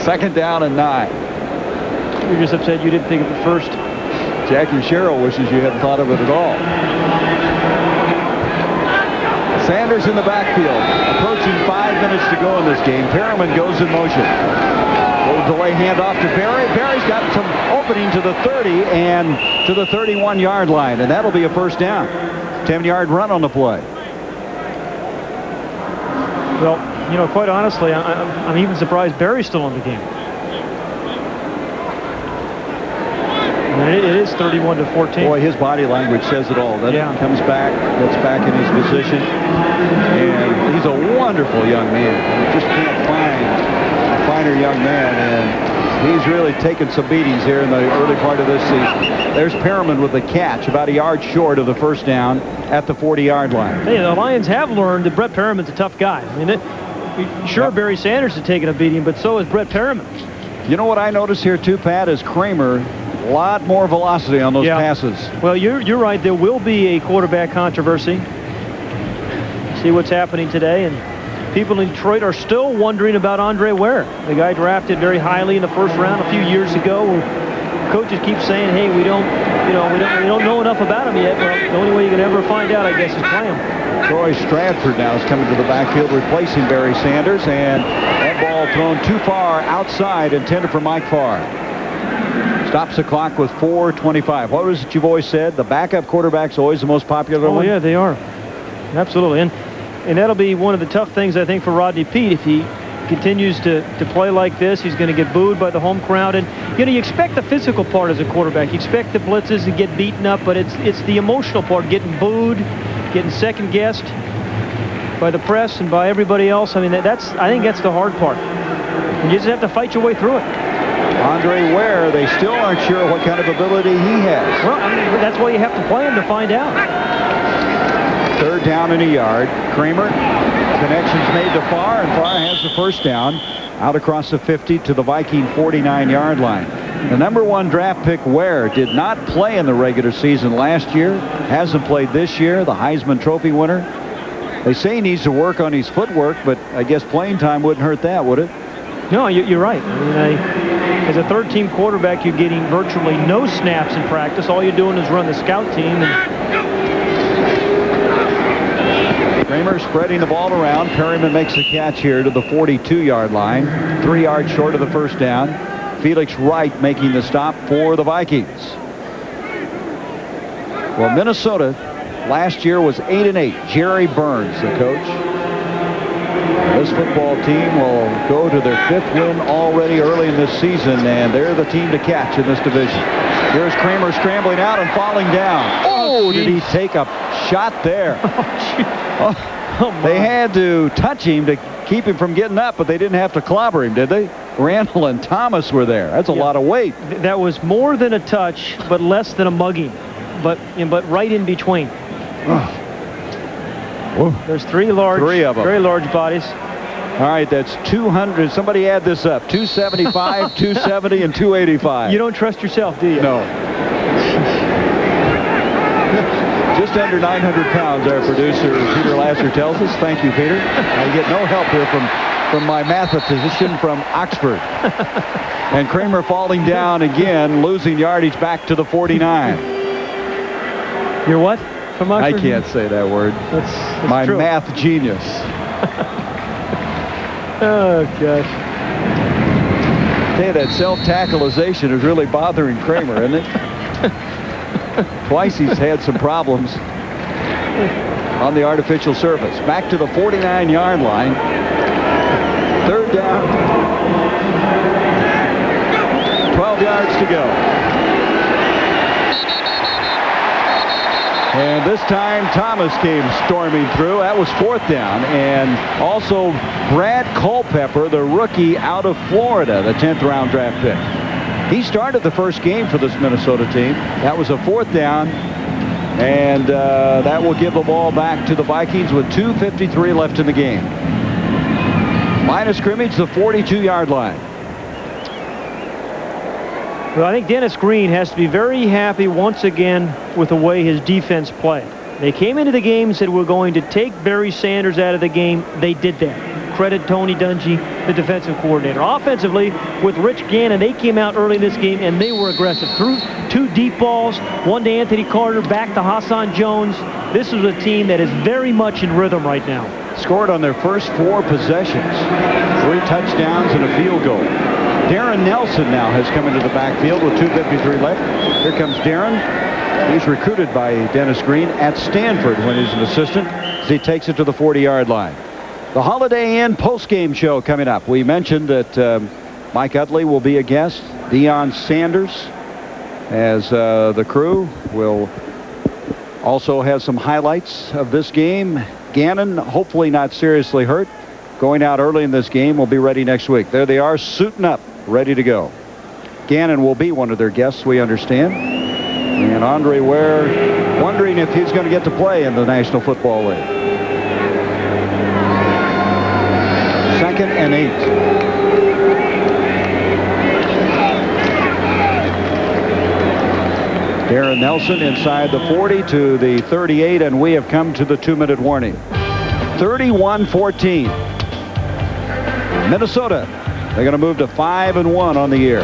2nd down and 9. You're just upset you didn't think of the first. Jackie Sherrill wishes you hadn't thought of it at all. Sanders in the backfield. Approaching 5 minutes to go in this game. Perriman goes in motion. Little delay handoff to Berry. Berry's got some opening to the 30 and to the 31-yard line, and that'll be a first down. 10-yard run on the play. Well, you know, quite honestly, I'm even surprised Berry's still in the game. And it is 31-14. Boy, his body language says it all. That comes back, gets back in his position, and he's a wonderful young man. You just can't find a finer young man, and he's really taken some beatings here in the early part of this season. There's Perriman with the catch, about a yard short of the first down at the 40-yard line. Hey, the Lions have learned that Brett Perriman's a tough guy. I mean, sure, Barry Sanders has taken a beating, but so has Brett Perriman. You know what I notice here too, Pat, is Kramer. A lot more velocity on those passes. Well, you're right. There will be a quarterback controversy. See what's happening today, and people in Detroit are still wondering about Andre Ware, the guy drafted very highly in the first round a few years ago. Coaches keep saying, "Hey, we don't know enough about him yet." Well, the only way you can ever find out, I guess, is play him. Troy Stratford now is coming to the backfield, replacing Barry Sanders, and that ball thrown too far outside, intended for Mike Farr. Stops the clock with 4:25. What was it you've always said? The backup quarterback's always the most popular one? Oh, yeah, they are. Absolutely. And that'll be one of the tough things, I think, for Rodney Peete. If he continues to play like this, he's going to get booed by the home crowd. And, you know, you expect the physical part as a quarterback. You expect the blitzes to get beaten up, but it's the emotional part, getting booed, getting second-guessed by the press and by everybody else. I mean, I think that's the hard part. And you just have to fight your way through it. Andre Ware, they still aren't sure what kind of ability he has. Well, I mean, that's why you have to play him to find out. Third down and a yard. Kramer, connections made to Farr, and Farr has the first down out across the 50 to the Viking 49-yard line. The #1 draft pick Ware did not play in the regular season last year, hasn't played this year, the Heisman Trophy winner. They say he needs to work on his footwork, but I guess playing time wouldn't hurt that, would it? No, you're right. I mean, as a third-team quarterback, you're getting virtually no snaps in practice. All you're doing is run the scout team. Kramer spreading the ball around. Perriman makes the catch here to the 42-yard line. 3 yards short of the first down. Felix Wright making the stop for the Vikings. Well, Minnesota last year was 8-8. Jerry Burns, the coach. This football team will go to their 5th win already early in this season, and they're the team to catch in this division. Here's Kramer scrambling out and falling down. Oh, did he take a shot there? They had to touch him to keep him from getting up, but they didn't have to clobber him, did they? Randall and Thomas were there. That's a lot of weight. That was more than a touch, but less than a mugging, but right in between. There's three of them. Very large bodies. All right, that's 200. Somebody add this up. 275, 270, and 285. You don't trust yourself, do you? No. Just under 900 pounds, our producer, Peter Lasser, tells us. Thank you, Peter. I get no help here from my mathematician from Oxford. And Kramer falling down again, losing yardage back to the 49. You're what? From Oxford? I can't say that word. That's my true. math genius. Oh, gosh. Hey, that self-tackleization is really bothering Kramer, isn't it? Twice he's had some problems on the artificial surface. Back to the 49-yard line. 3rd down. 12 yards to go. And this time Thomas came storming through. That was 4th down. And also Brad Culpepper, the rookie out of Florida, the 10th round draft pick. He started the first game for this Minnesota team. That was a 4th down. And that will give the ball back to the Vikings with 2:53 left in the game. Line of scrimmage, the 42-yard line. Well, I think Dennis Green has to be very happy once again with the way his defense played. They came into the game and said, we're going to take Barry Sanders out of the game. They did that. Credit Tony Dungy, the defensive coordinator. Offensively, with Rich Gannon, they came out early in this game and they were aggressive. Threw 2 deep balls, one to Anthony Carter, back to Hassan Jones. This is a team that is very much in rhythm right now. Scored on their first 4 possessions. 3 touchdowns and a field goal. Darren Nelson now has come into the backfield with 2:53 left. Here comes Darren. He's recruited by Dennis Green at Stanford when he's an assistant as he takes it to the 40-yard line. The Holiday Inn post-game show coming up. We mentioned that Mike Utley will be a guest. Deion Sanders as the crew will also have some highlights of this game. Gannon, hopefully not seriously hurt, going out early in this game, will be ready next week. There they are, suiting up, ready to go. Gannon will be one of their guests, we understand. And Andre Ware wondering if he's going to get to play in the National Football League. 2nd and 8. Darren Nelson inside the 40 to the 38, and we have come to the 2-minute warning. 31-14. Minnesota, they're going to move to 5-1 on the year.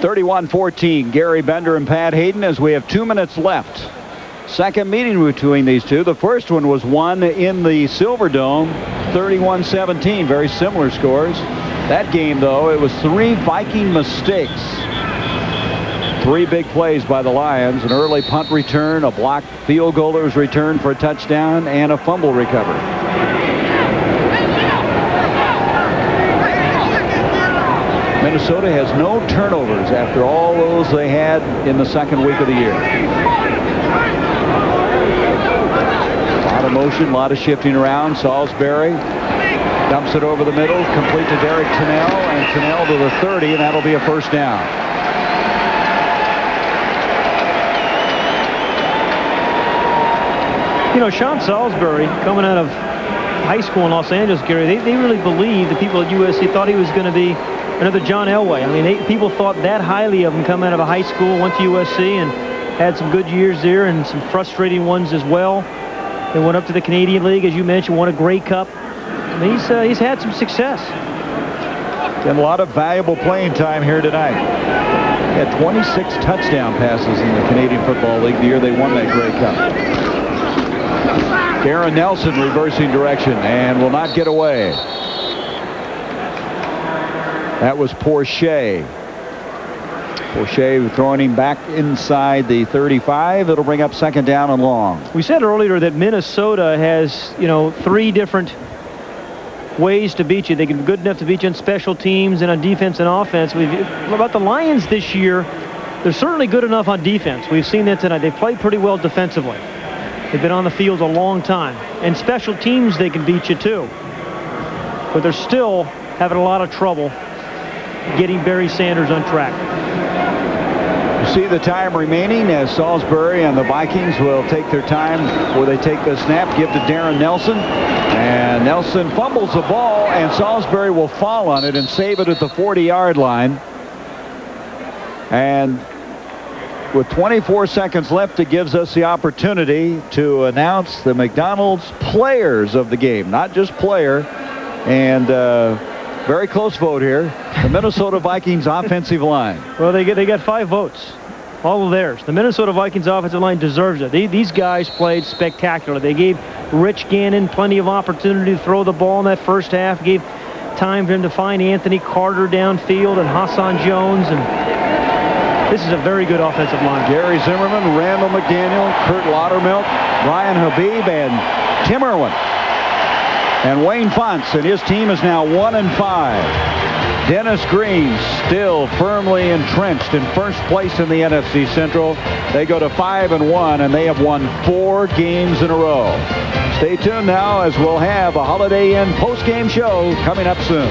(31-14) Gary Bender and Pat Hayden as we have 2 minutes left. Second meeting between these two. The first one was won in the Silverdome, 31-17. Very similar scores. That game, though, it was 3 Viking mistakes. 3 big plays by the Lions. An early punt return, a blocked field goal that was returned for a touchdown, and a fumble recovery. Minnesota has no turnovers after all those they had in the second week of the year. A lot of motion, a lot of shifting around. Salisbury dumps it over the middle, complete to Derek Tennell, and Tennell to the 30, and that'll be a first down. You know, Sean Salisbury, coming out of high school in Los Angeles, Gary, they really believed, the people at USC thought he was going to be another John Elway. I mean, people thought that highly of him coming out of a high school, went to USC and had some good years there and some frustrating ones as well. They went up to the Canadian League, as you mentioned, won a Grey Cup. I mean, he's had some success. And a lot of valuable playing time here tonight. He had 26 touchdown passes in the Canadian Football League the year they won that Grey Cup. Darren Nelson reversing direction and will not get away. That was Porcher. Porcher throwing him back inside the 35. It'll bring up second down and long. We said earlier that Minnesota has, 3 different ways to beat you. They can be good enough to beat you on special teams and on defense and offense. About the Lions this year, they're certainly good enough on defense. We've seen that tonight. They played pretty well defensively. They've been on the field a long time. And special teams, they can beat you too. But they're still having a lot of trouble getting Barry Sanders on track. You see the time remaining as Salisbury and the Vikings will take their time where they take the snap, give to Darren Nelson. And Nelson fumbles the ball, and Salisbury will fall on it and save it at the 40-yard line. And with 24 seconds left, it gives us the opportunity to announce the McDonald's players of the game, not just player. And very close vote here. The Minnesota Vikings offensive line. Well, they got 5 votes. All of theirs. The Minnesota Vikings offensive line deserves it. These guys played spectacular. They gave Rich Gannon plenty of opportunity to throw the ball in that first half. Gave time for him to find Anthony Carter downfield and Hassan Jones. And this is a very good offensive line. Gary Zimmerman, Randall McDaniel, Kurt Laudermilk, Brian Habib, and Tim Irwin. And Wayne Fonts and his team is now 1-5. Dennis Green still firmly entrenched in first place in the NFC Central. They go to 5-1, and they have won 4 games in a row. Stay tuned now as we'll have a Holiday Inn post-game show coming up soon.